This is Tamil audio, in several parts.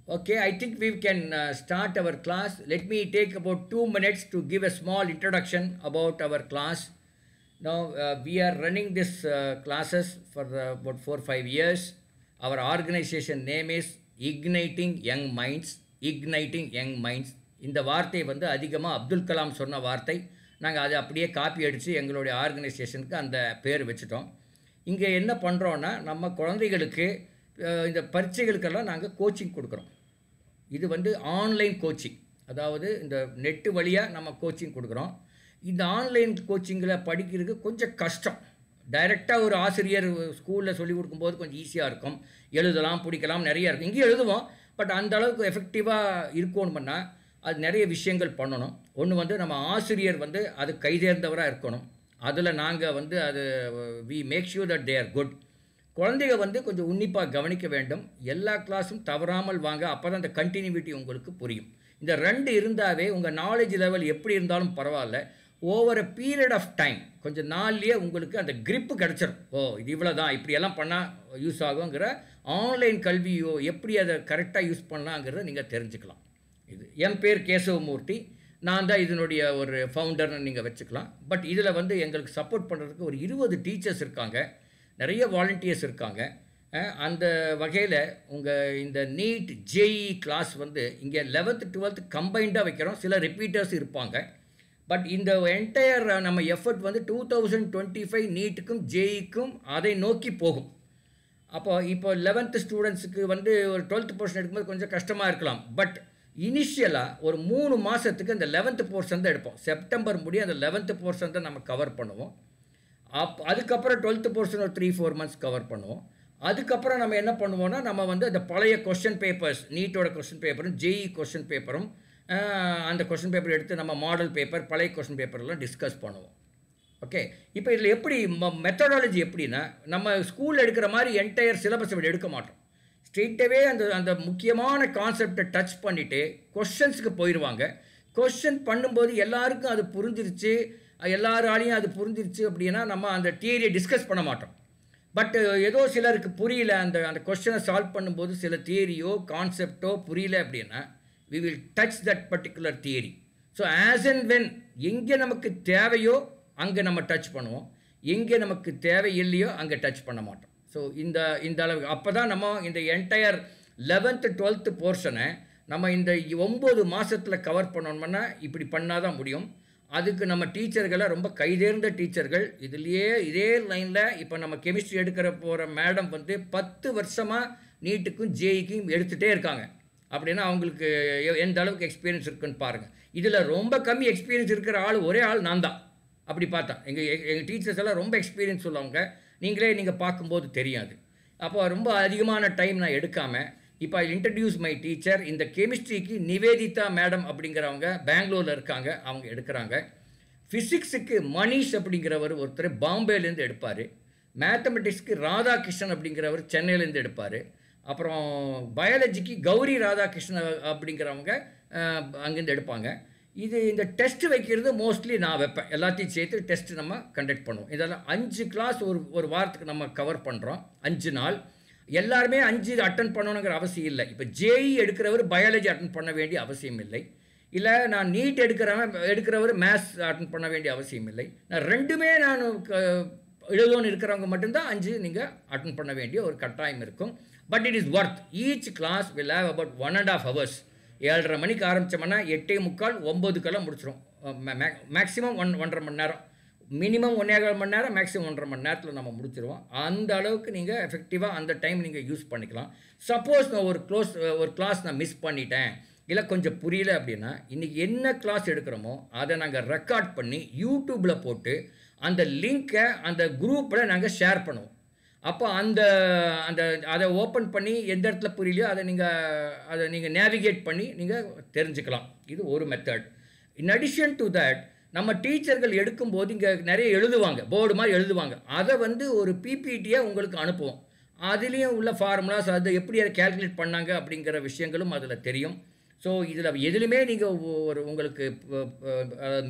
Okay, I think we can start our class. Let me take about 2 minutes to give a small introduction about our class. Now, we are running this classes for about 4 or 5 years. Our organization name is Igniting Young Minds. Igniting Young Minds. இந்த வார்த்தை வந்து அதிகமாக அப்துல் கலாம் சொன்ன வார்த்தை. நாங்கள் அதை அப்படியே காப்பி அடித்து எங்களுடைய ஆர்கனைசேஷனுக்கு அந்த பேர் வச்சுட்டோம். இங்கே என்ன பண்ணுறோன்னா, நம்ம குழந்தைகளுக்கு இந்த பரீட்சைகளுக்கெல்லாம் நாங்கள் கோச்சிங் கொடுக்குறோம். இது வந்து ஆன்லைன் கோச்சிங், அதாவது இந்த நெட்டு வழியாக நம்ம கோச்சிங் கொடுக்குறோம். இந்த ஆன்லைன் கோச்சிங்கில் படிக்கிறதுக்கு கொஞ்சம் கஷ்டம். டைரெக்டாக ஒரு ஆசிரியர் ஸ்கூலில் சொல்லிக் கொடுக்கும்போது கொஞ்சம் ஈஸியாக இருக்கும், எழுதலாம், பிடிக்கலாம், நிறையா இருக்கும். இங்கேயும் எழுதுவோம், பட் அந்த அளவுக்கு எஃபெக்டிவாக இருக்கணும்னா அது நிறைய விஷயங்கள் பண்ணணும். ஒன்று வந்து நம்ம ஆசிரியர் வந்து அது கைதேர்ந்தவராக இருக்கணும். அதில் நாங்கள் வந்து அது we make sure that they are good. குழந்தைங்க வந்து கொஞ்சம் உன்னிப்பாக கவனிக்க வேண்டும். எல்லா கிளாஸும் தவறாமல் வாங்க, அப்போ தான் அந்த கண்டினியூட்டி உங்களுக்கு புரியும். இந்த ரெண்டு இருந்தாவே உங்கள் நாலேஜ் லெவல் எப்படி இருந்தாலும் பரவாயில்ல, over a period of time கொஞ்சம் நாள்லேயே உங்களுக்கு அந்த கிரிப்பு கிடச்சிடும். இது இவ்வளோ தான், இப்படியெல்லாம் பண்ணால் யூஸ் ஆகுங்கிற ஆன்லைன் கல்வியோ எப்படி அதை கரெக்டாக யூஸ் பண்ணலாங்கிறத நீங்கள் தெரிஞ்சுக்கலாம். இது என் பேர் கேசவமூர்த்தி, நான் தான் இதனுடைய ஒரு ஃபவுண்டர்னு நீங்கள் வச்சுக்கலாம். பட் இதில் வந்து எங்களுக்கு சப்போர்ட் பண்ணுறதுக்கு ஒரு 20 டீச்சர்ஸ் இருக்காங்க, நிறைய வாலண்டியர்ஸ் இருக்காங்க. அந்த வகையில் உங்கள் இந்த நீட் ஜேஇ கிளாஸ் வந்து இங்கே 11th 12th கம்பைண்டாக வைக்கிறோம். சில ரிப்பீட்டர்ஸ் இருப்பாங்க. பட் இந்த என்டையர் நம்ம எஃபர்ட் வந்து 2025 நீட்டுக்கும் ஜேஇக்கும் அதை நோக்கி போகும். இப்போ 11th ஸ்டூடெண்ட்ஸுக்கு வந்து ஒரு 12th போர்ஷன் எடுக்கும்போது கொஞ்சம் கஷ்டமாக இருக்கலாம். பட் இனிஷியலாக ஒரு 3 மாதத்துக்கு அந்த 11th போர்ஷன் தான் எடுப்போம். செப்டம்பர் முடிய அந்த 11th போர்ஷன் தான் நம்ம கவர் பண்ணுவோம். அதுக்கப்புறம் 12th போர்ஷன் ஒரு 3-4 months கவர் பண்ணுவோம். அதுக்கப்புறம் நம்ம என்ன பண்ணுவோம்னா, நம்ம வந்து அந்த பழைய கொஸ்டின் பேப்பர்ஸ், நீட்டோட கொஸ்டின் பேப்பரும் ஜேஇ கொஸ்டின் பேப்பரும், அந்த கொஸ்டின் பேப்பர் எடுத்து நம்ம மாடல் பேப்பர், பழைய கொஸ்டின் பேப்பர்லாம் டிஸ்கஸ் பண்ணுவோம். ஓகே, இப்போ இதில் எப்படி மெத்தடாலஜி எப்படின்னா, நம்ம ஸ்கூலில் எடுக்கிற மாதிரி என்டையர் சிலபஸ் எடுக்க மாட்டோம். ஸ்ட்ரெயிட்டாகவே அந்த முக்கியமான கான்செப்டை டச் பண்ணிவிட்டு கொஸ்டின்ஸுக்கு போயிடுவாங்க. கொஸ்டின் பண்ணும்போது எல்லாருக்கும் அது புரிஞ்சிருச்சு, எல்லாராலையும் அது புரிஞ்சிருச்சு அப்படின்னா நம்ம அந்த தியரியை டிஸ்கஸ் பண்ண மாட்டோம். பட் ஏதோ சிலருக்கு புரியல, அந்த கொஸ்டினை சால்வ் பண்ணும்போது சில தியரியோ கான்செப்டோ புரியல அப்படின்னா we will touch that particular theory. So as and when எங்கே நமக்கு தேவையோ அங்கே நம்ம டச் பண்ணுவோம், எங்கே நமக்கு தேவை இல்லையோ அங்கே டச் பண்ண மாட்டோம். ஸோ இந்த அளவுக்கு அப்போ தான் நம்ம இந்த என்டையர் 11th 12th போர்ஷனை நம்ம இந்த 9 மாதத்தில் கவர் பண்ணணும்னா இப்படி பண்ணால் தான் முடியும். அதுக்கு நம்ம டீச்சர்களை ரொம்ப கைதேர்ந்த டீச்சர்கள், இதே லைனில் இப்போ நம்ம கெமிஸ்ட்ரி எடுக்கிற போகிற மேடம் வந்து 10 வருஷமாக நீட்டுக்கும் ஜேஇக்கும் எடுத்துகிட்டே இருக்காங்க. அப்படின்னா அவங்களுக்கு எந்த அளவுக்கு எக்ஸ்பீரியன்ஸ் இருக்குன்னு பாருங்கள். இதில் ரொம்ப கம்மி எக்ஸ்பீரியன்ஸ் இருக்கிற ஒரே ஆள் நான் தான். அப்படி பார்த்தா எங்கள் டீச்சர்ஸ் எல்லாம் ரொம்ப எக்ஸ்பீரியன்ஸ் உள்ளவங்க, நீங்கள் பார்க்கும்போது தெரியாது. அப்போ ரொம்ப அதிகமான டைம் நான் எடுக்காமல் இப்போ ஐ இன்ட்ரடியூஸ் மை டீச்சர். இந்த கெமிஸ்ட்ரிக்கு நிவேதிதா மேடம் அப்படிங்கிறவங்க பெங்களூரில் இருக்காங்க, அவங்க எடுக்கிறாங்க. ஃபிசிக்ஸுக்கு மணிஷ் அப்படிங்கிறவர் ஒருத்தர் பாம்பேலேருந்து எடுப்பார். மேத்தமெட்டிக்ஸ்க்கு ராதாகிருஷ்ணன் அப்படிங்கிறவர் சென்னையிலேருந்து எடுப்பார். அப்புறம் பயாலஜிக்கு கௌரி ராதாகிருஷ்ணன் அப்படிங்கிறவங்க அங்கேருந்து எடுப்பாங்க. இந்த டெஸ்ட் வைக்கிறது மோஸ்ட்லி நான் வைப்பேன். எல்லாத்தையும் சேர்த்து டெஸ்ட் நம்ம கண்டக்ட் பண்ணுவோம். இதெல்லாம் 5 கிளாஸ் ஒரு வாரத்துக்கு நம்ம கவர் பண்ணுறோம், 5 நாள். எல்லாருமே 5 அட்டன் பண்ணணுங்கிற அவசியம் இல்லை. இப்போ ஜேஇ எடுக்கிறவர் பயாலஜி அட்டன் பண்ண வேண்டிய அவசியம் இல்லை. இல்லை நான் நீட் எடுக்கிறவர் மேத்ஸ் அட்டன் பண்ண வேண்டிய அவசியம் இல்லை. நான் ரெண்டுமே நான் எழுதணும்னு இருக்கிறவங்க மட்டும்தான் 5 நீங்கள் அட்டன் பண்ண வேண்டிய ஒரு கட்டாயம் இருக்கும். But it is worth. Each class will have about 1.5 hours. 7:30 மணிக்கு ஆரம்பித்தோம்னா 8:45 9 முடிச்சிடும். மேக்ஸிமம் 1.5 மணி நேரம், மினிமம் 1.25 மணி நேரம், மேக்ஸிமம் 1.5 மணி நேரத்தில் நம்ம முடிச்சிடுவோம். அந்த அளவுக்கு நீங்கள் எஃபெக்டிவாக அந்த டைம் நீங்கள் யூஸ் பண்ணிக்கலாம். சப்போஸ் நான் ஒரு கிளாஸ் நான் மிஸ் பண்ணிட்டேன், இல்லை கொஞ்சம் புரியல அப்படின்னா, இன்றைக்கி என்ன கிளாஸ் எடுக்கிறோமோ அதை நாங்கள் ரெக்கார்ட் பண்ணி யூடியூப்பில் போட்டு அந்த லிங்க்கை அந்த குரூப்பில் நாங்கள் ஷேர் பண்ணுவோம். அப்போ அதை ஓப்பன் பண்ணி எந்த இடத்துல புரியலையோ அதை நீங்கள் நேவிகேட் பண்ணி நீங்கள் தெரிஞ்சுக்கலாம். இது ஒரு method. In addition to that, நம்ம டீச்சர்கள் எடுக்கும்போது இங்கே நிறைய எழுதுவாங்க, போர்டு மாதிரி எழுதுவாங்க. அதை வந்து ஒரு பிபிடியாக உங்களுக்கு அனுப்புவோம். அதுலேயும் உள்ள ஃபார்முலாஸ், அதை எப்படி அதை கேல்குலேட் பண்ணாங்க அப்படிங்கிற விஷயங்களும் அதில் தெரியும். ஸோ இதில் எதுலையுமே நீங்கள் உங்களுக்கு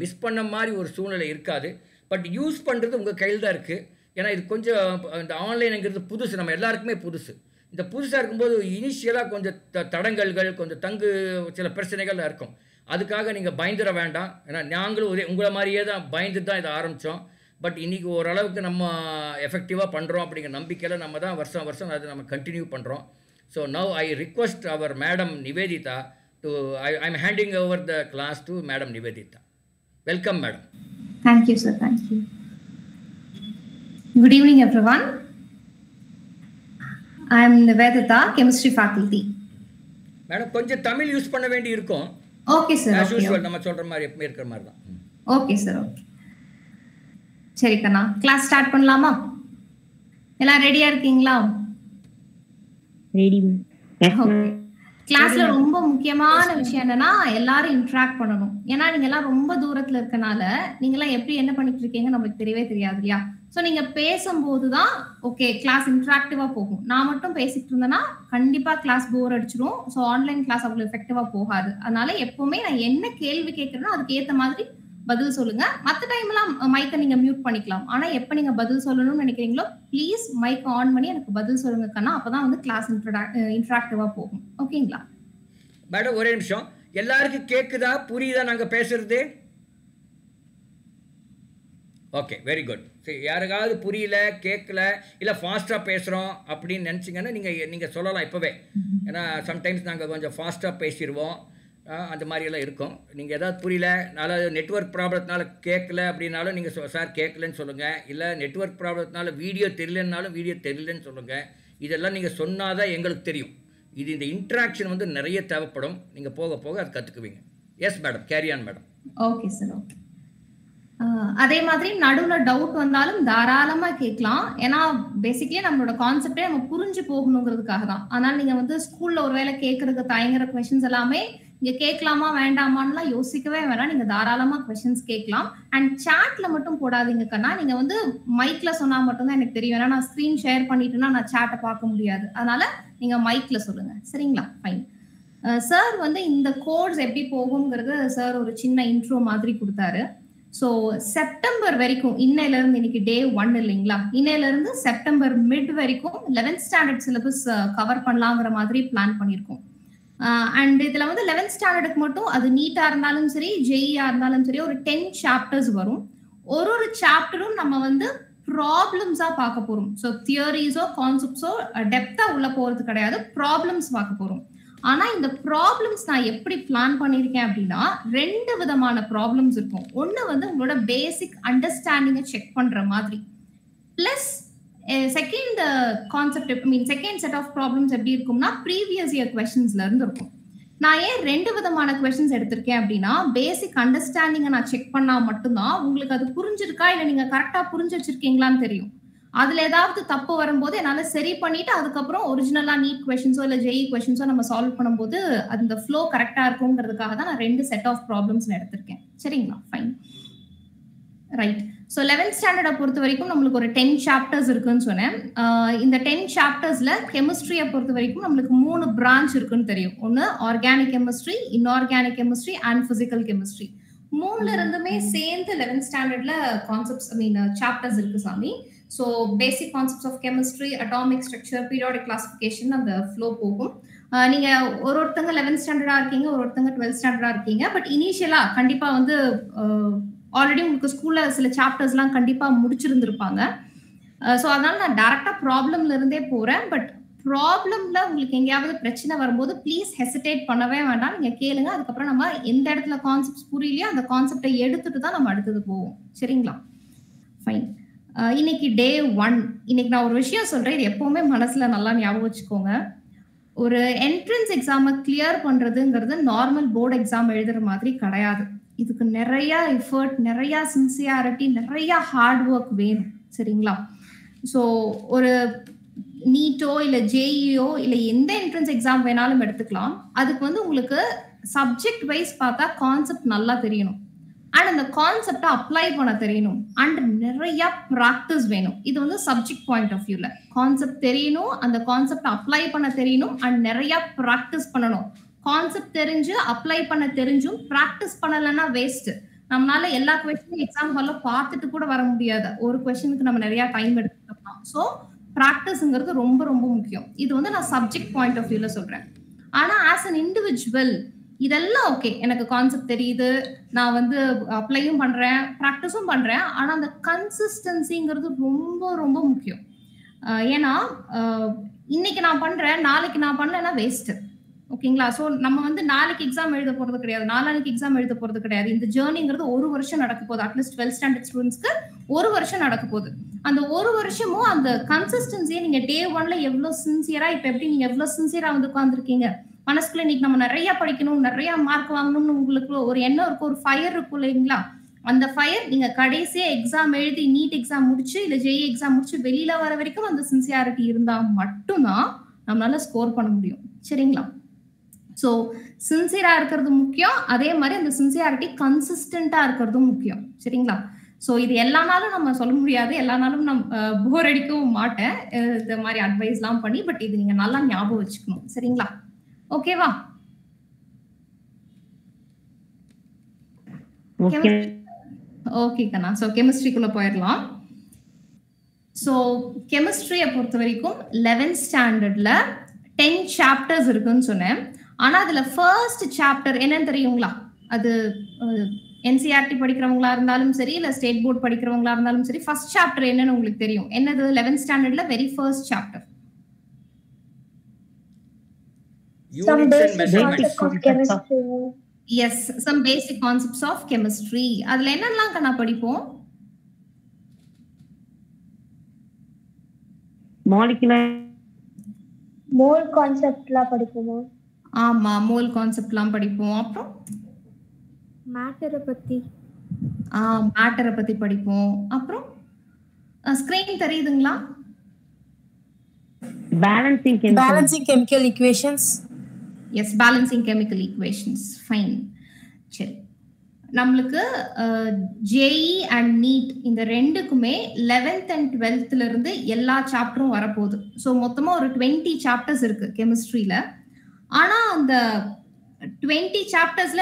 மிஸ் பண்ண மாதிரி ஒரு சூழ்நிலை இருக்காது. பட் யூஸ் பண்ணுறது உங்கள் கையில் தான் இருக்குது. ஏன்னா இது கொஞ்சம் இந்த ஆன்லைனுங்கிறது புதுசு, நம்ம எல்லாருக்குமே புதுசு. இந்த புதுசாக இருக்கும்போது இனிஷியலாக கொஞ்சம் தடங்கல்கள், கொஞ்சம் சில பிரச்சனைகள் இருக்கும். அதுக்காக நீங்கள் பயந்துட வேண்டாம். ஏன்னா நாங்களும் உங்களை மாதிரியே தான் பயந்துட்டு தான் இதை ஆரம்பித்தோம். பட் இன்றைக்கி ஓரளவுக்கு நம்ம எஃபெக்டிவாக பண்ணுறோம் அப்படிங்கிற நம்பிக்கையில் நம்ம தான் வருஷம் அதை நம்ம கண்டினியூ பண்ணுறோம். So now I request our madam Nivedita to I am handing over the class to madam Nivedita. Welcome madam. Thank you, sir. Thank you. Good evening, everyone. I am Nivedita, chemistry faculty. Madam கொஞ்சம் தமிழ் யூஸ் பண்ண வேண்டி இருக்கும். Okay, sir. As usual, நம்ம சொல்கிற மாதிரி எப்பவுமே இருக்கிற மாதிரி தான். Okay, sir. Okay. சரி கண்ணா, கிளாஸ் ஸ்டார்ட் பண்ணலாமா? எல்லாம் ரெடியா இருக்கீங்களா? ரெடி. ஓகே. கிளாஸ்ல ரொம்ப முக்கியமான விஷயம் என்னன்னா எல்லாரும் இன்டராக்ட் பண்ணணும். ஏன்னா நீங்க எல்லாம் ரொம்ப தூரத்துல இருக்கனால நீங்க எல்லாம் எப்படி என்ன பண்ணிட்டு இருக்கீங்க நமக்கு தெரியவே தெரியாது இல்லையா? ஸோ நீங்க பேசும்போதுதான் ஓகே கிளாஸ் இன்டராக்டிவா போகும். நான் மட்டும் பேசிட்டு இருந்தேன்னா கண்டிப்பா கிளாஸ் போர் அடிச்சிடும். ஸோ ஆன்லைன் கிளாஸ் அவ்வளவு எஃபெக்டிவா போகாது. அதனால எப்பவுமே நான் என்ன கேள்வி கேட்கறேனோ அதுக்கு ஏத்த மாதிரி பதில் சொல்லுங்க. மற்ற டைம்லாம் மைக்கை நீங்க மியூட் பண்ணிக்கலாம். ஆனா எப்ப நீங்க பதில் சொல்லணும்னு நினைக்கிறீங்களோ ப்ளீஸ் மைக் ஆன் பண்ணி எனக்கு பதில் சொல்லுங்க கண்ணா. அப்பதான் வந்து கிளாஸ் இன்டராக்டிவா போகும். ஓகேங்களா மேடம்? ஒரே நிமிஷம், எல்லாருக்கும் கேக்குதா புரியுதா நாங்க பேசுறது? Okay, very good. சரி, யாருக்காவது புரியல, கேட்கல, இல்லை ஃபாஸ்ட்டாக பேசுகிறோம் அப்படின்னு நினச்சிங்கன்னா நீங்கள் சொல்லலாம் இப்போவே. ஏன்னா சம்டைம்ஸ் நாங்கள் கொஞ்சம் ஃபாஸ்ட்டாக பேசிடுவோம், அந்த மாதிரியெல்லாம் இருக்கும். நீங்கள் எதாவது புரியல, அதாவது நெட்வொர்க் ப்ராப்ளத்தினால கேட்கல அப்படின்னாலும் நீங்கள் சார் கேட்கலன்னு சொல்லுங்கள். இல்லை நெட்வொர்க் ப்ராப்ளத்தினால வீடியோ தெரியலன்னாலும் வீடியோ தெரியலன்னு சொல்லுங்கள். இதெல்லாம் நீங்கள் சொன்னால் தான் எங்களுக்கு தெரியும். இந்த இன்ட்ராக்ஷன் வந்து நிறைய தேவைப்படும். நீங்கள் போக போக அது கற்றுக்குவீங்க. Yes madam, carry on madam. Okay sir. Okay. அதே மாதிரி நடுவுல டவுட் வந்தாலும் தாராளமா கேட்கலாம். ஏன்னா பேசிக்கலி நம்மளோட கான்செப்டே நம்ம புரிஞ்சு போகணுங்கிறதுக்காக தான். அதனால நீங்க வந்து ஸ்கூல்ல ஒருவேளை கேட்கறதுக்கு தயங்குற கொஸ்டின்ஸ் எல்லாமே இங்க கேட்கலாமா வேண்டாமான்லாம் யோசிக்கவே வேணாம். நீங்க தாராளமா கொஸ்டின்ஸ் கேட்கலாம். அண்ட் சாட்ல மட்டும் போடாதீங்க கண்ணா. நீங்க வந்து மைக்ல சொன்னா மட்டும்தான் எனக்கு தெரியும். ஏன்னா நான் ஸ்கிரீன் ஷேர் பண்ணிட்டுனா நான் சாட்டை பார்க்க முடியாது. அதனால நீங்க மைக்ல சொல்லுங்க. சரிங்களா? ஃபைன். சார் வந்து இந்த கோர்ஸ் எப்படி போகுங்கிறது சார் ஒரு சின்ன இன்ட்ரோ மாதிரி கொடுத்தாரு. ஸோ செப்டம்பர் வரைக்கும், இன்னையில இருந்து, இன்னைக்கு டே 1 இல்லைங்களா, இன்னையில இருந்து செப்டம்பர் மிட் வரைக்கும் 11th ஸ்டாண்டர்ட் சிலபஸ் கவர் பண்ணலாங்கிற மாதிரி பிளான் பண்ணியிருக்கோம். அண்ட் இதுல வந்து 11th ஸ்டாண்டர்டுக்கு மட்டும் அது நீட்டா இருந்தாலும் சரி, ஜெயியா இருந்தாலும் சரி, ஒரு 10 சாப்டர்ஸ் வரும். ஒரு சாப்டரும் நம்ம வந்து ப்ராப்ளம்ஸா பார்க்க போறோம். ஸோ தியரிஸோ கான்செப்ட்ஸோ டெப்தா உள்ள போறது கிடையாது, ப்ராப்ளம்ஸ் பார்க்க போறோம். ஆனா இந்த ப்ராப்ளம்ஸ் நான் எப்படி பிளான் பண்ணிருக்கேன் அப்படின்னா 2 விதமான ப்ராப்ளம்ஸ் இருக்கும். ஒன்னு வந்து உங்களோட பேசிக் அண்டர்ஸ்டாண்டிங்கை செக் பண்ற மாதிரி, plus second concept second set of problems எப்படி இருக்கும்னா ப்ரீவியஸ் இயர் கொஸ்டின்ஸ்ல இருந்து இருக்கும். நான் ஏன் 2 விதமான கொஸ்டின்ஸ் எடுத்திருக்கேன் அப்படின்னா பேசிக் அண்டர்ஸ்டாண்டிங்கை நான் செக் பண்ணா மட்டும்தான் உங்களுக்கு அது புரிஞ்சிருக்கா இல்லை நீங்க கரெக்டா புரிஞ்சு வச்சிருக்கீங்களான்னு தெரியும். அதுல ஏதாவது தப்பு வரும்போது என்னால சரி பண்ணிட்டு அதுக்கப்புறம் ஒரிஜினலா நீட் கொஸ்டின்ஸோ இல்ல ஜெய் கொஸ்டின்ஸோ நம்ம சால்வ் பண்ணும்போது அந்த ஃப்ளோ கரெக்டா இருக்குங்கிறதுக்காக தான் நான் 2 செட் ஆஃப் ப்ராப்ளம்ஸ் எடுத்திருக்கேன். சரிங்களா? ஃபைன். ரைட். ஸோ 11th ஸ்டாண்டர்டை பொறுத்த வரைக்கும் நம்மளுக்கு ஒரு 10 சாப்டர்ஸ் இருக்குன்னு சொன்னேன். இந்த 10 சாப்டர்ஸ்ல கெமிஸ்ட்ரியை பொறுத்த வரைக்கும் நம்மளுக்கு 3 பிரான்ச் இருக்குன்னு தெரியும். ஒன்னு organic chemistry, inorganic chemistry and physical chemistry. 3ல இருந்துமே சேர்ந்து 11th ஸ்டாண்டர்ட்ல கான்செப்ட்ஸ் சாப்டர்ஸ் இருக்கு சாமி. So basic concepts of chemistry, atomic structure, periodic classification அந்த ஃப்ளோ போகும். நீங்க ஒருத்தங்க 11th ஸ்டாண்டர்டா இருக்கீங்க, ஒருத்தங்க 12th ஸ்டாண்டர்டா இருக்கீங்க. பட் இனிஷியலா கண்டிப்பா வந்து ஆல்ரெடி உங்களுக்கு ஸ்கூல்ல சில சாப்டர்ஸ் எல்லாம் கண்டிப்பா முடிச்சிருந்திருப்பாங்க. ஸோ அதனால நான் டைரக்டா ப்ராப்ளம்ல இருந்தே போறேன். பட் ப்ராப்ளம்ல உங்களுக்கு எங்கேயாவது பிரச்சனை வரும்போது ப்ளீஸ் ஹெசிடேட் பண்ணவே வேண்டாம், நீங்க கேளுங்க. அதுக்கப்புறம் நம்ம எந்த இடத்துல கான்செப்ட்ஸ் புரியலையோ அந்த கான்செப்டை எடுத்துட்டு தான் நம்ம அடுத்தது போவோம். சரிங்களா? ஃபைன். இன்னைக்கு டே 1. இன்னைக்கு நான் ஒரு விஷயம் சொல்றேன், இது எப்பவுமே மனசுல நல்லா ஞாபகம் வச்சுக்கோங்க. ஒரு என்ட்ரன்ஸ் எக்ஸாமை கிளியர் பண்றதுங்கிறது நார்மல் போர்டு எக்ஸாம் எழுதுற மாதிரி கிடையாது. இதுக்கு நிறைய எஃபர்ட், நிறைய சின்சியாரிட்டி, நிறைய ஹார்ட் ஒர்க் வேணும். சரிங்களா? ஸோ ஒரு நீட்டோ இல்லை ஜேஇஓ இல்லை எந்த என்ட்ரன்ஸ் எக்ஸாம் வேணாலும் எடுத்துக்கலாம். அதுக்கு வந்து உங்களுக்கு சப்ஜெக்ட் வைஸ் பார்த்தா கான்செப்ட் நல்லா தெரியணும், அண்ட் அந்த கான்செப்டை அப்ளை பண்ண தெரியணும், அண்ட் நிறைய ப்ராக்டிஸ் வேணும். இது வந்து சப்ஜெக்ட் பாயிண்ட் ஆஃப் வியூல கான்செப்ட் தெரியணும், அந்த கான்செப்டை அப்ளை பண்ண தெரியணும், அண்ட் நிறைய ப்ராக்டிஸ் பண்ணணும். கான்செப்ட் தெரிஞ்சு அப்ளை பண்ண தெரிஞ்சும் ப்ராக்டிஸ் பண்ணலைன்னா வேஸ்ட். நம்மளால எல்லா கொஸ்டினும் எக்ஸாம் ஹால்ல பார்த்துட்டு கூட வர முடியாது. ஒரு கொஸ்டினுக்கு நம்ம நிறைய டைம் எடுத்துக்கலாம். ஸோ ப்ராக்டிஸ்ங்கிறது ரொம்ப ரொம்ப முக்கியம். இது வந்து நான் சப்ஜெக்ட் பாயிண்ட் ஆஃப் வியூல சொல்றேன். ஆனா ஆஸ் அன் இண்டிவிஜுவல் இதெல்லாம் ஓகே, எனக்கு கான்செப்ட் தெரியுது, நான் வந்து அப்ளையும் பண்றேன், ப்ராக்டிஸும் பண்றேன். ஆனா அந்த கன்சிஸ்டன்சிங்கிறது ரொம்ப ரொம்ப முக்கியம். ஏன்னா இன்னைக்கு நான் பண்றேன், நாளைக்கு நான் பண்ணலைன்னா வேஸ்ட். ஓகேங்களா? ஸோ நம்ம வந்து நாளைக்கு எக்ஸாம் எழுத போறது கிடையாது, நாளைக்கு எக்ஸாம் எழுத போறது கிடையாது. இந்த ஜேர்னிங்கிறது ஒரு வருஷம் நடக்க போகுது. அட்லீஸ்ட் 12th ஸ்டாண்டர்ட் ஸ்டூடெண்ட்ஸ்க்கு ஒரு வருஷம் நடக்க போகுது. அந்த ஒரு வருஷமும் அந்த கன்சிஸ்டன்சியை நீங்க டே 1ல எவ்வளவு சின்சியரா, இப்ப எப்படி நீங்க எவ்வளவு சின்சியரா வந்து உட்கார்ந்துருக்கீங்க, மனசுக்குள்ள இன்னைக்கு நம்ம நிறைய படிக்கணும், நிறைய மார்க் வாங்கணும்னு உங்களுக்கு ஒரு எண்ணம் இருக்கும், ஒரு ஃபயர் இருக்கும் இல்லைங்களா? அந்த ஃபயர் நீங்க கடைசியா எக்ஸாம் எழுதி நீட் எக்ஸாம் முடிச்சு இல்ல ஜேஇ எக்ஸாம் முடிச்சு வெளியில வர வரைக்கும் அந்த சின்சியாரிட்டி இருந்தா மட்டும்தான் நம்மளால ஸ்கோர் பண்ண முடியும். சரிங்களா? ஸோ சின்சியரா இருக்கிறது முக்கியம். அதே மாதிரி அந்த சின்சியாரிட்டி கன்சிஸ்டன்டா இருக்கிறதும் முக்கியம். சரிங்களா? ஸோ இது எல்லா நாளும் நம்ம சொல்ல முடியாது, எல்லா நாளும் நம்ம போர் அடிக்கவும் மாட்டேன் இந்த மாதிரி அட்வைஸ்லாம் பண்ணி. பட் இது நீங்க நல்லா ஞாபகம் வச்சுக்கணும். சரிங்களா? ஓகேவா? ஓகே கண்ணா. ஸோ கெமிஸ்ட்ரிக்குள்ள போயிடலாம். ஸோ கெமிஸ்ட்ரியை பொறுத்த வரைக்கும் 11th ஸ்டாண்டர்ட்ல 10 சாப்டர்ஸ் இருக்குன்னு சொன்னேன். ஆனா அதுல ஃபர்ஸ்ட் சாப்டர் என்னன்னு தெரியுங்களா? அது என்சிஆர்டி படிக்கிறவங்களா இருந்தாலும் சரி, இல்ல ஸ்டேட் போர்ட் படிக்கிறவங்களா இருந்தாலும் சரி, ஃபர்ஸ்ட் சாப்டர் என்னன்னு உங்களுக்கு தெரியும். என்னது 11th ஸ்டாண்டர்ட்ல very first chapter? Units and measurements. Yes, some basic concepts of chemistry. அதுல என்னெல்லாம் கண்ணா படிப்போம்? மாலிகுலர் மோல் கான்செப்ட்லாம் படிப்போமா? ஆமா, மோல் கான்செப்ட்லாம் படிப்போம். அப்புறம் மேட்டரை பத்தி மேட்டரை பத்தி படிப்போம். அப்புறம் ஸ்கிரீன் தெரியுதுங்களா? Balancing chemical equations. Yes, balancing chemical equations. Fine. சரி, நம்மளுக்கு ஜேஇ அண்ட் நீட் இந்த ரெண்டுக்குமே 11th and 12th இருந்து எல்லா சாப்டரும் வரப்போகுது. ஸோ மொத்தமா ஒரு 20 சாப்டர்ஸ் இருக்கு கெமிஸ்ட்ரியில. ஆனா அந்த 20 சாப்டர்ஸ்ல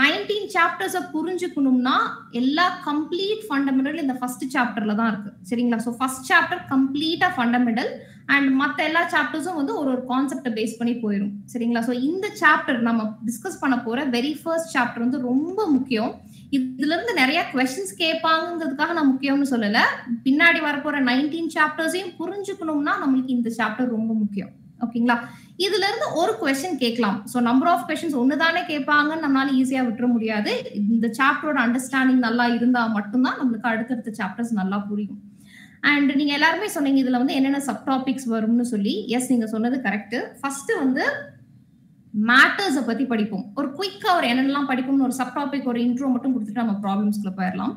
19 சாப்டர்ஸை புரிஞ்சுக்கணும்னா எல்லா கம்ப்ளீட் ஃபண்டமெண்டல் இந்த ஃபர்ஸ்ட் சாப்டர்ல தான் இருக்கு. சரிங்களா? ஸோ ஃபர்ஸ்ட் சாப்டர் கம்ப்ளீட்டா ஃபண்டமெண்டல் அண்ட் மற்ற எல்லா சாப்டர்ஸும் வந்து ஒரு கான்செப்டை பேஸ் பண்ணி போயிடும். சரிங்களா? ஸோ இந்த சாப்டர் நம்ம டிஸ்கஸ் பண்ண போற வெரி ஃபர்ஸ்ட் சாப்டர் வந்து ரொம்ப முக்கியம். இதுல இருந்து நிறைய கொஸ்டின்ஸ் கேட்பாங்கிறதுக்காக நான் முக்கியம்னு சொல்லல. பின்னாடி வரப்போற 19 சாப்டர்ஸையும் புரிஞ்சுக்கணும்னா நம்மளுக்கு இந்த சாப்டர் ரொம்ப முக்கியம். ஓகேங்களா? இதுல இருந்து ஒரு கொஸ்டின் கேட்கலாம். ஸோ நம்பர் ஆஃப் கொஸ்டின்ஸ் ஒண்ணுதானே கேட்பாங்கன்னு நம்மளால ஈஸியா விட்டுற முடியாது. இந்த சாப்டரோட அண்டர்ஸ்டாண்டிங் நல்லா இருந்தா மட்டும்தான் நம்மளுக்கு அடுத்தடுத்த சாப்டர்ஸ் நல்லா புரியும். அண்ட் நீங்க எல்லாருமே சொன்னீங்க இதுல வந்து என்னென்ன சப் டாபிக்ஸ் வரும்னு சொல்லி. எஸ், நீங்க சொன்னது கரெக்ட். ஃபர்ஸ்ட் வந்து மேட்டர்ஸை பத்தி படிப்போம். ஒரு குயிக்கா ஒரு என்னெல்லாம் படிப்போம்னு ஒரு சப் டாபிக் ஒரு இன்ட்ரோ மட்டும் கொடுத்துட்டு நம்ம ப்ராப்ளம்ஸ்க்குள்ள போயிடலாம்.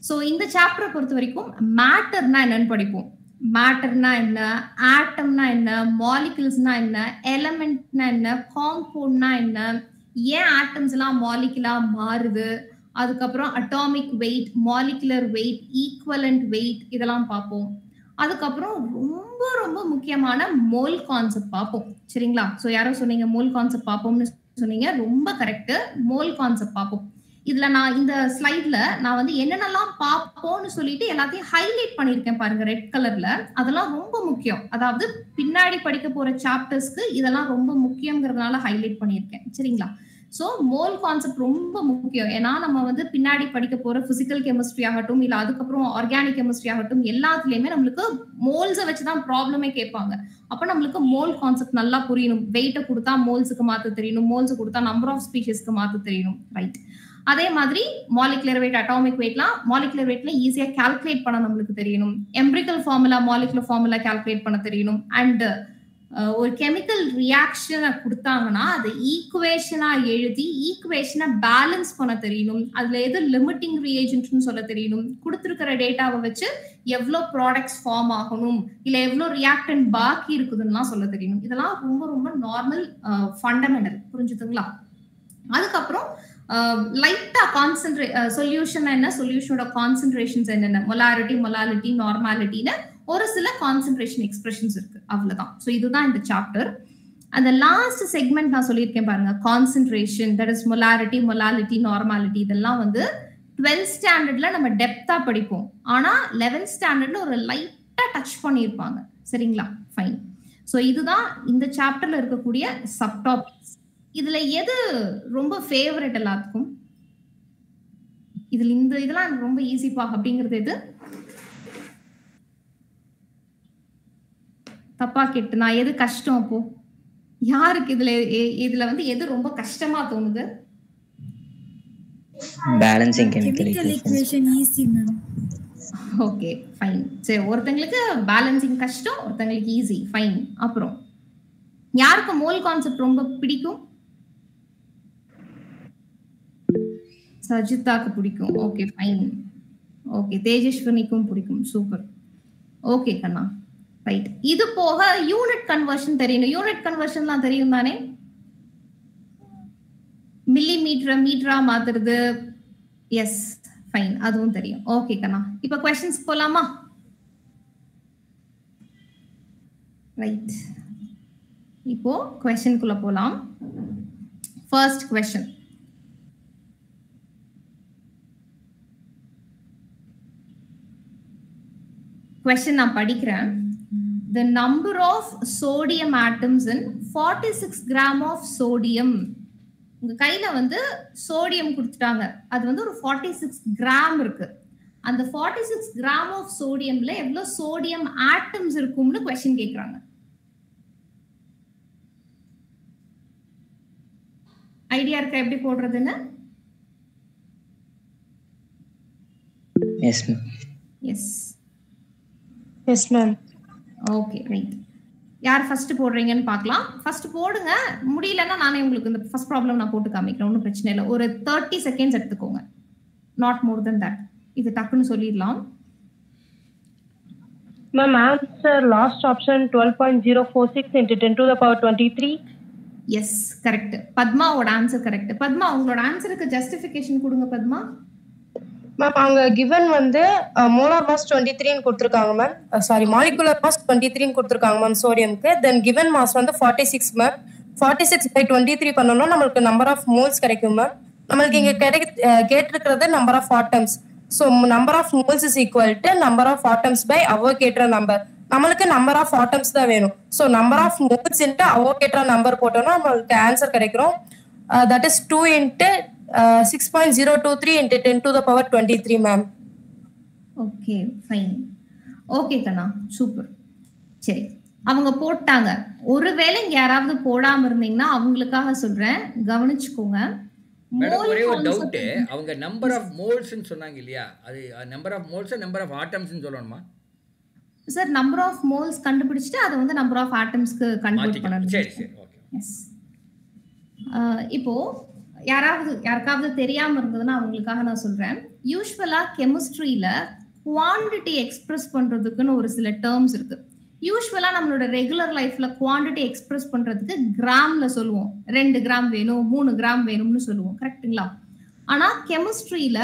ஸோ இந்த சாப்டரை பொறுத்த வரைக்கும் மேட்டர்னா என்னன்னு படிப்போம். மேட்டர்னா என்ன, ஆட்டம்னா என்ன, மாலிகுல்ஸ்னா என்ன, எலமெண்ட்னா என்ன, காம்பவுண்ட்னா என்ன, ஏன் ஆட்டம்ஸ் எல்லாம் மாலிகுலா மாறுது, அதுக்கப்புறம் atomic wait, molecular wait, equivalent wait இதெல்லாம் பார்ப்போம். அதுக்கப்புறம் ரொம்ப ரொம்ப முக்கியமான மோல் கான்செப்ட் பார்ப்போம். சரிங்களா? ஸோ யாரோ சொன்னீங்க மோல் கான்செப்ட் பார்ப்போம்னு சொன்னீங்க, ரொம்ப கரெக்ட். மோல் கான்செப்ட் பார்ப்போம். இதுல நான் இந்த ஸ்லைட்ல நான் வந்து என்னென்னலாம் பார்ப்போம்னு சொல்லிட்டு எல்லாத்தையும் ஹைலைட் பண்ணிருக்கேன் பாருங்க ரெட் கலர்ல. அதெல்லாம் ரொம்ப முக்கியம். அதாவது பின்னாடி படிக்க போற சாப்டர்ஸ்க்கு இதெல்லாம் ரொம்ப முக்கியங்கிறதுனால ஹைலைட் பண்ணியிருக்கேன். சரிங்களா? ஸோ மோல் கான்செப்ட் ரொம்ப முக்கியம். ஏன்னா நம்ம வந்து பின்னாடி படிக்க போற பிசிக்கல் கெமிஸ்ட்ரி ஆகட்டும், இல்ல அதுக்கப்புறம் ஆர்கானிக் கெமிஸ்ட்ரி ஆகட்டும், எல்லாத்துலயுமே நம்மளுக்கு மோல்ஸை வச்சுதான் ப்ராப்ளமே கேட்பாங்க. அப்ப நம்மளுக்கு மோல் கான்செப்ட் நல்லா புரியணும். வெயிட்டை கொடுத்தா மோல்ஸுக்கு மாத்த தெரியணும், மோல்ஸ் கொடுத்தா நம்பர் ஆஃப் ஸ்பீஷிஸ்க்கு மாத்த தெரியணும். ரைட்? அதே மாதிரி மாலிகுலர் வெயிட், அட்டாமிக் வெயிட்லாம் மாலிகுலர் வெயிட்ல ஈஸியா கால்குலேட் பண்ண நம்மளுக்கு தெரியணும். Empirical formula, molecular formula calculate பண்ண தெரியணும். அண்ட் ஒரு கெமிக்கல் ரியாக்ஷனை கொடுத்தாங்கன்னா அதை ஈக்குவேஷனா எழுதி ஈக்குவேஷனை பேலன்ஸ் பண்ண தெரியணும். அதுல எது லிமிட்டிங் ரியேஜென்ட்னு சொல்ல தெரியணும். கொடுத்துருக்கிற டேட்டாவை வச்சு எவ்வளோ ப்ராடக்ட்ஸ் ஃபார்ம் ஆகணும், இல்ல எவ்வளோ ரியாக்டன்ட் பாக்கி இருக்குதுன்னு சொல்ல தெரியணும். இதெல்லாம் ரொம்ப ரொம்ப நார்மல் ஃபண்டமெண்டல். புரிஞ்சுதுங்களா? அதுக்கப்புறம் லைட்டா சொல்யூஷன் என்ன, சொல்யூஷனோட கான்சென்ட்ரேஷன்ஸ் என்னென்ன, மொலாரிட்டி, மொலாலிட்டி, நார்மாலிட்டின்னு ஒரு சில கான்சென்ட்ரேஷன் எக்ஸ்பிரஷன்ஸ் இருக்கு. அவ்வளவுதான். ஸோ இதுதான் இந்த சாப்டர். அந்த லாஸ்ட் செக்மெண்ட் நான் சொல்லியிருக்கேன் பாருங்க, concentration, that is molarity, molality, normality, இதெல்லாம் வந்து 12th ஸ்டாண்டர்ட்ல நம்ம டெப்தா படிப்போம். ஆனா 11th ஸ்டாண்டர்ட்ல ஒரு லைட் லைட்டா டச் பண்ணியிருப்பாங்க. சரிங்களா? ஃபைன். ஸோ இதுதான் இந்த சாப்டர்ல இருக்கக்கூடிய சப்டாபிக்ஸ். இதுல எது ரொம்ப ஃபேவரட் எல்லாத்துக்கும்? இதுல இதெல்லாம் எனக்கு ரொம்ப ஈஸிப்பா அப்படிங்கிறது எது? தப்பா கேட்டு நான் எது கஷ்டம் அப்போ? யாருக்கு இதுல வந்து எது ரொம்ப கஷ்டமா தோணுது? Balancing chemical equation easy ma'am. Okay fine. சரி, ஒருத்தங்களுக்கு பேலன்சிங் கஷ்டம், ஒருத்தங்களுக்கு ஈஸி. ஃபைன். அப்புறம் யாருக்கு மோல் கான்செப்ட் ரொம்ப பிடிக்கும்? சஜிதாக்கு பிடிக்கும். Okay fine. ஓகே, தேஜஸ்வினிக்கும் பிடிக்கும். சூப்பர். ஓகே கண்ணா, ரைட். இது போக யூனிட் கன்வர்ஷன் தெரியணும். யூனிட் கன்வர்ஷன்லாம் தெரியும் தானே? மில்லி மீட்டரா மாத்துறது. எஸ் ஃபைன், அதுவும் தெரியும். ஓகே கண்ணா, இப்ப क्वेश्चंस போலாமா? ரைட், இப்போ क्वेश्चनக்குள்ள போலாம். First question. क्वेश्चन நான் படிக்கிறேன். The number of sodium atoms in 46 gram of sodium. உங்க கையில வந்து சோடியம் கொடுத்துட்டாங்க. அது வந்து ஒரு 46 கிராம் இருக்கு. அந்த 46 கிராம் ஆஃப் சோடியம்ல எவ்வளவு சோடியம் ஆட்டம்ஸ் இருக்கும்னு क्वेश्चन கேக்குறாங்க. ஐடியா இருக்கா எப்படி போடுறதுன்னு? Yes ma'am. Yes yes ma'am. Okay right. யார் ஃபர்ஸ்ட் போடுறீங்கன்னு பார்க்கலாம். ஃபர்ஸ்ட் போடுங்க. முடியலன்னா நானே உங்களுக்கு இந்த ஃபர்ஸ்ட் ப்ராப்ளம் நான் போட்டு காமிக்கிறேன். ஒன்றும் பிரச்சனை இல்லை. ஒரு 30 செகண்ட்ஸ் எடுத்துக்கோங்க. Not more then that. இது டக்குன்னு சொல்லிடலாம். Ma'am answer last option 12.046 into 10 to the power 23. Yes correct. பத்மாவோட ஆன்சர் கரெக்ட். பத்மா, உங்களோட ஆன்சருக்கு ஜஸ்டிஃபிகேஷன் கொடுங்க பத்மா. மேம் அவங்க given வந்து மோலார் மாஸ் 23 ன்னு கொடுத்திருக்காங்க மேம். சாரி, மாலிகுலர் மாஸ் 23 ன்னு கொடுத்திருக்காங்க மேம் சோடியம்க்கு. தென் given மாஸ் வந்து 46 மேம். 46/23 பண்ணோம்னா நமக்கு நம்பர் ஆஃப் மோல்ஸ் கிடைக்கும் மேம். நமக்கு இங்க கேட்டிருக்கிறது number of atoms. So number of moles is equal to number of atoms by Avogadro number. நம்மளுக்கு நம்பர் ஆஃப் ஆட்டம்ஸ் தான் வேணும். So number of moles into Avogadro number போட்டோம்னா நம்மளுக்கு ஆன்சர் கிடைக்கிறோம். That is 2 into 6.023 into 10 to the power 23 ma'am. Okay fine. Okay Kanna, super. சரி, அவங்க போட்டாங்க. ஒருவேளை இங்க யாராவது போடாம இருந்தீங்கன்னா அவங்களுக்காக சொல்றேன், கவனிச்சுக்கோங்க. மேடம் ஒரே ஒரு டவுட், அவங்க நம்பர் ஆஃப் மோல்ஸ்னு சொன்னாங்க இல்லையா, அது number of moles number of ஆட்டம்ஸ்னு சொல்லணுமா? சார், நம்பர் ஆஃப் மோல்ஸ் கண்டுபிடிச்சிட்டு அதை வந்து நம்பர் ஆஃப் ஆட்டம்ஸ்க்கு கன்வெர்ட் பண்ணணும். சரி சரி, ஓகே. எஸ். இப்போ யாருக்காவது தெரியாம இருந்ததுன்னா அவங்களுக்காக நான் சொல்றேன். யூஸ்வலா கெமிஸ்ட்ரியில குவாண்டிட்டி எக்ஸ்பிரஸ் பண்றதுக்குன்னு ஒரு சில டேர்ம்ஸ் இருக்கு. யூஸ்வலா நம்மளோட ரெகுலர் லைஃப்ல குவாண்டிட்டி எக்ஸ்பிரஸ் பண்றதுக்கு கிராம்ல சொல்லுவோம். 2 கிராம் வேணும், 3 கிராம் வேணும்னு சொல்லுவோம். கரெக்ட்டுங்களா? ஆனா கெமிஸ்ட்ரியில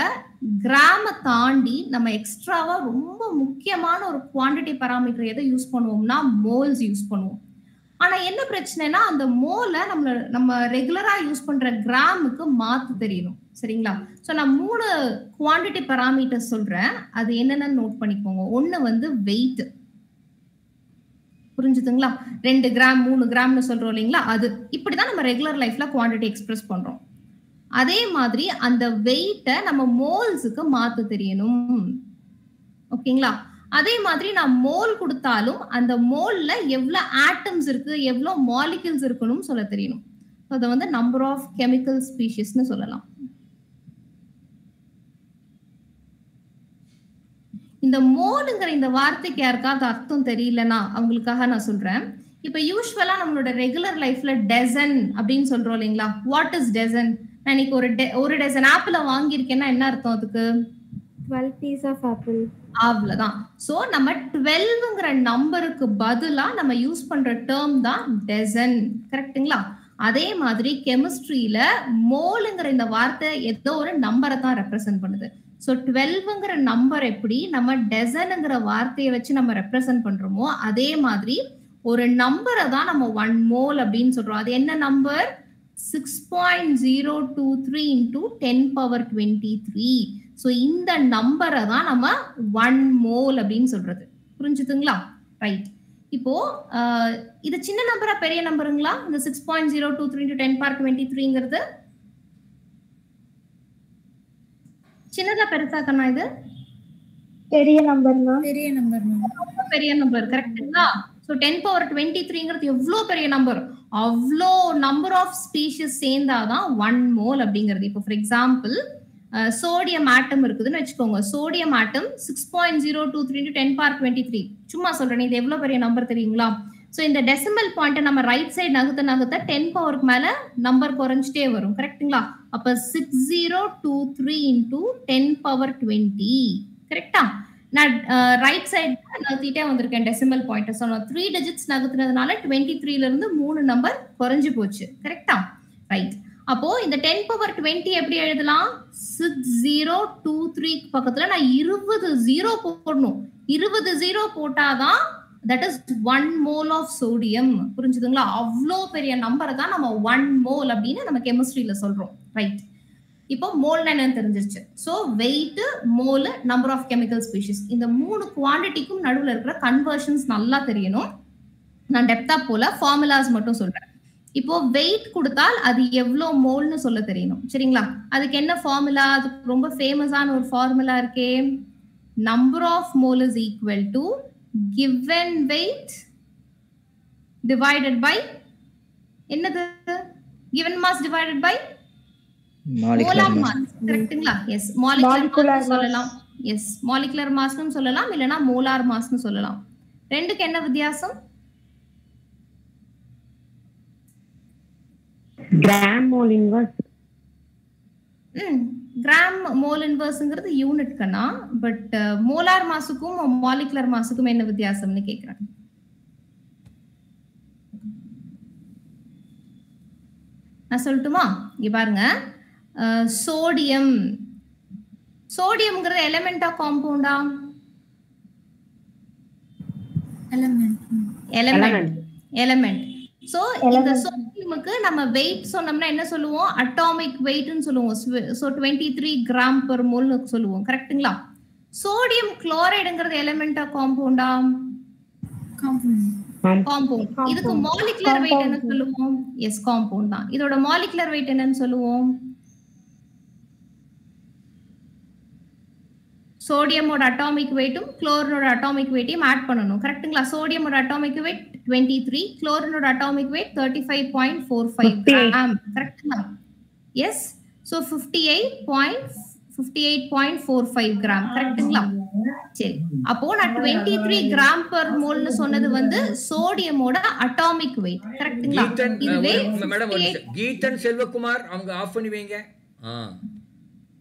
கிராம தாண்டி நம்ம எக்ஸ்ட்ராவா ரொம்ப முக்கியமான ஒரு குவாண்டிட்டி பராமீட்டர் எதை யூஸ் பண்ணுவோம்னா மோல்ஸ் யூஸ் பண்ணுவோம். ஆனா என்ன பிரச்சனைனா அந்த மோலை நம்ம ரெகுலரா யூஸ் பண்ற கிராமுக்கு மாத்து தெரியணும். சரிங்களா? சோ நான் 3 குவாண்டிட்டி பராமீட்டர் சொல்றேன். அது என்னென்னு நோட் பண்ணிக்கோங்க. ஒண்ணு வந்து வெயிட். புரிஞ்சுதுங்களா? 2 கிராம் 3 கிராம்னு சொல்றோம் இல்லைங்களா, அது இப்படிதான் நம்ம ரெகுலர் லைஃப்ல குவாண்டிட்டி எக்ஸ்பிரஸ் பண்றோம். அதே மாதிரி அந்த வெயிட்டை நம்ம மோல்ஸுக்கு மாத்த தெரியணும். ஓகேங்களா? அதே மாதிரி நான் மோல் கொடுத்தாலும் அந்த மோல்ல எவ்வளவு ஆட்டம்ஸ் இருக்கு, எவ்வளவு மாலிக்யூல்ஸ் இருக்கணும்னு சொல்ல தெரியணும். அதை வந்து நம்பர் ஆஃப் கெமிக்கல் ஸ்பீஷிஸ்னு சொல்லலாம். இந்த மோலுங்கிற இந்த வார்த்தைக்கு யாருக்காவது அர்த்தம் தெரியலன்னா அவங்களுக்காக நான் சொல்றேன். இப்ப யூஸ்வலா நம்மளோட ரெகுலர் லைஃப்ல டசன் அப்படின்னு சொல்றோம் இல்லைங்களா. What is dozen? நான் இன்னைக்கு ஒரு டசன் ஆப்பிள வாங்கியிருக்கேன்னா என்ன அர்த்தம் அதுக்கு? 12 piece of apple. அவ்வளவுதான். சோ நம்ம 12ங்கிற நம்பருக்கு பதிலா நம்ம யூஸ் பண்ற டேர்ம் தான் டசன். கரெக்ட்டுங்களா? அதே மாதிரி கெமிஸ்ட்ரியில மோலுங்கிற இந்த வார்த்தை ஏதோ ஒரு நம்பரை தான் ரெப்ரசென்ட் பண்ணுது. சோ 12ங்கிற நம்பர் எப்படி நம்ம டசன்ங்கிற வார்த்தையை வச்சு நம்ம ரெப்ரசென்ட் பண்றோமோ அதே மாதிரி ஒரு நம்பரை தான் நம்ம 1 மோல் அப்படின்னு சொல்றோம். அது என்ன நம்பர்? 6.023 into 10 power 23. சோ இந்த நம்பரை தான் நம்ம 1 மோல் அப்படின்னு சொல்றது. புரிஞ்சுதுங்களா? ரைட். இப்போ இது சின்ன நம்பரா பெரிய நம்பருங்களா? இந்த 6.023 into 10 power 23ங்கிறது சின்னதா பெருசா கண்ணா? இது பெரிய நம்பர் மேம். பெரிய நம்பர் கரெக்ட்டுங்களா? சோ 10 power 23ங்கிறது எவ்வளவு பெரிய நம்பர். அவ்வளோ நம்பர் ஆஃப் ஸ்பீஷிஸ் சேர்ந்தாதான் 1 mole அப்படிங்கிறது. இப்போ ஃபார் எக்ஸாம்பிள் சோடியம் ஆட்டம் இருக்குதுன்னு வச்சுக்கோங்க. சோடியம் ஆட்டம் 6.023 into 10 power 23. சும்மா சொல்றேன், இது எவ்வளவு பெரிய நம்பர் தெரியுங்களா? சோ இந்த டெசிமல் பாயிண்ட்டை நம்ம ரைட் சைடு நகர்த்த 10 பவருக்கு மேல நம்பர் குறைஞ்சிட்டே வரும். கரெக்ட்டுங்களா? அப்ப 6023 into 10 power 20. கரெக்டா? நான் ரைட் சைடு நகர்த்திட்டே வந்திருக்கேன் டெசிமல் பாயிண்ட். ஸோ நான் 3 டிஜிட்ஸ் நகர்த்தினதுனால 23ல இருந்து 3 நம்பர் குறைஞ்சு போச்சு. கரெக்டா? ரைட். அப்போ இந்த 10 power 20 எப்படி எழுதலாம்? 6023 பக்கத்துல நான் 20 0 போடணும். 20 0 போட்டாதான் that is 1 mole of sodium. புரிஞ்சுதுங்களா? அவ்வளோ பெரிய நம்பரை தான் நம்ம 1 mole அப்படின்னு நம்ம கெமிஸ்ட்ரியில சொல்றோம். ரைட். இப்போ மோல்னா என்னன்னு தெரிஞ்சிருச்சு. So weight, mole, number of chemical species, இந்த 3 குவாண்டிட்டிக்கும் நடுவில் இருக்கிற கன்வர்ஷன்ஸ் நல்லா தெரியணும். நான் டெப்தா போல ஃபார்முலாஸ் மட்டும் சொல்றேன். இப்போ வெயிட் கொடுத்தால் அது எவ்வளோ மோல்னு சொல்ல தெரியணும். சரிங்களா? அதுக்கு என்ன ஃபார்முலா? அது ரொம்ப ஃபேமஸான ஒரு ஃபார்முலா இருக்கே. Number of mole is equal to given weight divided by என்னது? given mass divided by molar mass. கரெக்ட்டுங்களா? எஸ். molecular mass சொல்லலாம். எஸ், molecular massனும் சொல்லலாம், இல்லனா molar massனு சொல்லலாம். ரெண்டுக்கு என்ன வித்தியாசம்? Gram mole inverse. Gram mole இன்வர்ஸ்ங்கிறது யூனிட் கண்ணா. பட் மோலார் மாஸுக்கும் மாலிகுலர் மாஸுக்கும் என்ன வித்தியாசம்னு கேக்குறேன். நான் சொல்லட்டுமா? இங்க பாருங்க, சோடியம், சோடியம்ங்கிறது எலிமெண்டா காம்பவுண்டா? எலிமெண்ட். சோ இந்த சோடியமுக்கு நம்ம வெயிட் சொன்னோம்னா என்ன சொல்லுவோம்? அட்டாமிக் வெயிட்னு சொல்லுவோம். சோ 23 கிராம் per mole னு சொல்லுவோம். கரெக்ட்டுங்களா? சோடியம் குளோரைடுங்கிறது எலிமெண்டா காம்பவுண்டா? காம்பவுண்ட். இதுக்கு மாலிகுலர் வெயிட் என்ன சொல்லுவோம்? எஸ், காம்பவுண்ட் தான். இதோட மாலிகுலர் வெயிட் என்னன்னு சொல்லுவோம்? சோடியமோட அட்டாமிக் வெயிட்டும் குளோரினோட அட்டாமிக் வெயிட்டையும் ஆட் பண்ணணும். கரெக்ட்டுங்களா? சோடியமோட அட்டாமிக் வெயிட் 23, குளோரினோட அட்டாமிக் வெயிட் 35.45 கிராம். கரெக்ட்டுங்களா? எஸ். So 58.45 gram. கரெக்ட்டுங்களா? சரி. அப்போ நான் 23 கிராம் per mole னு சொன்னது வந்து சோடியமோட அட்டாமிக் வெயிட். கரெக்ட்டுங்களா? இதுவே மேடம் கீதன் செல்வகுமார் அவங்க ஆஃப் பண்ணி வைங்க.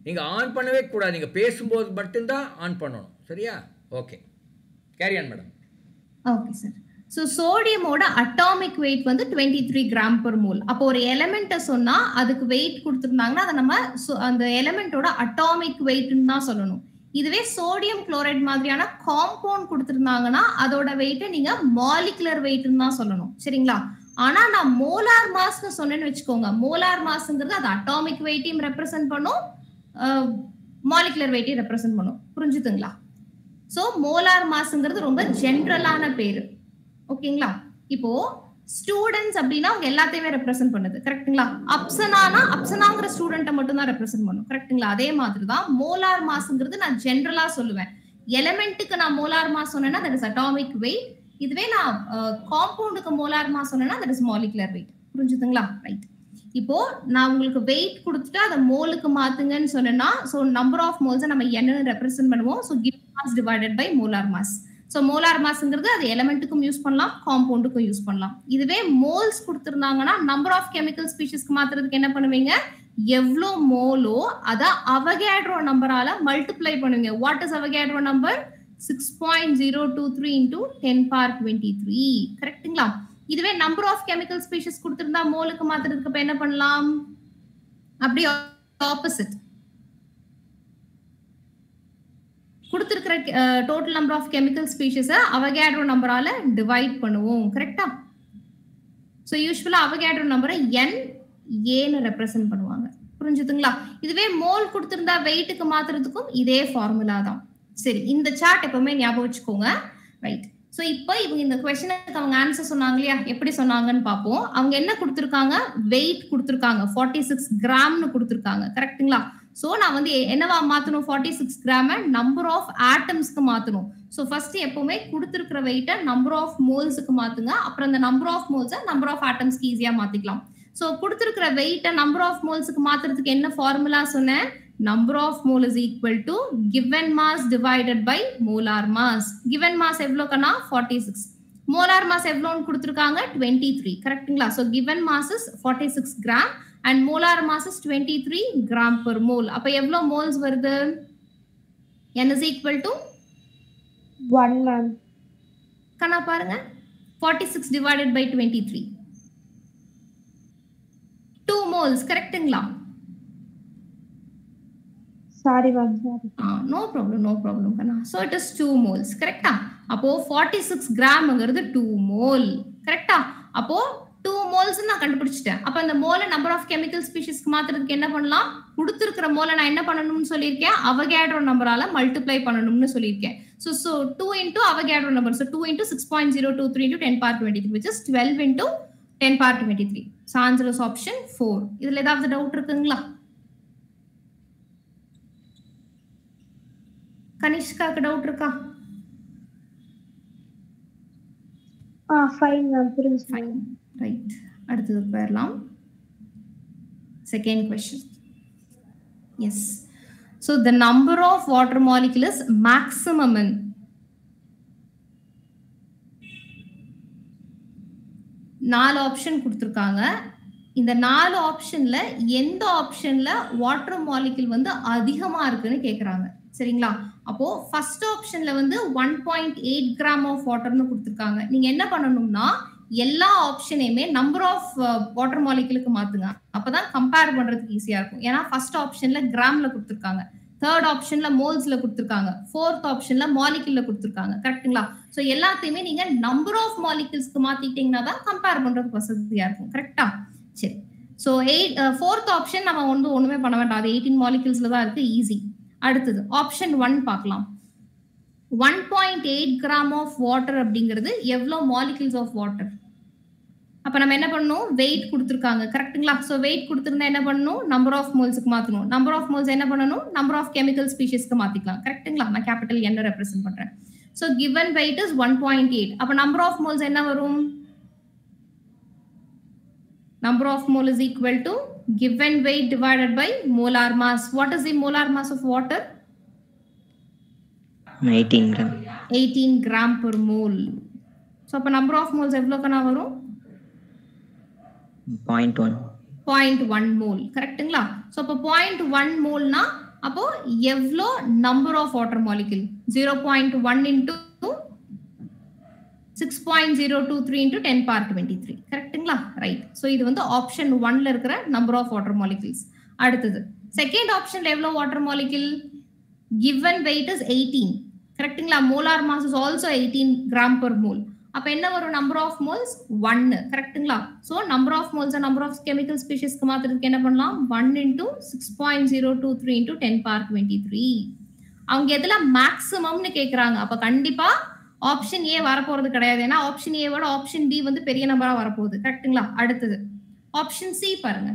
நீங்க ஆன் பண்ணவே கூடாது. நீங்க பேசும்போது மட்டும்தான் ஆன் பண்ணணும். சரியா? Okay, carry on madam. Okay sir. So சோடியமோட அட்டாமிக் வெயிட் வந்து 23 கிராம் per mole. அப்போ ஒரு எலிமெண்ட்டை சொன்னா அதுக்கு வெயிட் கொடுத்துருந்தாங்கன்னா அதை நம்ம அந்த எலிமெண்டோட அட்டாமிக் வெயிட்னு தான் சொல்லணும். இதுவே சோடியம் குளோரைட் மாதிரியான காம்பவுண்ட் கொடுத்துருந்தாங்கன்னா அதோட வெயிட்டை நீங்க மாலிகுலர் வெயிட்னு தான் சொல்லணும். சரிங்களா? ஆனா நான் மோலார் மாஸ்னு சொன்னேன்னு வச்சுக்கோங்க. மோலார் மாஸ்ங்கிறது அது அட்டாமிக் வெயிட்டையும் ரெப்ரசென்ட் பண்ணும், மாலிகுலர் வெயிட்டையும் ரெப்ரசென்ட் பண்ணும். புரிஞ்சுதுங்களா? சோ மோலார் மாஸ்ங்கிறது ரொம்ப ஜெனரலான பேரு. ஓகேங்களா? இப்போ ஸ்டூடெண்ட்ஸ் அப்படின்னா அவங்க எல்லாத்தையுமே ரெப்ரசென்ட் பண்ணுது. கரெக்ட்டுங்களா? அப்சனானா அப்சனாங்கிற ஸ்டூடெண்ட்டை மட்டும் தான் ரெப்ரசென்ட் பண்ணும். கரெக்ட்டுங்களா? அதே மாதிரி தான் மோலார் மாஸ்ங்கிறது நான் ஜெனரலா சொல்லுவேன். எலிமெண்ட்டுக்கு நான் மோலார் மாஸ் சொன்னேன்னா தட் இஸ் அட்டாமிக் வெயிட். இதுவே நான் காம்பவுண்டுக்கு மோலார் மாஸ் சொன்னேன்னா தட் இஸ் மாலிகுலர் வெயிட். புரிஞ்சுதுங்களா? ரைட். இப்போ நான் உங்களுக்கு வெயிட் கொடுத்துட்டு அதை மோலுக்கு மாத்துங்கன்னு சொன்னேன்னா சோ நம்பர் ஆஃப் மோல்ஸ் நம்ம என்னன்னு ரெப்ரசென்ட் பண்ணுவோம்? So given mass divided by molar mass. So molar மாஸ்ங்கிறது அது எலிமெண்ட்டுக்கும் யூஸ் பண்ணலாம், காம்பவுண்டுக்கும் யூஸ் பண்ணலாம். இதுவே மோல்ஸ் கொடுத்திருந்தாங்கன்னா நம்பர் ஆஃப் கெமிக்கல் ஸ்பீஷிஸ்க்கு மாத்துறதுக்கு என்ன பண்ணுவீங்க? எவ்வளோ மோலோ அதை அவகேட்ரோ நம்பரால மல்டிப்ளை பண்ணுவீங்க. What is Avogadro number? 6.023 into 10 power 23. கரெக்ட்டுங்களா? இதுவே நம்பர் ஆஃப் கெமிக்கல் ஸ்பீஷிஸ் கொடுத்திருந்தா மோலுக்கு மாத்துறதுக்கு இப்ப என்ன பண்ணலாம்? அப்படியே ஆப்போசிட். கொடுத்திருக்கிற டோட்டல் நம்பர் ஆஃப் கெமிக்கல் ஸ்பீஷிஸை அவகேட்ரோ நம்பரால டிவைட் பண்ணுவோம். கரெக்டா? சோ யூசுவலா அவகேட்ரோ நம்பரை NA ரெப்ரசென்ட் பண்ணுவாங்க. புரிஞ்சுதுங்களா? இதுவே மோல் கொடுத்திருந்தா வெயிட்டுக்கு மாத்துறதுக்கும் இதே ஃபார்முலா தான். சரி, இந்த சார்ட் எப்பவுமே ஞாபகம் வச்சுக்கோங்க. ரைட். ஸோ இப்போ இவங்க இந்த கொஸ்டினுக்கு அவங்க ஆன்சர் சொன்னாங்க இல்லையா, எப்படி சொன்னாங்கன்னு பார்ப்போம். அவங்க என்ன கொடுத்துருக்காங்க, வெயிட் கொடுத்துருக்காங்க, 46 கிராம்னு கொடுத்துருக்காங்க. கரெக்டுங்களா? ஸோ நான் வந்து என்னவா மாற்றணும், 46 கிராம நம்பர் ஆஃப் ஆட்டம்ஸ்க்கு மாற்றணும். ஸோ ஃபர்ஸ்ட் எப்பவுமே கொடுத்துருக்கிற வெயிட்டை நம்பர் ஆஃப் மோல்ஸுக்கு மாற்றுங்க. அப்புறம் அந்த நம்பர் ஆஃப் மோல்ஸை நம்பர் ஆஃப் ஆட்டம்ஸ்க்கு ஈஸியாக மாற்றிக்கலாம். ஸோ கொடுத்துருக்கிற வெயிட்டை நம்பர் ஆஃப் மோல்ஸுக்கு மாற்றுறதுக்கு என்ன ஃபார்முலா சொன்னேன், number of mole is equal to given mass divided by molar mass. Given mass எவ்வளோ கண்ணா, 46. molar mass எவ்வளோன்னு கொடுத்துருக்காங்க, 23. கரெக்டுங்களா? so given mass is 46 gram and molar mass is 23 gram per mole. அப்ப எவ்வளோ moles வருது, n is equal to 1 ma'am. கண்ணா பாருங்க, 46 divided by 23, 2 moles. கரெக்டுங்களா? Sorry ma'am, sorry. No problem kana. So it is 2 moles. Correct? அப்போ 46 கிராம்ங்கிறது 2 mole. Correct? அப்போ 2 moles நான் கண்டுபிடிச்சிட்டேன். அப்ப அந்த மோலை நம்பர் ஆஃப் கெமிக்கல் ஸ்பீஷிஸ்க்கு மாத்துறதுக்கு என்ன பண்ணலாம், கொடுத்திருக்கிற மோலை நான் என்ன பண்ணணும்னு சொல்லியிருக்கேன், அவகேட்ரோ நம்பரால மல்டிப்ளை பண்ணணும்னு சொல்லியிருக்கேன். So 2 into Avogadro number. So 2 into 6.023 into 10 power 23, which is 12 into 10 power 23. So answer is option 4. இதுல ஏதாவது டவுட் இருக்குங்களா? கனிஷ்காக்கு டவுட் இருக்கா? ஃபைன் மேம், புரிஞ்சு. Fine, right. அடுத்தது போயிடலாம். Second question. Yes. So the number of water molecule is maximum in 4 option கொடுத்துருக்காங்க. இந்த 4 ஆப்ஷன்ல எந்த ஆப்ஷன்ல வாட்டர் மாலிகுல் வந்து அதிகமா இருக்குன்னு கேக்குறாங்க. சரிங்களா? அப்போ ஃபர்ஸ்ட் ஆப்ஷன்ல வந்து 1.8 கிராம் ஆஃப் வாட்டர்னு கொடுத்துருக்காங்க. நீங்க என்ன பண்ணணும்னா எல்லா ஆப்ஷனையுமே நம்பர் ஆஃப் வாட்டர் மாலிகுலுக்கு மாத்துங்க. அப்பதான் கம்பேர் பண்றதுக்கு ஈஸியா இருக்கும். ஏன்னா ஃபர்ஸ்ட் ஆப்ஷன்ல கிராம்ல கொடுத்துருக்காங்க, தேர்ட் ஆப்ஷன்ல மோல்ஸ்ல கொடுத்துருக்காங்க, ஃபோர்த் ஆப்ஷன்ல மாலிகுல்ல கொடுத்துருக்காங்க. கரெக்ட்டுங்களா? ஸோ எல்லாத்தையுமே நீங்க நம்பர் ஆஃப் மாலிகுல்ஸ்க்கு மாத்திட்டீங்கன்னா தான் கம்பேர் பண்றதுக்கு வசதியா இருக்கும். கரெக்டா? சரி. ஸோ ஃபோர்த் ஆப்ஷன் நம்ம வந்து ஒண்ணுமே பண்ண வேண்டாம், அது 18 மாலிகுல்ஸ்ல தான் இருக்கு, ஈஸி. அடுத்தது ஆப்ஷன் 1 பார்க்கலாம். 1.8 கிராம் ஆஃப் வாட்டர் அப்படிங்கிறது எவ்வளோ மாலிகுல்ஸ் ஆஃப் வாட்டர்? அப்ப நம்ம என்ன பண்ணணும், வெயிட் கொடுத்துருக்காங்க. கரெக்ட்டுங்களா? ஸோ வெயிட் கொடுத்துருந்தா என்ன பண்ணணும், நம்பர் ஆஃப் மோல்ஸ்க்கு மாற்றணும். நம்பர் ஆஃப் மோல்ஸ் என்ன பண்ணணும், நம்பர் ஆஃப் கெமிக்கல் ஸ்பீஷிஸ்க்கு மாத்திக்கலாம். கரெக்ட்டுங்களா? நான் கேபிட்டல் N ரெப்ரசென்ட் பண்றேன். So given weight is 1.8. அப்ப நம்பர் ஆஃப் மோல்ஸ் என்ன வரும், number of mole is equal to given weight divided by molar mass. What is the molar mass of water? 18 gram. 18 gram per mole. So appo number of moles evlo kana varum, 0.1. 0.1 mole. Correctங்களா? So appo 0.1 mole na appo evlo number of water molecule, 0.1 into 6.023 into 10 power 23. கரெக்ட்டுங்களா? ரைட். ஸோ இது வந்து ஆப்ஷன் 1ல இருக்கிற நம்பர் ஆஃப் வாட்டர் மாலிகுல்ஸ். அடுத்தது செகண்ட் ஆப்ஷன்ல எவ்வளவு water molecule, given weight is 18. கரெக்ட்டுங்களா? molar mass is also 18 gram per mole. அப்ப என்ன வரும், நம்பர் ஆஃப் மோல்ஸ் 1. கரெக்ட்டுங்களா? So number of moles number of chemical ஸ்பீஷிஸ்க்கு மாத்துறதுக்கு என்ன பண்ணலாம், 1 into 6.023 into 10 power 23. அவங்க எதுல மேக்ஸிமம்னு கேக்குறாங்க. அப்ப கண்டிப்பா ஆப்ஷன் ஏ வரப்போறது கிடையாது. ஏன்னா ஆப்ஷன் ஏவோட ஆப்ஷன் டி வந்து பெரிய நம்பரா வரப்போகுது. கரெக்ட்டுங்களா? அடுத்தது ஆப்ஷன் சி பாருங்க.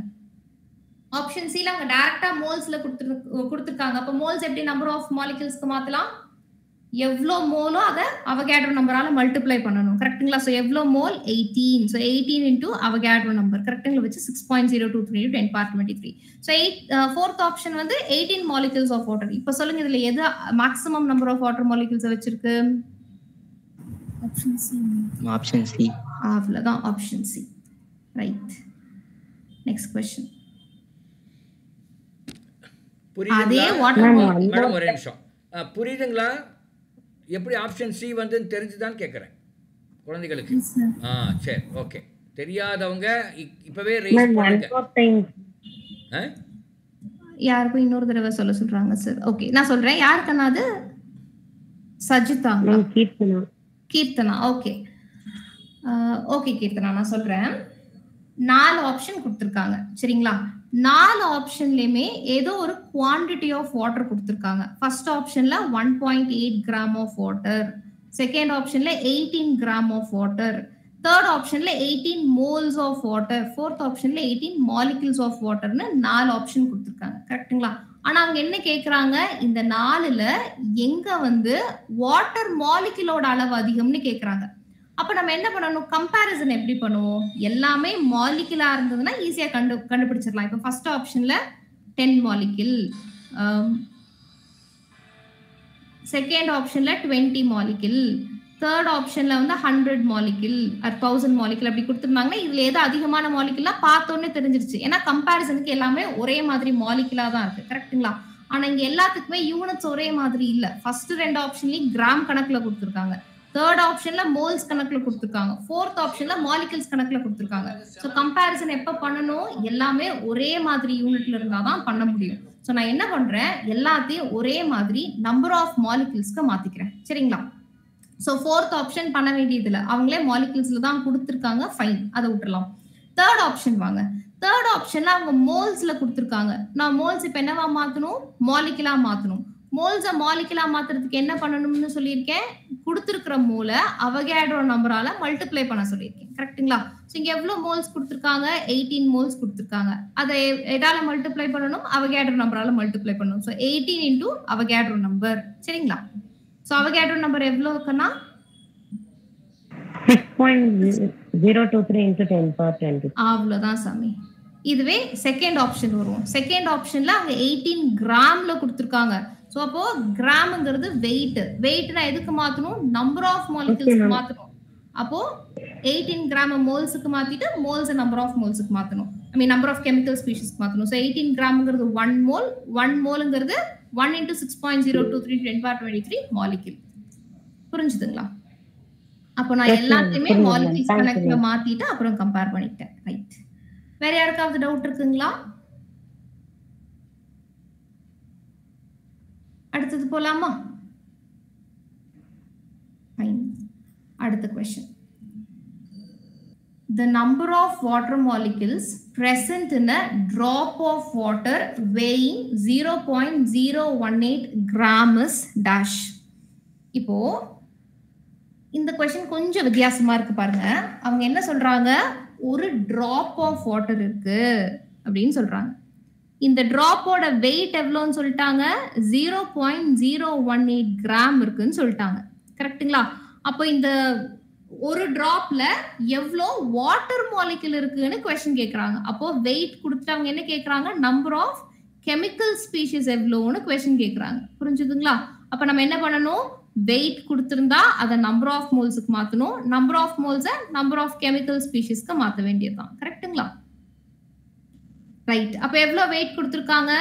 ஆப்ஷன் சில அவங்க டைரக்டா மோல்ஸ்ல கொடுத்துருக்காங்க. அப்ப மோல்ஸ் எப்படி நம்பர் ஆஃப் மாலிகுல்ஸ்க்கு மாத்தலாம், எவ்வளோ மோலோ அதை அவகேட்ரோ நம்பரால மல்டிப்ளை பண்ணணும். கரெக்ட்டுங்களா? ஸோ எவ்வளோ mole, 18. So 18 into Avogadro number. கரெக்ட்டுங்களா? வச்சு 6.023 into 10 power 23. So fourth option வந்து 18 மாலிகுல்ஸ் ஆஃப் வாட்டர். இப்போ சொல்லுங்க இதுல எது maximum number of water molecules வச்சிருக்கு, ஆப்ஷன் சி. அவ்வளவுதான், option C. Right. Next question. அதே வாட்டர் மேடம் ஒரே நிமிஷம், புரியுதுங்களா? எப்படி ஆப்ஷன் சி வந்து தெரிஞ்சுதான் கேட்குறேன் குழந்தைகளுக்கு. சரி, ஓகே. தெரியாதவங்க இப்பவே ரைஸ் பண்ணுங்க. யாருக்கும் இன்னொரு தடவை சொல்றாங்க சார். ஓகே, நான் சொல்றேன். யாருக்குன்னா அது சஜிதா, கீர்த்தனா. ஓகே ஓகே கீர்த்தனா, நான் சொல்றேன். 4 ஆப்ஷன் கொடுத்துருக்காங்க. சரிங்களா? 4 ஆப்ஷன்லயுமே ஏதோ ஒரு குவாண்டிட்டி ஆஃப் வாட்டர் கொடுத்துருக்காங்க. ஃபர்ஸ்ட் ஆப்ஷன்ல 1.8 கிராம் ஆஃப் வாட்டர், செகண்ட் ஆப்ஷன்ல 18 கிராம் ஆஃப் வாட்டர், தேர்ட் ஆப்ஷன்ல 18 மோல்ஸ் ஆஃப் வாட்டர், ஃபோர்த் ஆப்ஷன்ல 18 மாலிகுல்ஸ் ஆஃப் வாட்டர்னு 4 ஆப்ஷன் கொடுத்துருக்காங்க. கரெக்ட்டுங்களா? ஆனா அவங்க என்ன கேக்குறாங்க, இந்த 4ல எங்க வந்து வாட்டர் மாலிகுலோட அளவு அதிகம்னு கேக்குறாங்க. அப்ப நம்ம என்ன பண்ணணும், கம்பேரிசன் எப்படி பண்ணுவோம்? எல்லாமே மாலிகுலா இருந்ததுன்னா ஈஸியா கண்டுபிடிச்சிடலாம். இப்ப ஃபர்ஸ்ட் ஆப்ஷன்ல 10 மாலிகுல், செகண்ட் ஆப்ஷன்ல 20 மாலிகுல், தேர்ட் ஆப்ஷன்ல வந்து 100 மாலிகுல், 1000 மாலிகுல் அப்படி கொடுத்துருந்தாங்கன்னா இதுல எது அதிகமான மாலிகுலா பார்த்தோன்னே தெரிஞ்சிருச்சு. ஏன்னா கம்பேரிசனுக்கு எல்லாமே ஒரே மாதிரி மாலிகுலா தான் இருக்கு. கரெக்ட்டுங்களா? ஆனா இங்க எல்லாத்துக்குமே யூனிட்ஸ் ஒரே மாதிரி இல்ல. ஃபர்ஸ்ட் 2 ஆப்ஷன்லயும் கிராம் கணக்குல கொடுத்துருக்காங்க, தேர்ட் ஆப்ஷன்ல மோல்ஸ் கணக்குல கொடுத்துருக்காங்க, ஃபோர்த் ஆப்ஷன்ல மாலிகுல்ஸ் கணக்குல கொடுத்துருக்காங்க. ஸோ கம்பேரிசன் எப்ப பண்ணணும், எல்லாமே ஒரே மாதிரி யூனிட்ல இருந்தாதான் பண்ண முடியும். ஸோ நான் என்ன பண்றேன், எல்லாத்தையும் ஒரே மாதிரி நம்பர் ஆஃப் மாலிகுல்ஸ்க்கு மாத்திக்கிறேன். சரிங்களா? ஸோ ஃபோர்த் ஆப்ஷன் பண்ண வேண்டியது இல்லை, அவங்களே மாலிகுல்ஸ்ல தான் கொடுத்துருக்காங்க, ஃபைன், அதை விட்டுறலாம். தேர்ட் ஆப்ஷன் வாங்க, தேர்ட் ஆப்ஷன்ல அவங்க மோல்ஸ்ல கொடுத்துருக்காங்க. நான் மோல்ஸ் இப்ப என்னவா மாத்தணும், மாலிகுலா மாத்தணும். மோல்ஸை மாலிகுலா மாத்துறதுக்கு என்ன பண்ணணும்னு சொல்லியிருக்கேன், கொடுத்துருக்கிற மோலை அவகேட்ரோ நம்பரால மல்டிப்ளை பண்ண சொல்லியிருக்கேன். கரெக்ட்டுங்களா? ஸோ இங்க எவ்வளவு மோல்ஸ் கொடுத்துருக்காங்க, 18 மோல்ஸ் கொடுத்துருக்காங்க. அதை எதால மல்டிப்ளை பண்ணணும், அவகேட்ரோ நம்பரால மல்டிப்ளை பண்ணணும். So 18 into Avogadro number. சரிங்களா? ஸோ அவகேட்ரோ நம்பர் எவ்வளவு இருக்குன்னா 6.023 into 10 power 20. அவ்வளவுதான் சாமி. இதுவே செகண்ட் ஆப்ஷன் வரும். செகண்ட் ஆப்ஷன்ல அவங்க 18 கிராம்ல கொடுத்துருக்காங்க. ஸோ அப்போ கிராம்ங்கிறது வெயிட், வெயிட்னா எதுக்கு மாத்தணும், நம்பர் ஆஃப் மாலிகுல்ஸ்க்கு மாத்தணும். அப்போ 18 கிராம் மோல்ஸுக்கு மாத்திட்டு மோல்ஸ் நம்பர் ஆஃப் மோல்ஸுக்கு மாத்தணும், ஐ மீன் நம்பர் ஆஃப் கெமிக்கல் ஸ்பீஷிஸ்க்கு மாத்தணும். So 18 கிராம்ங்கிறது 1 mole, 1 மோல்ங்கிறது 1 into 6.023 10 power 23 molecule. புரிஞ்சுதுங்களா? அப்போ நான் எல்லாத்தையுமே மாலிகுல்ஸ் கணக்குல மாத்திட்டு அப்புறம் கம்பேர் பண்ணிட்டேன். ரைட். வேற யாருக்காவது டவுட் இருக்குங்களா? அடுத்தது போலாமா? ஃபைன். அடுத்த question. The number of water molecules present in a drop of water weighing 0.018 gram is dash. இப்போ இந்த क्वेश्चन கொஞ்சம் வித்தியாசமா இருக்கு பாருங்க. அவங்க என்ன சொல்றாங்க, ஒரு drop of water இருக்கு அப்படின்னு சொல்றாங்க. இந்த டிராப்போட வெயிட் எவ்வளோன்னு சொல்லிட்டாங்க, 0.018 கிராம் இருக்குன்னு சொல்லிட்டாங்க. கரெக்ட்டுங்களா? அப்போ இந்த ஒரு டிராப்ல எவ்வளோ வாட்டர் மாலிகுல் இருக்குன்னு क्वेश्चन கேட்கறாங்க. அப்போ வெயிட் கொடுத்துட்டு அவங்க என்ன கேட்கறாங்க, நம்பர் ஆஃப் கெமிக்கல் ஸ்பீஷிஸ் எவ்வளோன்னு क्वेश्चन கேட்கறாங்க. புரிஞ்சுதுங்களா? அப்ப நம்ம என்ன பண்ணணும், வெயிட் கொடுத்திருந்தா அதை நம்பர் ஆஃப் மோல்ஸுக்கு மாத்தணும், நம்பர் ஆஃப் மோல்ஸை நம்பர் ஆஃப் கெமிக்கல் ஸ்பீஷிஸ்க்கு மாற்ற வேண்டியதுதான். கரெக்ட்டுங்களா? ரைட். அப்ப எவ்வளவு வெயிட் கொடுத்திருக்காங்க,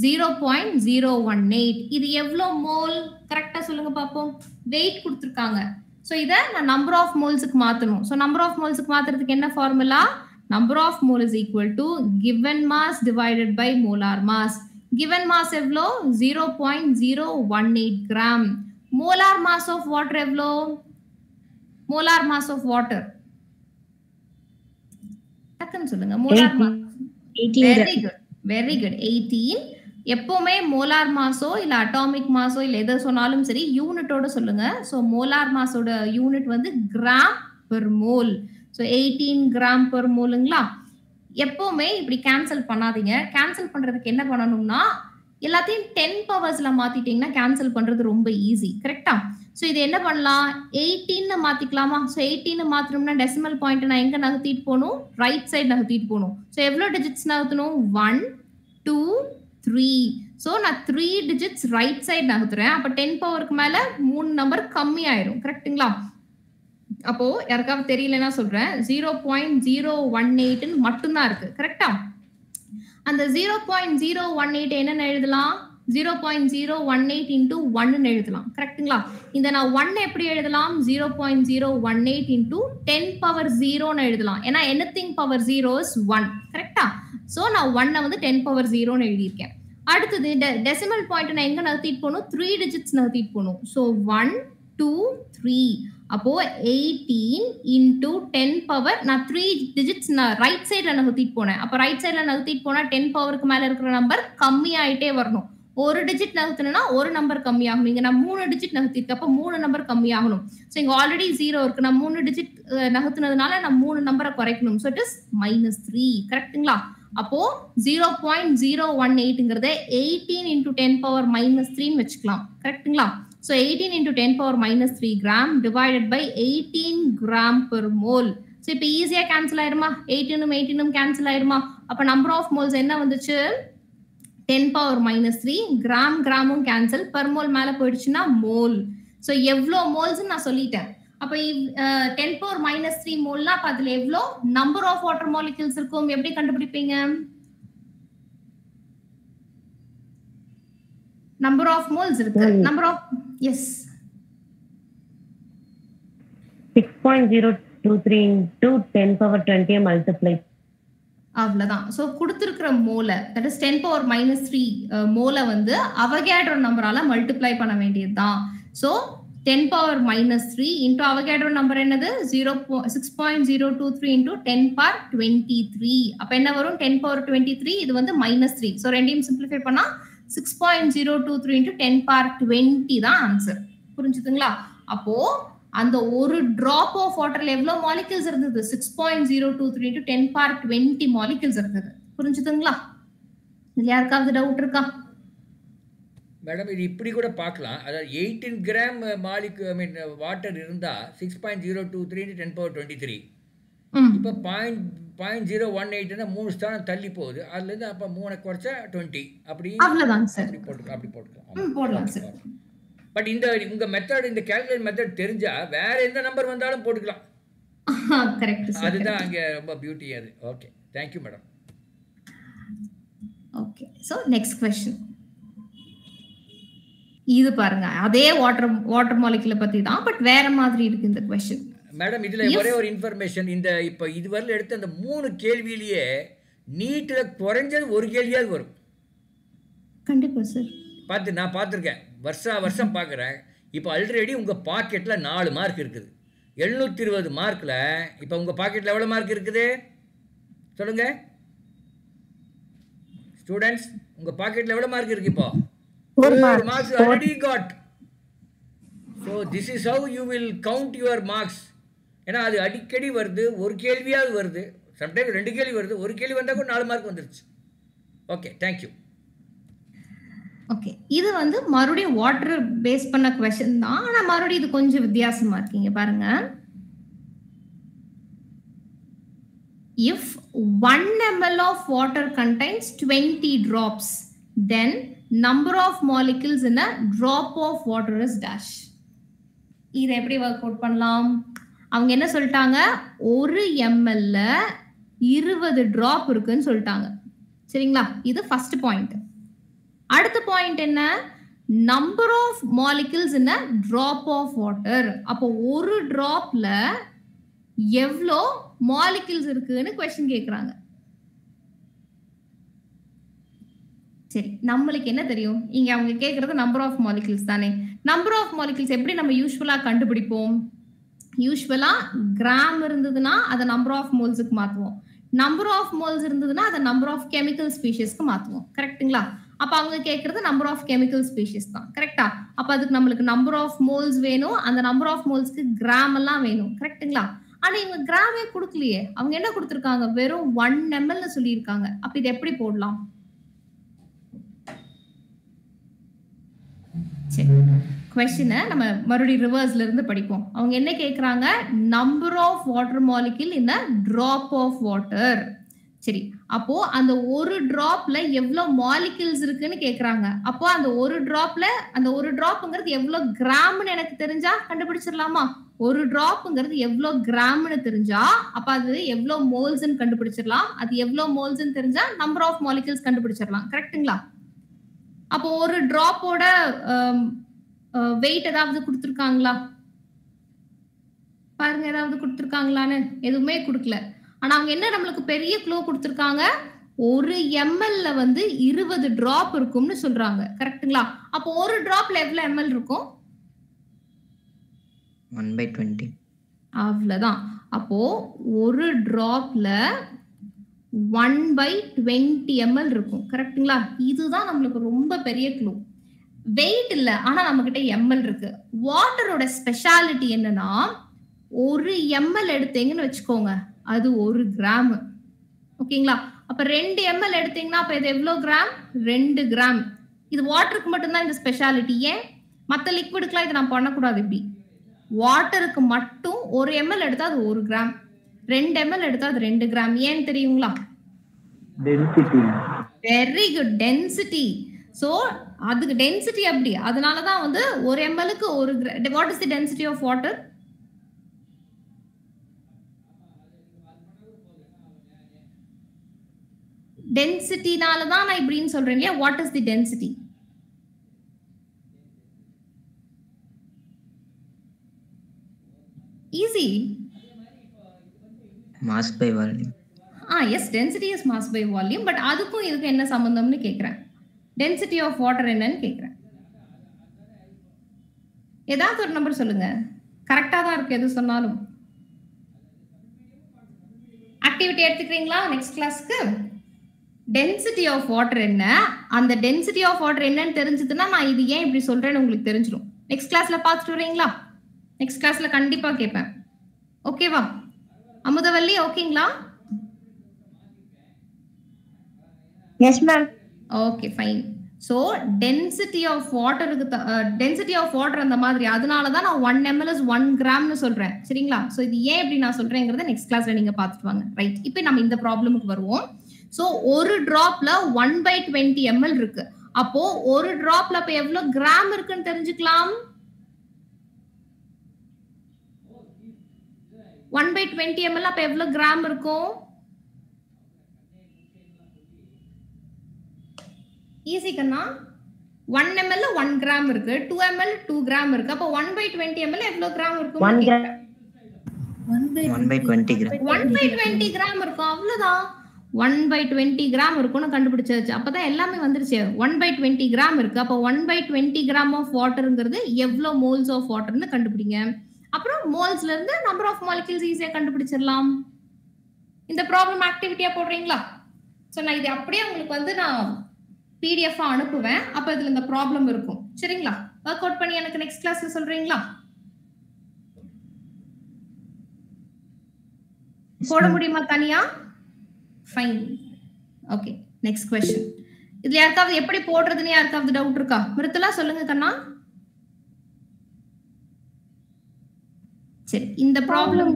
0.018. இது எவ்வளவு மோல், கரெக்டா சொல்லுங்க பாப்போம். வெயிட் கொடுத்திருக்காங்க. சோ இத நான் நம்பர் ஆஃப் மோல்ஸ்க்கு மாத்தணும். சோ நம்பர் ஆஃப் மோல்ஸ்க்கு மாத்துறதுக்கு என்ன formula, number of mole is equal to given mass divided by molar mass. Given mass எவ்வளோ, 0.018 gram. Molar mass of water எவ்வளோ, மோலார் மாஸ் ஆஃப் வாட்டர் டக்குன்னு சொல்லுங்க. Molar mass, very good, very good, 18. எப்பவுமே மோலார் மாஸோ இல்ல அட்டாமிக் மாஸோ இல்ல எதை சொன்னாலும் சரி யூனிட்டோட சொல்லுங்க. ஸோ மோலார் மாஸோட யூனிட் வந்து gram per mole. So 18 gram per மோலுங்களா. எப்பவுமே இப்படி கேன்சல் பண்ணாதீங்க. கேன்சல் பண்றதுக்கு என்ன பண்ணணும்னா எல்லாத்தையும் 10 பவர்ஸ்ல மாத்திட்டீங்கன்னா கேன்சல் பண்றது ரொம்ப ஈஸி. கரெக்டா? ஸோ இது என்ன பண்ணலாம், 18 மாத்திக்கலாமா. ஸோ 18 மாத்தணும்னா டெசிமல் பாயிண்ட் நான் எங்க நகர்த்திட்டு போகணும், ரைட் சைடு நகர்த்திட்டு போகணும். ஸோ எவ்வளோ டிஜிட்ஸ் நகர்த்தணும், 1 2 3. ஸோ நான் 3 டிஜிட்ஸ் ரைட் சைடு நகர்த்துறேன். அப்போ 10 பவருக்கு மேல 3 நம்பர் கம்மி ஆயிரும். கரெக்ட்டுங்களா? அப்போ யாருக்காவது தெரியலன்னா சொல்றேன், 0.018 மட்டும்தான் இருக்கு. கரெக்டா? அந்த 0.018 என்னன்னு எழுதலாம், 0.018 into 1 எழுதலாம். கரெக்ட்டுங்களா? இந்த நான் 1 எப்படி எழுதலாம், 0.018 into 10 power 0 எழுதலாம். ஏன்னா anything power 0 is 1. கரெக்டா? சோ நான் 1 வந்து 10 power 0 எழுதியிருக்கேன். அடுத்தது டெசிமல் பாயிண்ட் நான் எங்க நகர்த்திட்டு போகணும், 3 டிஜிட்ஸ் நகர்த்திட்டு போகணும். ஸோ 1 2 3. அப்போ 18 into 10 பவர் நான் 3 டிஜிட்ஸ் நான் ரைட் சைட்ல நகர்த்திட்டு போனேன். அப்போ ரைட் சைட்ல நகர்த்திட்டு போனா 10 பவருக்கு மேல இருக்கிற நம்பர் கம்மி ஆயிட்டே வரணும். ஒரு டிஜிட் நகர்த்தணும்னா ஒரு நம்பர் கம்மியாகும். இங்க நான் 3 டிஜிட் நகர்த்திருக்கேன், அப்ப 3 நம்பர் கம்மியாகணும். ஸோ இங்க ஆல்ரெடி 0 இருக்கு, நான் 3 டிஜிட் நகர்த்தினதுனால நான் 3 நம்பரை குறைக்கணும். So it is -3. கரெக்ட்டுங்களா? அப்போ 0.018ங்கிறத 18 into 10 power -3 வச்சுக்கலாம். கரெக்ட்டுங்களா? So 18 into 10 power -3 gram divided by 18 gram per mole. So இப்போ ஈஸியா கேன்சல் ஆயிருமா? 18ம் 18ம் கேன்சல் ஆயிருமா? அப்ப நம்பர் ஆஃப் மோல்ஸ் என்ன வந்துச்சு? 10 power -3. கிராம் கிராமும் கேன்சல், per mole மேல போயிடுச்சுன்னா மோல். ஸோ எவ்வளோ மோல்ஸ் நான் சொல்லிட்டேன். அப்ப 10 power -3 மோல்னா அப்ப அதுல எவ்வளோ நம்பர் ஆஃப் வாட்டர் மாலிக்யூல்ஸ் இருக்கும்? எப்படி கண்டுபிடிப்பீங்க? நம்பர் ஆஃப் மோல்ஸ் இருக்கு. Number of is 6.023 into 10 power 20 multiply. அவ்வளவுதான். சோ கொடுத்திருக்கிற மோல, தட் இஸ் 10 power -3 மோல வந்து அவகேட்ரோ நம்பரால மல்டிப்ளை பண்ண வேண்டியதுதான். So 10 power -3 into Avogadro number என்னது? 6.023 into 10 power 23. அப்ப என்ன வரும்? 10 power 23, இது வந்து -3. சோ ரெண்டையும் சிம்பிளிஃபை பண்ணா 6.023 into 10 power 20 தான் ஆன்சர். புரிஞ்சுதுங்களா? அப்போ அந்த ஒரு டிராப் ஆஃப் வாட்டர்ல எவ்வளவு மாலிக்யூல்ஸ் இருந்தது? 6.023 into 10 power 20 மாலிக்யூல்ஸ் இருந்தது. புரிஞ்சுதுங்களா? இதுல யாருக்காவது டவுட் இருக்கா? மேடம் இது இப்படி கூட பார்க்கலாம். அதாவது 18 கிராம் வாட்டர் இருந்தா 6.023 into 10 power 23. இப்போ 0.018 3 ஸ்தானம் தள்ளி போகுது. அதுல இருந்து அப்ப 3 குறைச்சா 20. அப்படி அவ்வளவுதான் சார். அப்படி போட்டுக்கலாம். போடலாம் சார். பட் இந்த உங்க மெத்தட், இந்த கால்குலேட் மெத்தட் தெரிஞ்சா வேற எந்த நம்பர் வந்தாலும் போட்டுக்கலாம். Correct sir. அதுதான் அங்க ரொம்ப பியூட்டி அது. Okay, thank you madam. Okay, so next question. இது பாருங்க, அதே வாட்டர் மாலிக்யூல பத்தி தான், பட் வேற மாதிரி இருக்கு இந்த क्वेश्चन. மேடம் இதுல ஒரே ஒரு இன்ஃபர்மேஷன். இந்த இப்ப இதுவரையில எடுத்த அந்த 3 கேள்வியிலேயே நீட்ல குறைஞ்சது ஒரு கேள்வியாவது வரும். கண்டிப்பா சார். நான் பார்த்துருக்கேன், வருஷம் பார்க்குறேன். இப்போ ஆல்ரெடி உங்கள் பாக்கெட்டில் 4 மார்க் இருக்குது. 720 மார்க்கில் இப்போ உங்கள் பாக்கெட்டில் எவ்வளோ மார்க் இருக்குது சொல்லுங்க ஸ்டூடெண்ட்ஸ்? உங்கள் பாக்கெட்டில் எவ்வளோ மார்க் இருக்கு? இப்போ 4 marks already got. So this is how you will count your marks. ஏன்னா அது அடிக்கடி வருது, ஒரு கேள்வியாவது வருது, சம்டைம் 2 கேள்வி வருது, ஒரு கேள்வி வந்தால் கூட 4 மார்க் வந்துருச்சு. Okay, thank you. ஓகே, இது வந்து மறுபடியும் வாட்டர் பேஸ் பண்ண क्वेश्चन தான். ஆனா மறுபடியும் இது கொஞ்சம் வித்தியாசமா இருக்கீங்க பாருங்க. If 1 ml of water contains 20 drops, then number of molecules in a drop of water is dash. இதை எப்படி ஒர்க் அவுட் பண்ணலாம்? அவங்க என்ன சொல்லிட்டாங்க? 1 ml ல 20 டிராப் இருக்குன்னு சொல்லிட்டாங்க. சரிங்களா? இது ஃபர்ஸ்ட் பாயிண்ட். அடுத்த பாயிண்ட் என்ன? Number of molecules in a drop of water. அப்போ ஒரு டிராப்ல எவ்வளோ மாலிக்யூல்ஸ் இருக்குன்னு क्वेश्चन கேக்குறாங்க. சரி, நம்மளுக்கு என்ன தெரியும்? இங்க அவங்க கேக்குறது நம்பர் ஆஃப் மாலிக்யூல்ஸ் தானே. நம்பர் ஆஃப் மாலிக்யூல்ஸ் எப்படி நம்ம யூசுவலா கண்டுபிடிப்போம்? யூசுவலா கிராம் இருந்ததுன்னா அதை நம்பர் ஆஃப் மோல்ஸுக்கு மாத்துவோம். நம்பர் ஆஃப் மோல்ஸ் இருந்ததுன்னா அதை நம்பர் ஆஃப் கெமிக்கல் ஸ்பீஷிஸ்க்கு மாத்துவோம். கரெக்ட்டுங்களா? அப்ப அவங்க கேக்குறது நம்பர் ஆஃப் கெமிக்கல் ஸ்பீஷிஸ் தான். கரெக்டா? அப்ப அதுக்கு நம்மளுக்கு நம்பர் ஆஃப் மோல்ஸ் வேணும், அந்த நம்பர் ஆஃப் மோல்ஸ்க்கு கிராம் எல்லாம் வேணும். கரெக்ட்டுங்களா? ஆனா இவங்க கிராமே கொடுக்கலையே. அவங்க என்ன கொடுத்திருக்காங்க? வெறும் 1 ml சொல்லியிருக்காங்க. அப்ப இது எப்படி போடலாம்? சரி, क्वेश्चन நம்ம மறுபடியும் ரிவர்ஸ்ல இருந்து படிப்போம். அவங்க என்ன கேக்குறாங்க? Number of water molecule in a drop of water. சரி, அப்போ அந்த ஒரு டிராப்ல எவ்வளவு மாலிக்யூல்ஸ் இருக்குன்னு கேக்குறாங்க. அப்போ அந்த ஒரு டிராப்ல, அந்த ஒரு டிராப்ங்கிறது எவ்வளவு கிராம்னு எனக்கு தெரிஞ்சா கண்டுபிடிச்சிடலாமா? ஒரு டிராப்ங்கிறது எவ்வளவு கிராம்னு தெரிஞ்சா அப்ப அது எவ்வளவு மோல்ஸ்ன்னு கண்டுபிடிச்சிடலாம். அது எவ்வளவு மோல்ஸ்ன்னு தெரிஞ்சா நம்பர் ஆஃப் மாலிக்யூல்ஸ் கண்டுபிடிச்சிடலாம். கரெக்ட்டுங்களா? அப்போ ஒரு டிராப்போட வெயிட் ஏதாவது கொடுத்துருக்காங்களா பாருங்க, ஏதாவது கொடுத்துருக்காங்களான்னு? எதுவுமே கொடுக்கல. ஆனா அவங்க என்ன நம்மளுக்கு பெரிய க்ளூ கொடுத்துருக்காங்க? 1 ml ல வந்து 20 டிராப் இருக்கும்னு சொல்றாங்க. கரெக்ட்டுங்களா? அப்போ ஒரு டிராப்ல எவ்வளவு ml இருக்கும்? 1/20. அவ்வளவுதான். அப்போ ஒரு டிராப்ல 1/20 ml இருக்கும். கரெக்ட்டுங்களா? இதுதான் நம்மளுக்கு ரொம்ப பெரிய க்ளூ. வெயிட் இல்ல, ஆனா நம்ம கிட்ட ml இருக்கு. வாட்டரோட ஸ்பெஷாலிட்டி என்னன்னா 1 ml எடுத்தீங்கன்னு வச்சுக்கோங்க, அது 1 கிராம். ஓகேங்களா? அப்ப 2 ml எடுத்தீங்கன்னா அப்ப இது எவ்வளவு கிராம்? 2 கிராம். இது வாட்டருக்கு மட்டும்தான் இந்த ஸ்பெஷாலிட்டி. ஏன் மத்த லிக்விடுக்குலாம் இதை நான் பண்ணக்கூடாது? இப்படி வாட்டருக்கு மட்டும் 1 ml எடுத்தா அது 1 கிராம், 2 ml எடுத்தா அது 2 கிராம். ஏன்னு தெரியுங்களா? Density. Very good, density. So அதுக்கு டென்சிட்டி அப்படி. அதனாலதான் வந்து 1 mlக்கு 1 gram. What is the density of water? டென்சிட்டினால தான் நான் இப்படின்னு சொல்றேன் இல்லையா? What is the density? Easy. Mass by volume. Yes, density is mass by volume. But அதுக்கும் இதுக்கும் என்ன சம்பந்தம்னு கேட்கிறேன். டென்சிட்டி ஆஃப் வாட்டர் என்னன்னு கேட்கிறேன். ஏதாவது ஒரு நம்பர் சொல்லுங்க, கரெக்டா தான் இருக்கு எது சொன்னாலும். ஆக்டிவிட்டி எடுத்துக்கிறீங்களா நெக்ஸ்ட் கிளாஸ்க்கு? டென்சிட்டி ஆஃப் வாட்டர் என்ன, அந்த டென்சிட்டி ஆஃப் வாட்டர் என்னன்னு தெரிஞ்சதுன்னா நான் இது ஏன் இப்படி சொல்றேன்னு உங்களுக்கு தெரிஞ்சிடும். நெக்ஸ்ட் கிளாஸ்ல பார்த்துட்டு வரீங்களா? நெக்ஸ்ட் கிளாஸ்ல கண்டிப்பா கேட்பேன். ஓகேவா? அமுதவல்லி ஓகேங்களா? Yes ma'am. Okay fine. So density of வாட்டருக்கு டென்சிட்டி ஆஃப் வாட்டர் அந்த மாதிரி, அதனால தான் நான் 1 ml is 1 கிராம்னு சொல்றேன். சரிங்களா? ஸோ இது ஏன் இப்படி நான் சொல்றேங்கிறத நெக்ஸ்ட் கிளாஸ்ல நீங்க பார்த்துட்டு வாங்க. ரைட், இப்போ நம்ம இந்த ப்ராப்ளமுக்கு வருவோம். ஸோ ஒரு டிராப்ல 1/20 ml இருக்கு. அப்போ ஒரு டிராப்ல அப்ப எவ்வளவு கிராம் இருக்குன்னு தெரிஞ்சுக்கலாம். 1/20 ml அப்ப எவ்வளவு கிராம் இருக்கும்? ஈஸி கண்ணா. 1 ml 1 கிராம் இருக்கு, 2 ml 2 கிராம் இருக்கு. அப்ப 1/20 ml எவ்வளவு கிராம் இருக்கும்? 1 gram. 1/20 gram. 1/20 கிராம் இருக்கும். அவ்வளவுதான். 1/20 கிராம் இருக்கும்னு கண்டுபிடிச்சாச்சு. அப்பதான் எல்லாமே வந்துருச்சு. 1/20 கிராம் இருக்கு. அப்ப 1/20 கிராம் ஆஃப் வாட்டர்ங்கிறது எவ்வளவு மோல்ஸ் ஆஃப் வாட்டர்னு கண்டுபிடிங்க. அப்புறம் மோல்ஸ்ல இருந்து நம்பர் ஆஃப் மாலிக்யூல்ஸ் ஈஸியா கண்டுபிடிச்சிடலாம். இந்த ப்ராப்ளம் ஆக்டிவிட்டியா போடுறீங்களா? சோ நான் இது அப்படியே உங்களுக்கு வந்து நான் PDF அனுப்புவேன். அப்ப இதுல இந்த ப்ராப்ளம் இருக்கும். சரிங்களா? வொர்க் அவுட் பண்ணி எனக்கு நெக்ஸ்ட் கிளாஸ்ல சொல்றீங்களா? போட முடியுமா தனியா? ஃபைன். Okay, next question. இதுல யாருக்காவது எப்படி போடுறதுன்னு யாருக்காவது டவுட் இருக்கா? மிருதுலா சொல்லுங்க கண்ணா. சரி, இந்த ப்ராப்ளம்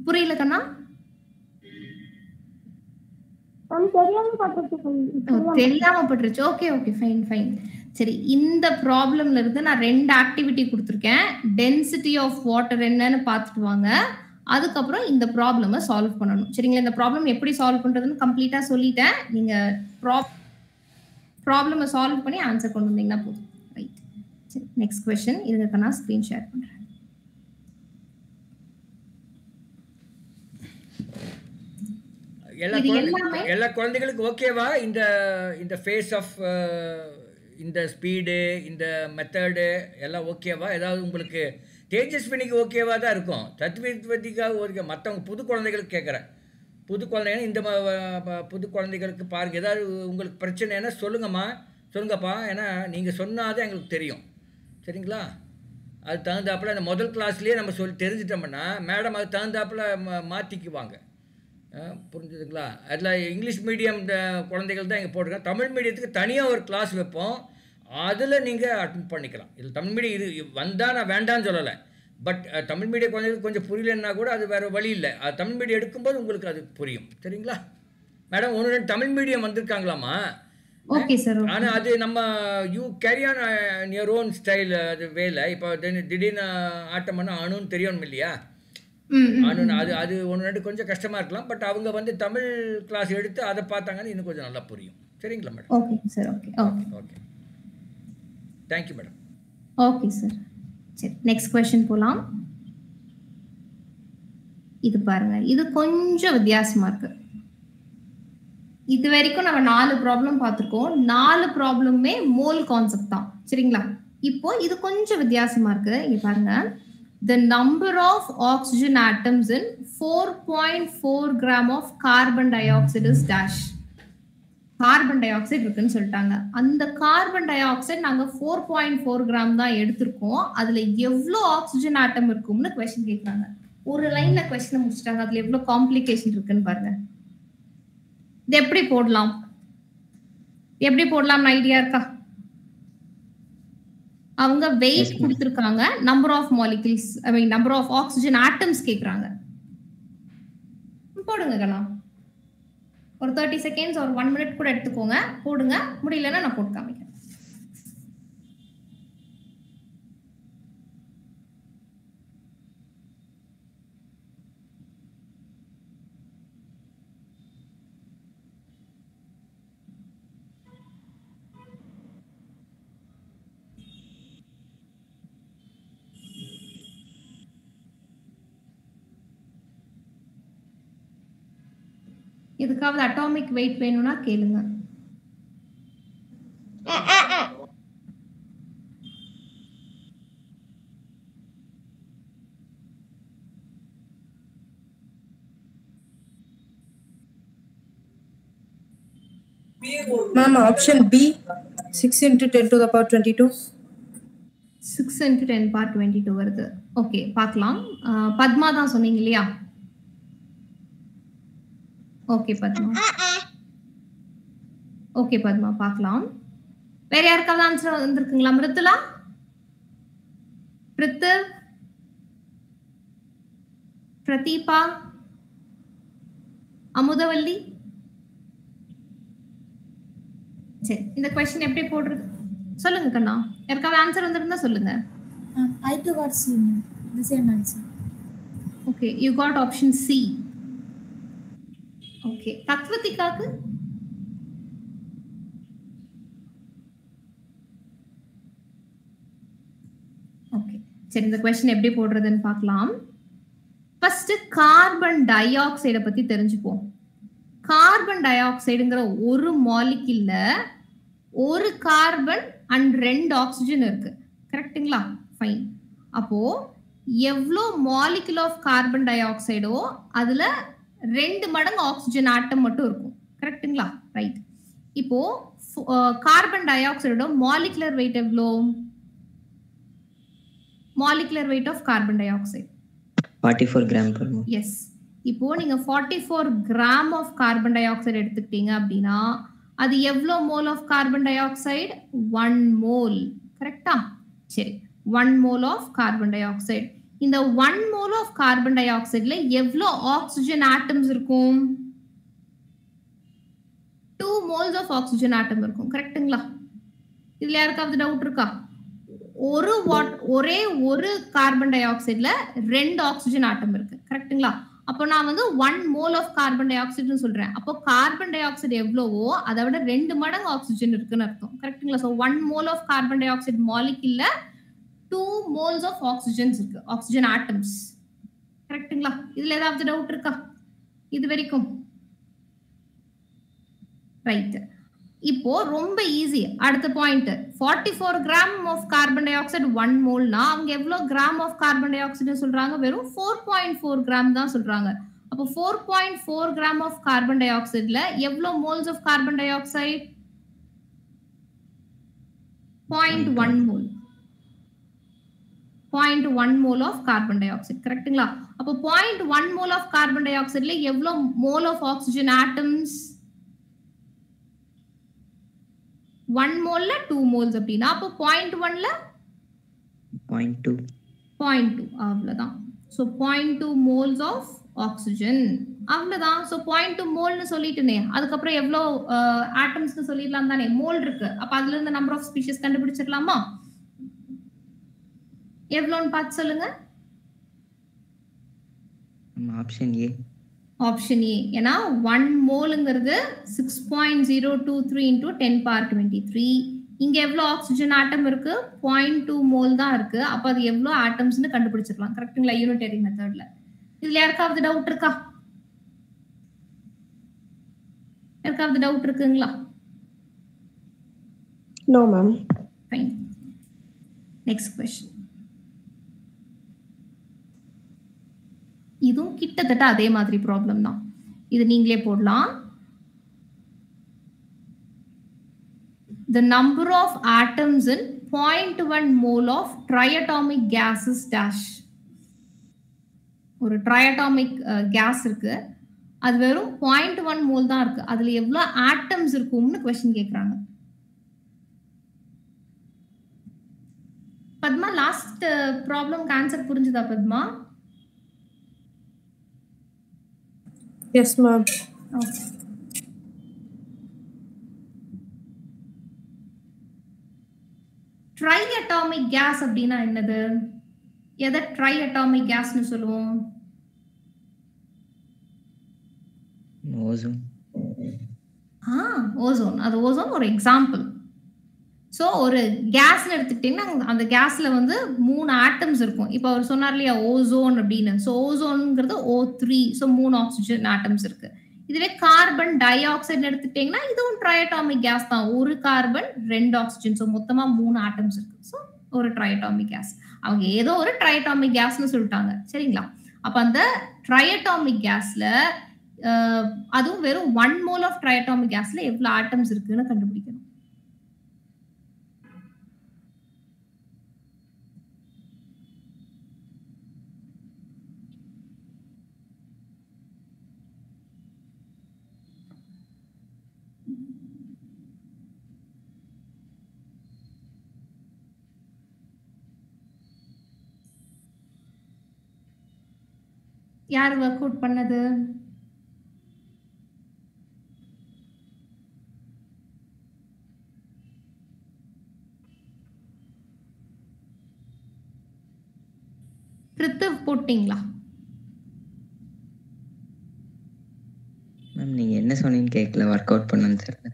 புரியல கண்ணா. தெரியாம பட்டுருச்சு. Okay okay fine fine. சரி, இந்த ப்ராப்ளம்ல இருந்து நான் 2 ஆக்டிவிட்டி கொடுத்துருக்கேன். டென்சிட்டி ஆஃப் வாட்டர் என்னன்னு பார்த்துட்டு வாங்க. அதுக்கப்புறம் இந்த ப்ராப்ளமை சால்வ் பண்ணணும். சரிங்களா? இந்த ப்ராப்ளம் எப்படி சால்வ் பண்றதுன்னு கம்ப்ளீட்டா சொல்லிட்டேன். நீங்க ப்ராப்ளமை சால்வ் பண்ணி ஆன்சர் கொண்டு வந்தீங்கன்னா போதும். ரைட், சரி நெக்ஸ்ட் क्वेश्चन. இதுக்கு நான் ஸ்கிரீன் ஷேர் பண்றேன். எல்லா குழந்தைகளுக்கு ஓகேவா இந்த இந்த ஃபேஸ் ஆஃப் இந்த ஸ்பீடு இந்த மெத்தடு எல்லாம் ஓகேவா? ஏதாவது உங்களுக்கு தேஜஸ்வினிக்கு ஓகேவா தான் இருக்கும். தத்வித்வதிக்காக ஓகே. மற்றவங்க புது குழந்தைகளுக்கு கேட்குறேன். புது குழந்தைங்க இந்த புது குழந்தைகளுக்கு பாருங்கள். ஏதாவது உங்களுக்கு பிரச்சனைனா சொல்லுங்கம்மா, சொல்லுங்கப்பா. ஏன்னா நீங்கள் சொன்னாதான் எங்களுக்கு தெரியும். சரிங்களா? அது தகுந்தாப்பில் அந்த முதல் கிளாஸ்லேயே நம்ம தெரிஞ்சிட்டோம்னா மேடம் அது தகுந்தாப்பில் மாற்றிக்குவாங்க. புரிஞ்சுதுங்களா? அதில் இங்கிலீஷ் மீடியம் குழந்தைகள் தான் இங்கே போட்டிருக்கேன். தமிழ் மீடியத்துக்கு தனியாக ஒரு கிளாஸ் வைப்போம். அதில் நீங்கள் அட்டெண்ட் பண்ணிக்கலாம். இதில் தமிழ் மீடியம் இது வந்தால் நான் வேண்டான்னு சொல்லலை. பட் தமிழ் மீடியம் குழந்தைகளுக்கு கொஞ்சம் புரியலன்னா கூட அது வேறு வழி இல்லை. அது தமிழ் மீடியம் எடுக்கும்போது உங்களுக்கு அது புரியும். சரிங்களா மேடம்? 1-2 தமிழ் மீடியம் வந்திருக்காங்களாமா. Okay sir. ஆனால் அது நம்ம you carry on your own style. அது வேலை. இப்போ திடீர்னு ஆட்டம் பண்ணால் அணுன்னு தெரியணும் இல்லையா? அது அது 1-2 கொஞ்சம் கஷ்டமா இருக்கலாம். பட் அவங்க வந்து தமிழ் கிளாஸ் எடுத்து அதை பார்த்தாங்கன்னா இன்னும் கொஞ்சம் நல்லா புரியும். சரிங்களா madam? Okay sir. Okay okay okay. Thank you madam. Okay sir. சரி, நெக்ஸ்ட் क्वेश्चन போலாம். இது பாருங்க, இது கொஞ்சம் வித்தியாசமா இருக்கு. இது வரைக்கும் நம்ம 4 ப்ராப்ளம் பார்த்திருக்கோம். 4 ப்ராப்ளமுமே மோல் கான்செப்ட் தான். சரிங்களா? இப்போ இது கொஞ்சம் வித்தியாசமா இருக்கு. இங்க பாருங்க, the number of oxygen atoms in 4.4 gram of carbon dioxide is dash. Carbon di oxide இருக்குன்னு சொல்லிட்டாங்க. அந்த கார்பன் டை ஆக்சைடு நாங்க 4.4 கிராம் தான் எடுத்திருக்கோம். அதுல எவ்வளவு ஆக்சிஜன் ஆட்டம் இருக்கும்னு क्वेश्चन கேக்குறாங்க. ஒரு லைன்ல क्वेश्चन முடிச்சிட்டாங்க. அதுல எவ்வளவு காம்ப்ளிகேஷன் இருக்குன்னு பாருங்க. இது எப்படி போடலாம் ஐடியா இருக்கா? அவங்க வெயிட் கொடுத்திருக்காங்க, number of molecules I mean number of oxygen atoms கேக்குறாங்க. போடுங்க கண்ணா. ஒரு 30 செகண்ட்ஸ் ஒரு 1 மினிட் கூட எடுத்துக்கோங்க, போடுங்க. முடியலன்னா நான் போட்டு காமிக்கிறேன். இதுக்காவது அட்டாமிக் வெயிட் வேணும்னா கேளுங்க. Ma'am, option B, 6 into 10 to the power 22. 6 into 10 power 22 வருது. ஓகே, பார்க்கலாம். பத்மா தான் சொன்னீங்க இல்லையா? ஓகே பத்மா பார்க்கலாம். வேற யாருக்காவது ஆன்சர் வந்திருக்குங்களா? மிருத்துலா, பிரித்திவ், பிரதீபா, அமுதவல்லி. சரி, இந்த क्वेश्चन எப்படி போடுறது சொல்லுங்க கண்ணா. யாருக்காவது ஆன்சர் வந்திருந்தா சொல்லுங்க. I too got C, the same answer. Okay, you got option C. Okay, தத்வதிகாக்கு ஓகே. சரி, இந்த क्वेश्चन எப்படி போடுறதுன்னு பார்க்கலாம். ஃபர்ஸ்ட் கார்பன் டை ஆக்சைடை பத்தி தெரிஞ்சுப்போம். கார்பன் டை ஆக்சைடுங்கிற ஒரு மாலிக்யூல்ல ஒரு கார்பன் அண்ட் 2 ஆக்சிஜன் இருக்கு. கரெக்ட்டுங்களா? ஃபைன். அப்போ எவ்வளோ மாலிக்யூல் ஆஃப் கார்பன் டை ஆக்சைடோ அதுல 2 மடங்கு ஆக்சிஜன் ஆட்டம் மட்டும் இருக்கும். கரெக்ட்டுங்களா? ரைட். இப்போ கார்பன் டை ஆக்சைடோட மாலிகுலர் வெயிட் எவ்வளோ? Molecular weight of carbon dioxide 44 gram per mole. Yes. இப்போ நீங்க 44 gram of carbon dioxide எடுத்துக்கிட்டீங்க அப்படின்னா அது எவ்வளோ mole of carbon dioxide? 1 mole. கரெக்டா? சரி, 1 mole of carbon dioxide. இந்த 1 மோல் ஆஃப் கார்பன் டை ஆக்சைடுல எவ்வளோ ஆக்சிஜன் ஆட்டம்ஸ் இருக்கும்? 2 மோல்ஸ் ஆஃப் ஆக்சிஜன் ஆட்டம் இருக்கும். கரெக்ட்டுங்களா? இதுல யாருக்காவது டவுட் இருக்கா? ஒரே ஒரு கார்பன் டை ஆக்சைடுல 2 ஆக்சிஜன் ஆட்டம் இருக்கு. கரெக்ட்டுங்களா? அப்போ நான் வந்து 1 மோல் ஆஃப் கார்பன் டை ஆக்சைடுன்னு சொல்றேன். அப்போ கார்பன் டை ஆக்சைடு எவ்வளவோ அதை விட 2 மடங்கு ஆக்சிஜன் இருக்குன்னு அர்த்தம். கரெக்ட்டுங்களா? So 1 mole of carbon dioxide மாலிகுல்ல 2 moles of oxygens இருக்கு, oxygen atoms. கரெக்ட்டுங்களா? இதுல ஏதாவது டவுட் இருக்கா இது வரைக்கும்? ரைட். இப்போ ரொம்ப ஈஸி. அடுத்த point, 44 gram of carbon dioxide 1 மோல்னா அவங்க எவ்வளவு gram of carbon dioxide சொல்றாங்க? வெறும் 4.4 கிராம் தான் சொல்றாங்க. அப்போ 4.4 கிராம் ஆஃப் கார்பன் டை ஆக்சைடுல எவ்வளவு moles of carbon dioxide? 0.1 mole. 0.1 mole of carbon dioxide. கரெக்ட்டுங்களா? அப்போ 0.1 மோல் ஆஃப் கார்பன் டை ஆக்சைடுல எவ்வளவு மோல் ஆஃப் ஆக்சிஜன் ஆட்டம்ஸ்? 1 மோல்ல 2 மோல்ஸ் அப்படின்னா அப்போ 0.1ல 0.2 அவ்வளவுதான். ஸோ 0.2 மோல்ஸ் ஆஃப் ஆக்சிஜன் அவ்வளவுதான். ஸோ 0.2 மோல்னு சொல்லிட்டுனே அதுக்கப்புறம் எவ்வளோ ஆட்டம்ஸ்னு சொல்லிடலாம் தானே? மோல் இருக்கு. அப்ப அதுல இருந்து நம்பர் ஆஃப் ஸ்பீஷிஸ் கண்டுபிடிச்சிடலாமா? எவ்வளோன்னு பார்த்து சொல்லுங்க. Option A. Option A. ஏன்னா 1 மோலுங்கிறது 6.023 into 10 power 23. இங்க எவ்வளவு ஆக்சிஜன் ஆட்டம் இருக்கு? 0.2 மோல் தான் இருக்கு. அப்ப அது எவ்வளவு ஆட்டம்ஸ்னு கண்டுபிடிச்சிடலாம். கரெக்ட்டுங்களா? யூனிட்டரி மெத்தட்ல. இதுல யாருக்காவது டவுட் இருக்கா? யாருக்காவது டவுட் இருக்குங்களா? No, ma'am. Fine. Next question. இதுவும் கிட்டத்தட்ட அதே மாதிரி ப்ராப்ளம் தான். இது நீங்களே போடலாம். The number of atoms in 0.1 mole of triatomic gas is dash. ஒரு triatomic gas இருக்கு, அது வெறும் 0.1 மோல் தான் இருக்கு, அதுல எவ்வளவு ஆட்டம்ஸ் இருக்கும்னு क्वेश्चन கேக்குறாங்க. பத்மா, லாஸ்ட் ப்ராப்ளம்க்கு ஆன்சர் புரிஞ்சுதா Padma? Yes ma'am. Okay. Triatomic gas அப்படின்னா என்னது? எதை ட்ரைஅட்டாமிக் கேஸ்னு சொல்லுவோம்? ஓசோன். ஓசோன். அது ஓசோன் ஒரு எக்ஸாம்பிள். ஸோ ஒரு கேஸ்ன்னு எடுத்துக்கிட்டீங்கன்னா அந்த கேஸ்ல வந்து 3 ஆட்டம்ஸ் இருக்கும். இப்போ அவர் சொன்னார் இல்லையா ஓசோன் அப்படின்னு. ஸோ ஓசோன்ங்கிறது O3. ஸோ 3 ஆக்சிஜன் ஆட்டம்ஸ் இருக்கு. இதுவே கார்பன் டை ஆக்சைடு எடுத்துட்டீங்கன்னா இதுவும் ட்ரைஅட்டாமிக் கேஸ் தான். ஒரு கார்பன் 2 ஆக்சிஜன். ஸோ மொத்தமா 3 ஆட்டம்ஸ் இருக்கு. ஸோ ஒரு ட்ரைஅட்டாமிக் கேஸ். அவங்க ஏதோ ஒரு ட்ரைஅட்டாமிக் கேஸ்னு சொல்லிட்டாங்க, சரிங்களா? அப்ப அந்த ட்ரைஅட்டாமிக் கேஸ்ல அதுவும் வெறும் 1 மோல் ஆஃப் ட்ரைஅட்டாமிக் கேஸ்ல எவ்வளவு ஆட்டம்ஸ் இருக்குன்னு கண்டுபிடிக்கணும். யார் ஒர்க் அவுட் பண்ணது? பிரித்திவ் போட்டீங்களா? மேம் நீங்க என்ன சொன்னீங்கன்னு கேட்கல, ஒர்க் அவுட் பண்ணனும் தெரியல.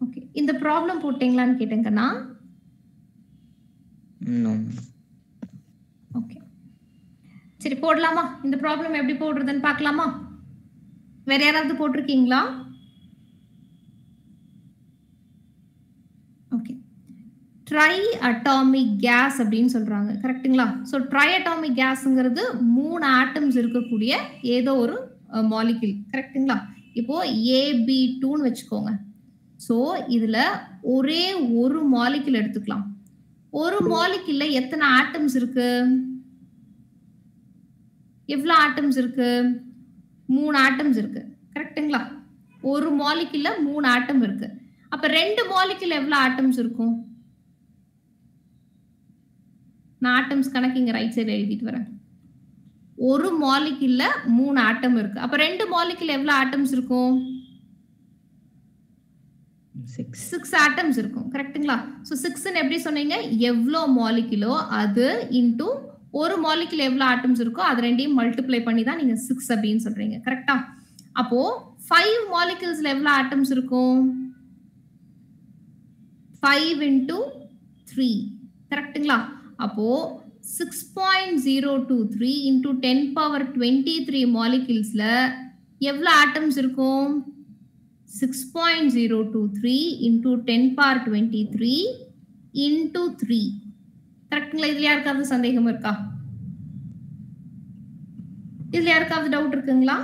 ஓகே, இந்த ப்ராப்ளம் போட்டீங்களான்னு கேட்டேங்கண்ணா. நோ. ஓகே, சரி போடலாமா? இந்த ப்ராப்ளம் எப்படி போடுறதுன்னு பார்க்கலாமா? வேற யாராவது போட்டிருக்கீங்களா? ஓகே, ட்ரை அட்டாமிக் கேஸ் அப்படின்னு சொல்றாங்க, கரெக்ட்டுங்களா? ஸோ ட்ரை அட்டாமிக் கேஸ்ங்கிறது 3 ஆட்டம்ஸ் இருக்கக்கூடிய ஏதோ ஒரு மாலிக்யூல், கரெக்ட்டுங்களா? இப்போ AB2ன்னு வச்சுக்கோங்க. ஸோ இதுல ஒரே ஒரு மாலிக்யூல் எடுத்துக்கலாம். ஒரு மாலிக்யூல்ல எத்தனை ஆட்டம்ஸ் இருக்கு? எவ்வளவு ஆட்டம்ஸ் இருக்கு? 3 ஆட்டம்ஸ் இருக்கு, கரெக்ட்டுங்களா? ஒரு மாலிக்யூல்ல 3 ஆட்டம் இருக்கு. அப்ப 2 மாலிக்யூல்ல எவ்வளவு ஆட்டம்ஸ் இருக்கும்? நான் ஆட்டம்ஸ் கணக்கு இங்க ரைட் சைடு எழுதிட்டு வரேன். ஒரு மாலிக்யூல்ல 3 ஆட்டம் இருக்கு. அப்ப 2 மாலிக்யூல்ல எவ்வளவு ஆட்டம்ஸ் இருக்கும்? 6 ஆட்டம்ஸ் இருக்கும், கரெக்ட்டுங்களா? சோ 6 ன்னு எப்படி சொன்னீங்க? எவ்வளவு மாலிக்யூலோ அது இன்டு ஒரு மாலிக்யூல் எவ்வளவு ஆட்டம்ஸ் இருக்கோ அது ரெண்டையும் மல்டிப்ளை பண்ணி தான் நீங்க 6 அப்படின்னு சொல்றீங்க, கரெக்ட்டா? அப்போ 5 மாலிக்யூல்ஸ்ல எவ்வளவு ஆட்டம்ஸ் இருக்கும்? 5 into 3, கரெக்ட்டுங்களா? அப்போ 6.023 into 10 power 23 மாலிக்யூல்ஸ்ல எவ்வளவு ஆட்டம்ஸ் இருக்கும்? 6.023 into 10 power 23 into 3. கரெக்ட்டுங்களா? இதுல யாருக்காவது சந்தேகம் இருக்கா? இதுல யாருக்காவது டவுட் இருக்குங்களா?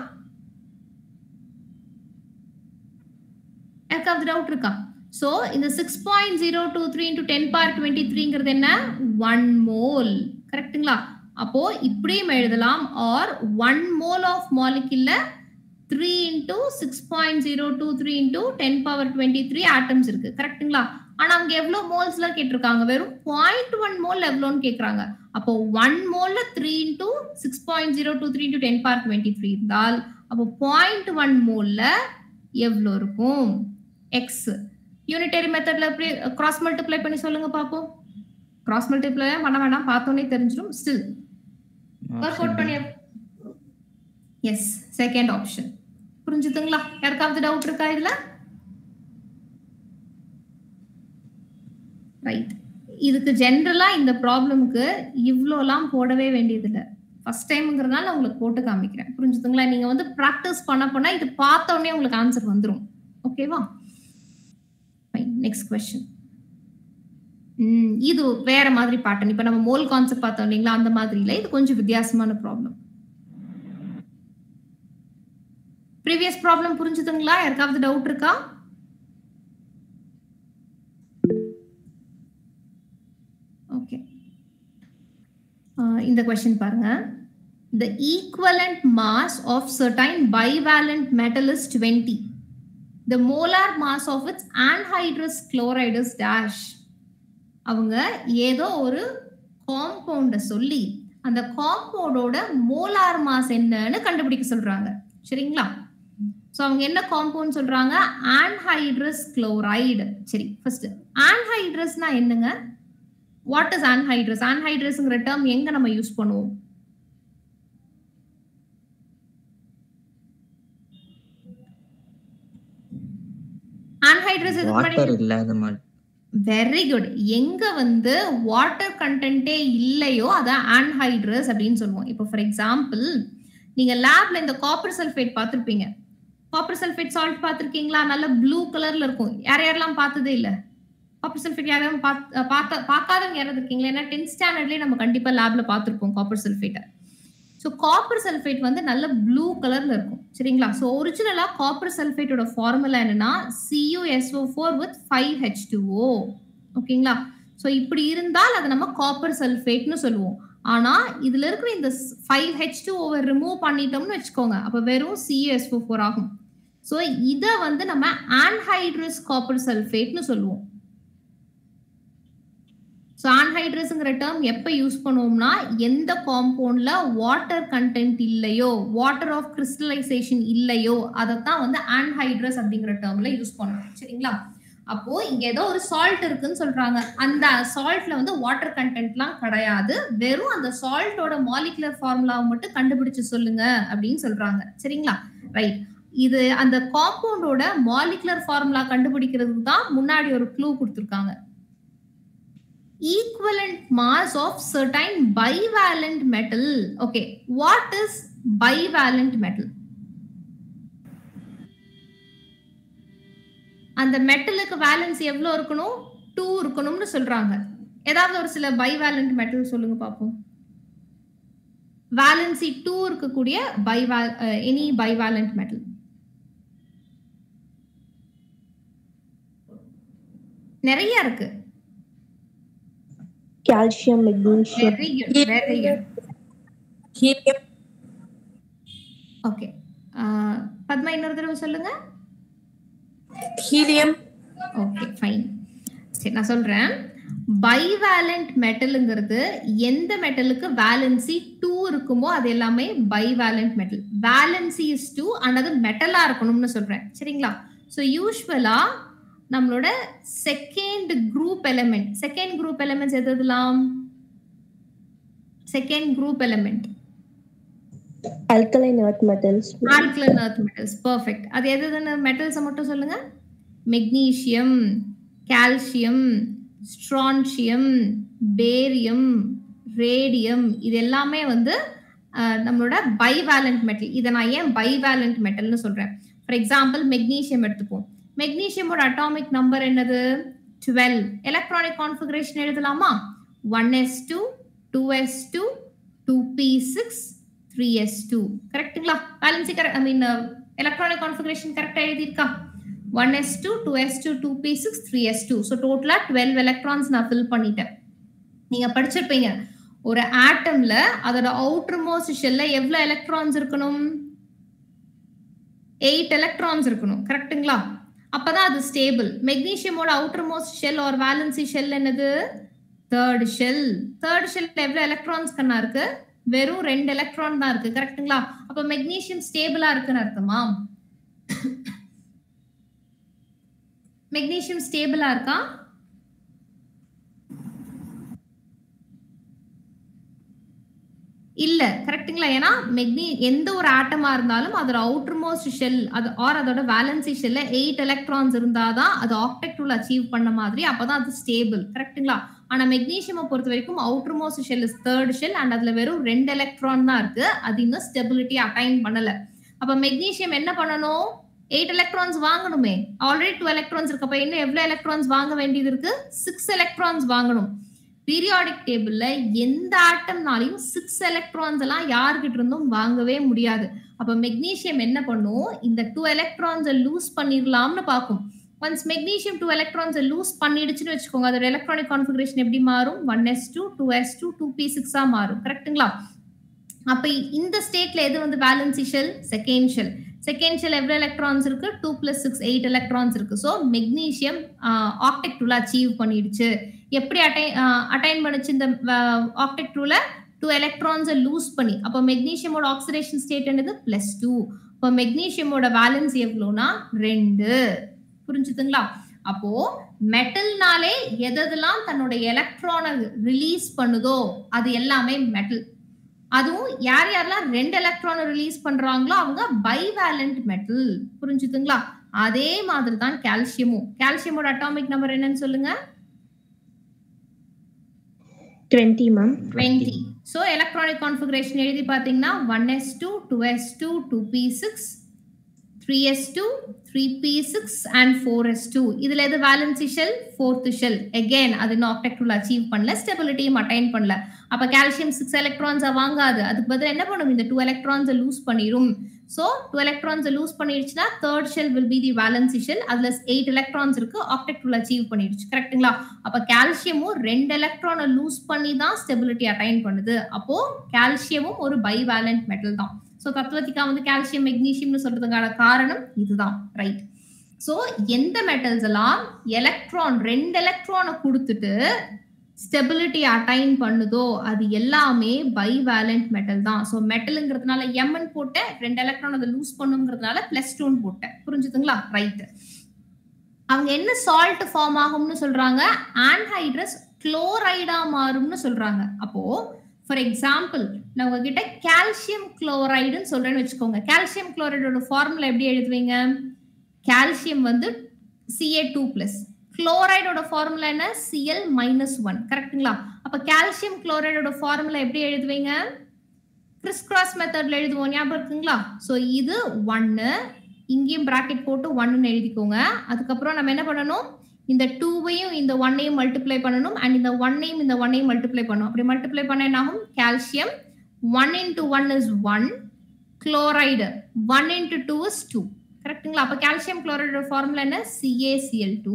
யாருக்காவது டவுட் இருக்கா? சோ இந்த 6.023 into 10 power 23ங்கிறது என்ன? 1 மோல், கரெக்ட்டுங்களா? அப்போ இப்படியும் எழுதலாம். ஆர் 1 மோல் ஆஃப் மாலிக்யூல்ல 3 into 6.023 into 10 power 23 ஆட்டம்ஸ் இருக்கு, கரெக்ட்டுங்களா? ஆனா அவங்க எவ்வளவு மோல்ஸ்ல கேட்டிருக்காங்க? வெறும் 0.1 மோல் எவ்வளவுன்னு கேக்குறாங்க. அப்போ 1 மோல்ல 3 into 6.023 into 10 power 23 இருந்தால் அப்போ 0.1 மோல்ல எவ்வளவு இருக்கும்? x. யூனிட்டரி மெத்தட்ல கிராஸ் மல்டிப்ளை பண்ணி சொல்லுங்க பாப்போம். கிராஸ் மல்டிப்ளை பண்ண வேண்டாம், பார்த்தோன்னே தெரிஞ்சிடும். ஸ்டில் வொர்க் அவுட் பண்ணி. Yes, second option. புரிஞ்சுதுங்களா? யாருக்காவது டவுட் இருக்கா இதுல? ரைட். இதுக்கு ஜெனரலா இந்த ப்ராப்ளமுக்கு இவ்வளோலாம் போடவே வேண்டியது இல்லை. ஃபர்ஸ்ட் டைம்ங்கிறதுனால உங்களுக்கு போட்டு காமிக்கிறேன். புரிஞ்சுதுங்களா? நீங்க வந்து ப்ராக்டிஸ் பண்ண இது பார்த்த உடனே உங்களுக்கு ஆன்சர் வந்துடும். ஓகேவா? ஃபைன். Next question. இது வேற மாதிரி பேட்டர்ன். இப்ப நம்ம மோல் கான்செப்ட் பார்த்தோம் இல்லைங்களா, அந்த மாதிரி இல்ல, இது கொஞ்சம் வித்தியாசமான ப்ராப்ளம். ப்ரீவியஸ் ப்ராப்ளம் புரிஞ்சுதுங்களா? யாருக்காவது டவுட் இருக்கா? ஓகே, இந்த क्वेश्चन பாருங்க. The equivalent mass of certain bivalent metal is 20. The molar mass of its anhydrous chloride is dash. அவங்க ஏதோ ஒரு காம்பவுண்ட சொல்லி அந்த காம்பவுண்டோட மோலார் மாஸ் என்னன்னு கண்டுபிடிக்க சொல்றாங்க. சரிங்களா? சோ அவங்க என்ன காம்பவுண்ட் சொல்றாங்க? anhydrous chloride. சரி, ஃபர்ஸ்ட் anhydrousனா என்னங்க? What is anhydrous? anhydrousங்கற டேர்ம் எங்க நம்ம யூஸ் பண்ணுவோம்? anhydrous வாட்டர் இல்லாத மாதிரி. Very good. எங்க வந்து வாட்டர் கண்டென்ட்டே இல்லையோ அத anhydrous அப்படின்னு சொல்லுவோம். இப்போ ஃபார் எக்ஸாம்பிள் நீங்க லேப்ல இந்த காப்பர் சல்ஃபேட் பார்த்திருப்பீங்க. காப்பர் சல்ஃபேட் சால்ட் பார்த்திருக்கீங்களா? நல்ல ப்ளூ கலர்ல இருக்கும். யாரெல்லாம் பார்த்ததே இல்ல காப்பர் சல்ஃபேட்? யாரும் பார்க்காதவங்க யாராவது இருக்கீங்களா? ஏன்னா 10th ஸ்டாண்டர்ட்லயே நம்ம கண்டிப்பா லேப்ல பார்த்திருப்போம் காப்பர் சல்ஃபேட்டை. ஸோ காப்பர் சல்ஃபேட் வந்து நல்ல ப்ளூ கலர்ல இருக்கும். சரிங்களா? ஸோ ஒரிஜினலா காப்பர் சல்ஃபேட்டோட ஃபார்முலா என்னன்னா CuSO4 with 5H2O. ஓகேங்களா? ஸோ இப்படி இருந்தால் அதை நம்ம காப்பர் சல்ஃபேட்னு சொல்லுவோம். ஆனா இதுல இருக்கிற இந்த 5H2O ரிமூவ் பண்ணிட்டோம்னு வச்சுக்கோங்க, அப்ப வெறும் CuSO4 ஆகும். ஸோ இதை வந்து நம்ம anhydrous காப்பர் சல்ஃபேட்னு சொல்லுவோம். ஸோ anhydrousங்கிற டேர்ம் எப்போ யூஸ் பண்ணுவோம்னா எந்த காம்பவுண்ட்ல வாட்டர் கண்டென்ட் இல்லையோ, வாட்டர் ஆஃப் கிறிஸ்டலைசேஷன் இல்லையோ, அதைத்தான் வந்து anhydrous அப்படிங்கிற டேர்ம்ல யூஸ் பண்ணுவோம். சரிங்களா? அப்போ இங்க ஏதோ ஒரு சால்ட் இருக்குன்னு சொல்றாங்க. அந்த சால்ட்ல வந்து வாட்டர் கண்டென்ட்லாம் கிடையாது, வெறும் அந்த சால்ட்டோட மாலிகுலர் ஃபார்முலாவை மட்டும் கண்டுபிடிச்சு சொல்லுங்க அப்படின்னு சொல்றாங்க. சரிங்களா? ரைட். இது அந்த காம்பவுண்டோட மாலிகுலர் ஃபார்முலா கண்டுபிடிக்கிறதுக்கு தான் முன்னாடி ஒரு க்ளூ கொடுத்துருக்காங்க. Equivalent mass of certain bivalent metal. Okay, what is bivalent metal? அந்த மெட்டலுக்கு வேலன்ஸ் எவ்வளவு இருக்கணும்? 2 இருக்கணும்னு சொல்றாங்க. ஏதாவது ஒரு சில bivalent metal சொல்லுங்க பாப்போம். வேலன்சி 2 இருக்கக்கூடிய any bivalent metal. நிறைய இருக்கு. Calcium, magnesium. Very good, very good. Helium. Okay. Padma இன்னொரு தடவை சொல்லுங்க. Helium. Okay, fine. சரி, நான் சொல்றேன். பைவேலண்ட் மெட்டல்ங்கிறது எந்த மெட்டலுக்கு வேலன்சி 2 இருக்குமோ அது எல்லாமே பைவேலண்ட் மெட்டல். வேலன்சி இஸ் 2 ஆனது மெட்டலா இருக்கணும்னு சொல்றேன். சரிங்களா? ஸோ யூஸ்வலா நம்மளோட செகண்ட் குரூப் எலிமெண்ட்ஸ் எதுலாம்? Second group element Alkaline earth metals. Alkaline earth metals. Perfect. அது எதுன்னு மெட்டல்ஸை மட்டும் சொல்லுங்க. Magnesium, calcium, strontium, barium, radium, இது எல்லாமே வந்து நம்மளோட பைவேலண்ட் மெட்டல். இதை நான் ஏன் பைவேலண்ட் மெட்டல்னு சொல்றேன்? ஃபார் எக்ஸாம்பிள் மெக்னீசியம் எடுத்துப்போம். மெக்னீசியமோட அட்டாமிக் நம்பர் என்னது? 12. எலக்ட்ரானிக் கான்ஃபிகரேஷன் எழுதலாமா? 1s2, 2s2, 2p6, 3s2. கரெக்ட்டுங்களா? வேலன்சி கரெக்ட், ஐ மீன் எலக்ட்ரானிக் கான்ஃபிகரேஷன் கரெக்டா எழுதியிருக்கா? 1s2, 2s2, 2p6, 3s2. So டோட்டலா 12 எலக்ட்ரான்ஸ் நான் ஃபில் பண்ணிட்டேன். நீங்க படிச்சிருப்பீங்க, ஒரு ஆட்டம்ல அதோட அவுட்டர் மோஸ்ட் ஷெல்ல எவ்வளவு எலக்ட்ரான்ஸ் இருக்கணும்? 8 எலக்ட்ரான்ஸ் இருக்கணும். கரெக்ட்டுங்களா? அப்பதான் அது ஸ்டேபிள். மெக்னீசியமோட அவுட்டர் மோஸ்ட் ஷெல் ஒரு வேலன்சி ஷெல் என்னது? Third shell. தேர்ட் ஷெல்ல எவ்வளவு எலக்ட்ரான்ஸ் கண்ணா இருக்கு? வெறும் 2 எலக்ட்ரான் தான் இருக்கு. கரெக்ட்டுங்களா? அப்ப மெக்னீசியம் ஸ்டேபிளா இருக்குன்னு அர்த்தமா? மெக்னீசியம் ஸ்டேபிளா இருக்கா? இல்ல. கரெக்ட்டுங்களா? ஏன்னா எந்த ஒரு ஆட்டமா இருந்தாலும் அதோட அவுட்டர் மோஸ்ட் ஷெல் அதோட வேலன்சி ஷெல்ல 8 எலக்ட்ரான்ஸ் இருந்தாதான் அது ஆக்டெட் ரூல் அச்சீவ் பண்ண மாதிரி, அப்பதான் அது ஸ்டேபிள். கரெக்ட்டுங்களா? ஆனா மெக்னீசியமை பொறுத்த வரைக்கும் outer most shell is third shell and அதுல வெறும் 2 எலக்ட்ரான் தான் இருக்கு. அது இன்னும் ஸ்டெபிலிட்டி அட்டைன் பண்ணல. அப்ப மெக்னீசியம் என்ன பண்ணணும்? 8 எலக்ட்ரான்ஸ் வாங்கணுமே. ஆல்ரெடி 2 எலக்ட்ரான்ஸ் இருக்கு. அப்ப இன்னும் எவ்வளவு எலக்ட்ரான்ஸ் வாங்க வேண்டியது இருக்கு? 6 எலக்ட்ரான்ஸ் வாங்கணும். பீரியாடிக் டேபிள்ல எந்த ஆட்டம்னாலையும் 6 எலக்ட்ரான்ஸ் எல்லாம் யார்கிட்ட இருந்தும் வாங்கவே முடியாது. அப்ப மெக்னீசியம் என்ன பண்ணும்? இந்த 2 எலக்ட்ரான்ஸை லூஸ் பண்ணிடலாம்னு பார்க்கும். ஒன்ஸ் மெக்னீசியம் 2 எலக்ட்ரான்ஸை லூஸ் பண்ணிடுச்சுன்னு வச்சுக்கோங்க, அதோட எலக்ட்ரானிக் கான்ஃபிகரேஷன் எப்படி மாறும்? 1s2 2s2 2p6 மாறும். கரெக்ட்டுங்களா? அப்ப இந்த ஸ்டேட்ல எது வந்து valency shell? Second shell. Second shell எவ்வளவு எலக்ட்ரான்ஸ் இருக்கு? 2 + 6 8 எலக்ட்ரான்ஸ் இருக்கு. சோ மெக்னீசியம் ஆக்டெட் ரூல அச்சீவ் பண்ணிடுச்சு. எப்படி அட்டைன் பண்ணுச்சு இந்த ஆக்டெட் ரூல? 2 எலக்ட்ரான்ஸை லூஸ் பண்ணி. அப்ப மெக்னீசியமோட ஆக்சிடேஷன் ஸ்டேட் என்னது? +2. அப்ப மெக்னீசியமோட வேலன்சி எவ்வளவுனா 2. புரிஞ்சுதுங்களா? அப்போ மெட்டல்னாலே எதெல்லாம் தன்னோட எலக்ட்ரானை ரிலீஸ் பண்ணுதோ அது எல்லாமே மெட்டல். அதுவும் யார் யாரெல்லாம் 2 எலக்ட்ரானை ரிலீஸ் பண்றாங்களோ அவங்க பைவேலண்ட் மெட்டல். புரிஞ்சுதுங்களா? அதே மாதிரி தான் கால்சியமும். கால்சியமோட அட்டாமிக் நம்பர் என்னன்னு சொல்லுங்க? 20 ma'am. 20. சோ எலக்ட்ரானிக் கான்ஃபிகரேஷன் எழுதி பாத்தீங்கன்னா 1s2 2s2 2p6 3s2 3p6 and 4s2. இதுல எது valency shell? Fourth shell. Again அது இன்னும் ஆக்டெட் ரூல் அச்சீவ் பண்ணல, ஸ்டெபிலிட்டியும் அட்டைன் பண்ணல. அப்ப கால்சியம் 6 எலக்ட்ரான்ஸை வாங்காது. அதுக்கு பதிலா என்ன பண்ணும்? இந்த 2 எலக்ட்ரான்ஸை லூஸ் பண்ணிரும். சோ 2 எலக்ட்ரான்ஸை லூஸ் பண்ணிடுச்சுன்னா third shell will be the valency shell. அதுல 8 எலக்ட்ரான்ஸ் இருக்கு, ஆக்டெட் ரூல் அச்சீவ் பண்ணிடுச்சு. கரெக்ட்டுங்களா? அப்ப கால்சியமும் 2 எலக்ட்ரானை லூஸ் பண்ணி தான் ஸ்டெபிலிட்டி அட்டைன் பண்ணுது. அப்போ கால்சியமும் ஒரு பைவேலண்ட் மெட்டல் தான். சோ தத்துவத்திக்கா வந்து கால்சியம் மெக்னீசியம்னு சொல்றதுக்கான காரணம் இதுதான். ரைட். சோ எந்த மெட்டல்ஸ் எல்லாம் எலக்ட்ரான் 2 எலக்ட்ரானை கொடுத்துட்டு ஸ்டெபிலிட்டி அட்டைன் பண்ணுதோ அது எல்லாமே பைவேலண்ட் மெட்டல் தான். சோ மெட்டல்ங்கிறதுனால எம்என் போட்டேன், 2 எலக்ட்ரான் அதை லூஸ் பண்ணுங்கிறதுனால +2 போட்டேன். புரிஞ்சுதுங்களா? ரைட். அவங்க என்ன சால்ட் ஃபார்ம் ஆகும்னு சொல்றாங்க? ஆன்ஹைட்ரஸ் குளோரைடா மாறும்னு சொல்றாங்க. அப்போ ஃபார் எக்ஸாம்பிள் நான் உங்ககிட்ட கால்சியம் குளோரைடுன்னு சொல்றேன்னு வச்சுக்கோங்க. கால்சியம் குளோரைடோட ஃபார்முலா எப்படி எழுதுவீங்க? கால்சியம் வந்து Ca2+. குளோரைடோட ஃபார்முலா என்ன? Cl-1. கரெக்ட்டுங்களா? அப்ப கால்சியம் குளோரைடோட ஃபார்முலா எப்படி எழுதுவீங்க? கிறிஸ் கிராஸ் மெத்தட்ல எழுதுவோம். ஞாபகம் இருக்குங்களா? சோ இது 1, இங்கேயும் பிராக்கெட் போட்டு 1ன்னு எழுதிக்கோங்க. அதுக்கப்புறம் நம்ம என்ன பண்ணணும்? இந்த 2வையும் இந்த 1ஐயும் மல்டிப்ளை பண்ணணும். அண்ட் இந்த 1ஐயும் இந்த 1ஐயும் மல்டிப்ளை பண்ணணும். அப்படி மல்டிப்ளை பண்ண என்ன ஆகும்? Calcium 1 × 1 is 1. Chloride 1 × 2 is 2. கரெக்ட்டுங்களா? அப்ப கால்சியம் குளோரைடோட ஃபார்முலா என்ன? CaCl2.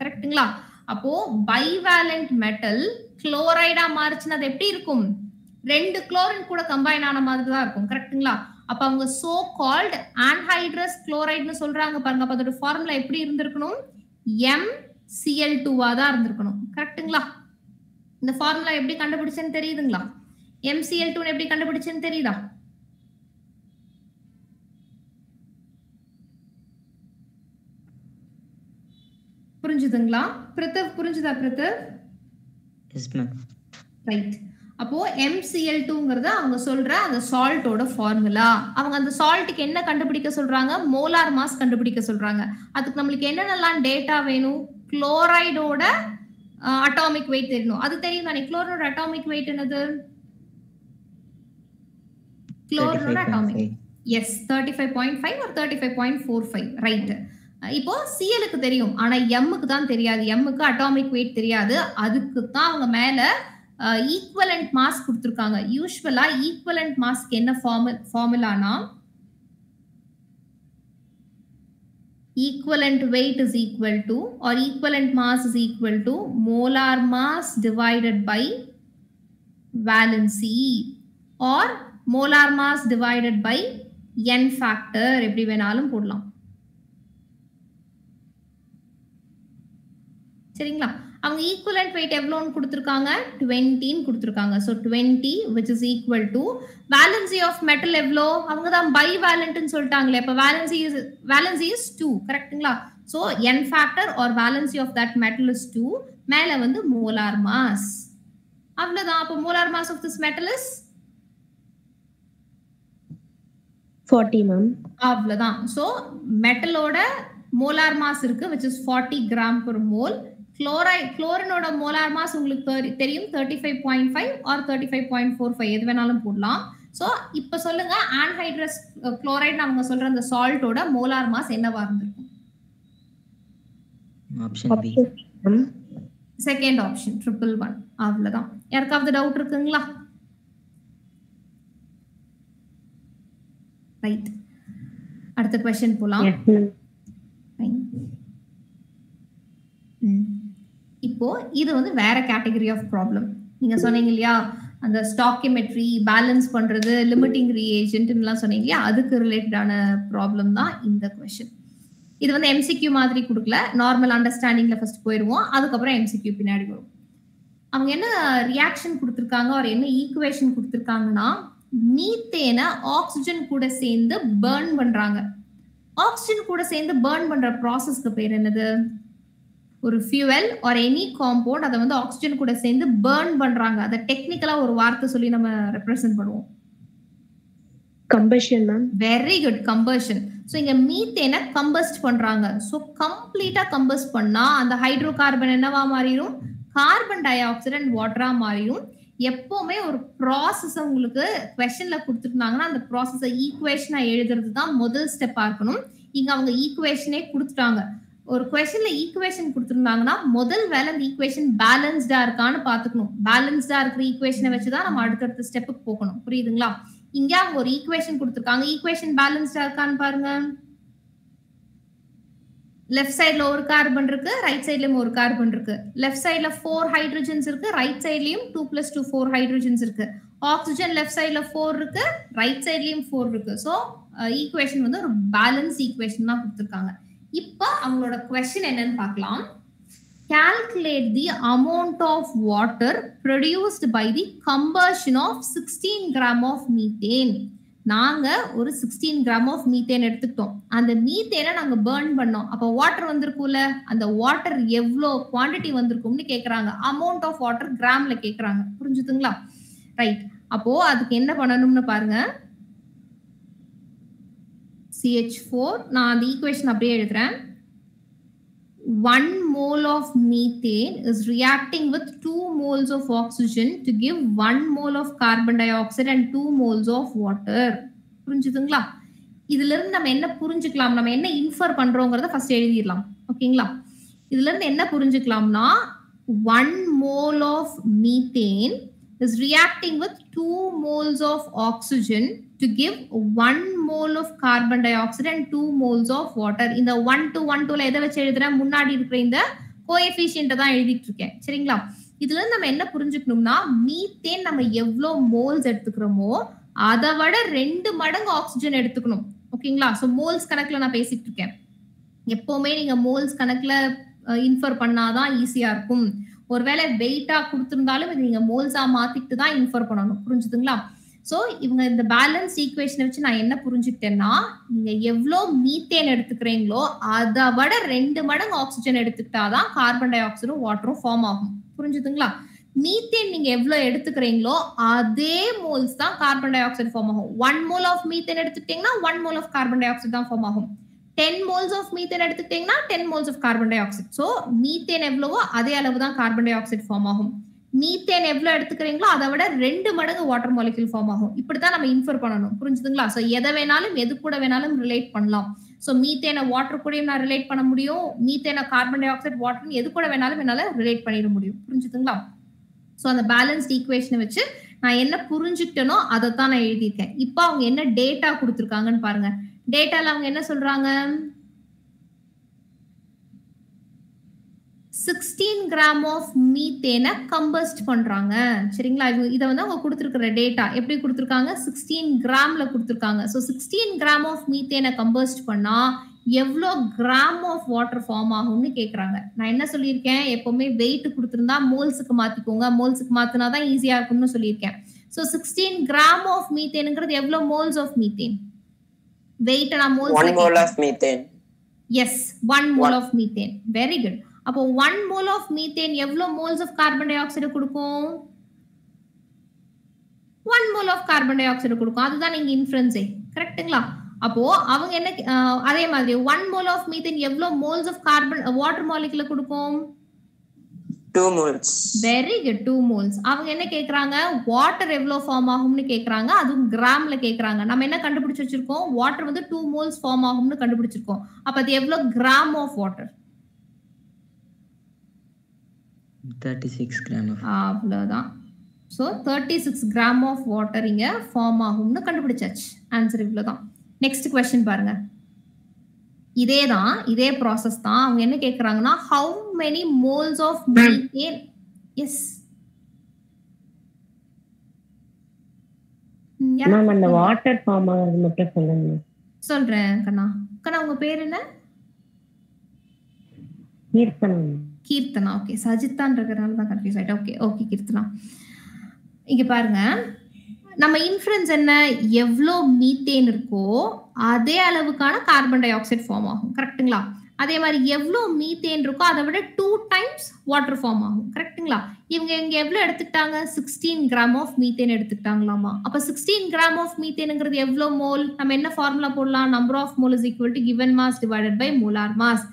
கரெக்ட்டுங்களா? அப்போ பைவேலண்ட் மெட்டல் குளோரைடா மாறுச்சுன்னா அது எப்படி இருக்கும்? 2 குளோரின் கூட கம்பைன் ஆன மாதிரி தான் இருக்கும். கரெக்ட்டுங்களா? அப்ப அவங்க சோ கால்ட் ஆன்ஹைட்ரஸ் குளோரைட்னு சொல்றாங்க பாருங்க. அப்ப அதோட ஃபார்முலா எப்படி இருந்திருக்கணும்? MCl2 தான் இருந்திருக்கணும். கரெக்ட்டுங்களா? இந்த ஃபார்முலா எப்படி கண்டுபிடிச்சேன்னு தெரியுதுங்களா? MCl2 எப்படி கண்டுபிடிச்சேன்னு தெரியுதா? புரிஞ்சுதுங்களா? பிரித்தவ் புரிஞ்சுதா? பிரித்தவ்? Yes ma'am. ரைட். அப்போ MCl2ங்கிறது அவங்க சொல்ற அந்த சால்ட்டோட ஃபார்முலா. அவங்க அந்த சால்ட்டுக்கு என்ன கண்டுபிடிக்க சொல்றாங்க? மோலார் மாஸ் கண்டுபிடிக்க சொல்றாங்க. அதுக்கு நம்மளுக்கு என்னென்னலாம் டேட்டா வேணும்? குளோரைடோட அட்டாமிக் வெயிட் தெரியணும். அது தெரியும் தானே? குளோரைடோட அட்டாமிக் வெயிட் என்னது? குளோரைடோட அட்டாமிக் எஸ் 35.5 or 35.45. ரைட். இப்போ சிஎலுக்கு தெரியும், ஆனா எம்முக்கு தான் தெரியாது. எம்முக்கு அட்டாமிக் வெயிட் தெரியாது. அதுக்கு தான் அவங்க மேல ஈக்குவலண்ட் மாஸ் கொடுத்துருக்காங்க. யூஸ்வலா ஈக்குவலண்ட் மாஸ்க்கு என்ன ஃபார்முலானா equivalent weight is equal to or equivalent mass is equal to molar mass divided by valency or molar mass divided by n factor. எப்படி வேணாலும் போடலாம். சரிங்களா? அவங்க ஈக்குவலன்ட் வெயிட் எவ்வளோன்னு கொடுத்துருக்காங்க? 20 கொடுத்துருக்காங்க. So 20 which is equal to valency of metal எவ்வளோ? அவங்க தான் பை வேலண்ட்னு சொல்லிட்டாங்களே. இப்போ வேலன்சி இஸ் 2. கரெக்ட்டுங்களா? So n factor or valency of that metal is 2. மேலே வந்து மோலார் மாஸ். அவ்வளோதான். அப்போ molar mass of this metal is 40 ma'am. அவ்வளோதான். ஸோ மெட்டலோட மோலார் மாஸ் இருக்கு which is 40 gram per mole. குளோரினோட மோலார் மாஸ் உங்களுக்கு தெரியும் 35.5 or 35.45 எது வேணாலும் போடலாம். சோ இப்ப சொல்லுங்க ஆன்ஹைட்ரஸ் குளோரைடு அவங்க சொல்ற அந்த சால்ட்டோட மோலார் மாஸ் என்னவா இருந்திருக்கும்? Option B. Second option 111. அவ்வளவுதான். யாருக்காவது டவுட் இருக்குங்களா? ரைட், அடுத்த क्वेश्चन போலாம். இப்போ இது வந்து வேற கேட்டகரி ஆஃப் ப்ராப்ளம். நீங்க சொன்னீங்க இல்லையா அந்த ஸ்டாக்கியோமெட்ரி பேலன்ஸ் பண்றது லிமிட்டிங் ரியேஜென்ட் எல்லாம் சொன்னீங்க இல்லையா, அதுக்கு ரிலேட்டடான ப்ராப்ளம் தான் இந்த क्वेश्चन. இது வந்து எம்சிக்யூ மாதிரி கொடுக்கல, நார்மல் அண்டர்ஸ்டாண்டிங்ல ஃபர்ஸ்ட் போயிடுவோம், அதுக்கப்புறம் எம்சிக்யூ பின்னாடி வரும். அவங்க என்ன ரியாக்ஷன் கொடுத்துருக்காங்க ஒரு என்ன ஈக்குவேஷன் கொடுத்துருக்காங்கன்னா மீத்தேனை ஆக்சிஜன் கூட சேர்ந்து பர்ன் பண்றாங்க. ஆக்சிஜன் கூட சேர்ந்து பர்ன் பண்ற ப்ராசஸ்க்கு பேர் என்னது? ஒரு ஃபியூவல் ஆர் எனி காம்பவுண்ட் அதை வந்து ஆக்சிஜன் கூட சேர்ந்து பர்ன் பண்றாங்க. அதை டெக்னிக்கலா ஒரு வார்த்தை சொல்லி நம்ம ரெப்ரசென்ட் பண்ணுவோம். Combustion ma'am. Very good, combustion. So இங்க மீத்தேனை கம்பஸ்ட் பண்றாங்க. ஸோ கம்ப்ளீட்டா கம்பஸ்ட் பண்ணா அந்த ஹைட்ரோ கார்பன் என்னவா மாறிடும்? கார்பன் டை ஆக்சைடு அண்ட் வாட்டரா மாறிடும். எப்பவுமே ஒரு ப்ராசஸ் உங்களுக்கு क्वेश्चनல கொடுத்துருந்தாங்கன்னா அந்த ப்ராசஸை ஈக்குவேஷனா எழுதுறது தான் முதல் ஸ்டெப்பா இருக்கணும். இங்க அவங்க ஈக்குவேஷனே கொடுத்துட்டாங்க. ஒரு क्वेश्चनல ஈக்குவேஷன் கொடுத்துருந்தாங்கன்னா முதல் வேலை அந்த ஈக்குவேஷன் பேலன்ஸ்டா இருக்கான்னு பாத்துக்கணும். பேலன்ஸ்டா இருக்கிற ஈக்குவேஷனை வச்சுதான் நம்ம அடுத்தடுத்த ஸ்டெப்புக்கு போகணும். புரியுதுங்களா? இங்க அவங்க ஒரு ஈக்குவேஷன் கொடுத்துருக்காங்க. ஈக்குவேஷன் பேலன்ஸ்டா இருக்கான்னு பாருங்க. லெஃப்ட் சைடுல ஒரு கார்பன் இருக்கு, ரைட் சைடுலயும் ஒரு கார்பன் இருக்கு. லெஃப்ட் சைடுல 4 ஹைட்ரஜன்ஸ் இருக்கு, ரைட் சைடுலயும் 2 + 2 4 ஹைட்ரஜன்ஸ் இருக்கு. ஆக்சிஜன் லெஃப்ட் சைடுல 4 இருக்கு, ரைட் சைடுலயும் 4 இருக்கு. சோ ஈக்குவேஷன் வந்து ஒரு பேலன்ஸ் ஈக்குவேஷன் தான் கொடுத்திருக்காங்க. இப்போ அவங்களோட क्वेश्चन என்னன்னு பார்க்கலாம். Calculate the amount of water produced by the combustion of 16 gram of methane. நாங்க ஒரு 16 gram of methane எடுத்துக்கிட்டோம். அந்த மீத்தேனை நாங்க பர்ன் பண்ணோம். அப்ப வாட்டர் வந்திருக்கும்ல, அந்த வாட்டர் எவ்வளவு குவாண்டிட்டி வந்திருக்கும்னு கேக்குறாங்க. அமௌண்ட் ஆஃப் வாட்டர் கிராம்ல கேக்குறாங்க. புரிஞ்சுதுங்களா? ரைட், அப்போ அதுக்கு என்ன பண்ணணும்னு பாருங்க. CH4 நான் அந்த ஈக்குவேஷன் அப்படியே எழுதுறேன். 1 mole of methane is reacting with 2 moles of oxygen to give 1 mole of carbon dioxide and 2 moles of water. புரிஞ்சுதுங்களா? இதுல இருந்து நம்ம என்ன புரிஞ்சுக்கலாம், நம்ம என்ன இன்ஃபர் பண்றோம்ங்கறத ஃபர்ஸ்ட் எழுதிடலாம். ஓகேங்களா? இதுல இருந்து என்ன புரிஞ்சுக்கலாம்னா 1 mole of methane is reacting with 2 moles of oxygen to give 1 mole of carbon dioxide and 2 moles of water. இந்த 1 to 1 2ல எதை வச்சு எழுதுறேன்? முன்னாடி இருக்கிற இந்த கோஎஃபிஷியன்ட் தான் எழுதிட்டு இருக்கேன். சரிங்களா? இதுல நம்ம என்ன புரிஞ்சுக்கணும்னா மீத்தேன் நம்ம எவ்வளவு மோல்ஸ் எடுத்துக்கிறோமோ அதை விட 2 மடங்கு ஆக்சிஜன் எடுத்துக்கணும். ஓகேங்களா? சோ மோல்ஸ் கணக்குல நான் பேசிட்டு இருக்கேன். எப்பவுமே நீங்க மோல்ஸ் கணக்குல இன்ஃபர் பண்ணாதான் ஈஸியா இருக்கும். ஒருவேளை வெயிட்டா கொடுத்திருந்தாலும் இது நீங்க மோல்ஸா மாத்திட்டு தான் இன்ஃபர் பண்ணணும். புரிஞ்சுதுங்களா? சோ இவங்க இந்த பேலன்ஸ் ஈக்குவேஷனை வச்சு நான் என்ன புரிஞ்சுக்கிட்டேன்னா நீங்க எவ்வளவு மீத்தேன் எடுத்துக்கிறீங்களோ அதை விட 2 மடங்கு ஆக்சிஜன் எடுத்துக்கிட்டாதான் கார்பன் டை ஆக்சைடும் வாட்டரும் ஃபார்ம் ஆகும். புரிஞ்சுதுங்களா? மீத்தேன் நீங்க எவ்வளவு எடுத்துக்கிறீங்களோ அதே மோல்ஸ் தான் கார்பன் டை ஆக்சைடு ஃபார்ம் ஆகும். 1 மோல் ஆஃப் மீத்தேன் எடுத்துக்கிட்டீங்கன்னா 1 mole of carbon dioxide தான் ஃபார்ம் ஆகும். 10 moles of methane எடுத்துக்கிட்டீங்கன்னா 10 moles of carbon dioxide. So methane எவ்வளவோ அதே அளவு தான் கார்பன் டை ஆக்சைடு ஃபார்ம் ஆகும். மீத்தேன் எவ்வளவு எடுத்துக்கிறீங்களோ அதை விட 2 மடங்கு வாட்டர் மாலிக்யூல் ஃபார்ம் ஆகும். இப்படித்தான் நம்ம இன்ஃபர் பண்ணணும். புரிஞ்சுதுங்களா? சோ எதை வேணாலும் எது கூட வேணாலும் ரிலேட் பண்ணலாம். சோ மீத்தேனை வாட்டர் கூடயும் நான் ரிலேட் பண்ண முடியும், மீத்தேனை கார்பன் டை ஆக்சைடு வாட்டர் எது கூட வேணாலும் என்னால ரிலேட் பண்ணிட முடியும். புரிஞ்சுதுங்களா? சோ அந்த பேலன்ஸ்ட் ஈக்குவேஷனை வச்சு நான் என்ன புரிஞ்சுக்கிட்டனோ அதை தான் நான் எழுதியிருக்கேன். இப்போ அவங்க என்ன டேட்டா கொடுத்துருக்காங்கன்னு பாருங்க. டேட்டால அவங்க என்ன சொல்றாங்க? 16 gram of methane கம்பஸ்ட் பண்றாங்க. சரிங்களா? இத வந்து அவங்க கொடுத்திருக்கிற டேட்டா எப்படி கொடுத்திருக்காங்க? 16 gramல கொடுத்திருக்காங்க. சோ 16 gram of methane கம்பஸ்ட் பண்ணா எவ்வளவு கிராம் ஆஃப் வாட்டர் ஃபார்ம் ஆகும்னு கேக்குறாங்க. நான் என்ன சொல்லியிருக்கேன்? எப்பவுமே வெயிட் கொடுத்திருந்தா மோல்ஸுக்கு மாத்திக்கோங்க, மோல்ஸுக்கு மாத்தினாதான் ஈஸியா இருக்கும்னு சொல்லியிருக்கேன். சோ 16 gram of methaneங்கிறது எவ்வளவு மோல்ஸ் ஆஃப் மீத்தேன்? வெயிட் நான் moles 1 mole of methane. Yes, 1 mole of methane. Very good. அப்போ 1 mole of methane எவ்வளவு moles of carbon dioxide கொடுக்கும்? 1 mole of carbon dioxide கொடுக்கும். அதுதான் நீங்க இன்ஃபரன்ஸே. கரெக்ட்டுங்களா? அப்போ அவங்க என்ன அதே மாதிரி 1 mole of methane எவ்வளவு moles of carbon water molecule கொடுக்கும்? 2 moles. Very good, 2 moles. அவங்க என்ன கேக்குறாங்க, வாட்டர் எவ்வளவு ஃபார்ம் ஆகும்னு கேக்குறாங்க, அதுவும் கிராம்ல கேக்குறாங்க. நம்ம என்ன கண்டுபிடிச்சு வச்சிருக்கோம், வாட்டர் வந்து 2 moles ஃபார்ம் ஆகும்னு கண்டுபிடிச்சிருக்கோம். அப்ப அது எவ்வளவு gram of water? 36 gram of. அவ்வளவுதான். சோ 36 கிராம் ஆஃப் வாட்டர் இங்க ஃபார்ம் ஆகும்னு கண்டுபிடிச்சாச்சு. ஆன்சர் இவ்வளவுதான். நெக்ஸ்ட் क्वेश्चन பாருங்க. இதேதான், இதே process தான். அவங்க என்ன கேக்குறாங்கன்னா, how many moles of methane? Yes. Ma'am அந்த வாட்டர் ஃபார்ம் ஆகிறது மட்டும் சொல்லுங்க. சொல்றேன் கண்ணா. கண்ணா உங்க பேர் என்ன? கீர்த்தனா. கீர்த்தனா. ஓகே, சஜித்தான்றதுனால தான் கன்ஃபியூஸ் ஆயிட்டேன். Okay okay Keerthana. இங்க பாருங்க, நம்ம இன்ஃபரன்ஸ் என்ன, எவ்வளோ மீத்தேன் இருக்கோ அதே அளவுக்கான கார்பன் டை ஆக்சைடு ஃபார்ம் ஆகும். கரெக்ட்டுங்களா? அதே மாதிரி எவ்வளோ மீத்தேன் இருக்கோ அதை விட 2 times வாட்டர் ஃபார்ம் ஆகும். கரெக்ட்டுங்களா? இவங்க இங்க எவ்வளவு எடுத்துக்கிட்டாங்க, 16 கிராம் ஆஃப் மீத்தேன் எடுத்துக்கிட்டாங்களாமா. அப்ப 16 கிராம் ஆஃப் மீத்தேனுங்கிறது எவ்வளவு மோல்? நம்ம என்ன ஃபார்முலா போடலாம், number of mole is equal to given mass divided by molar mass.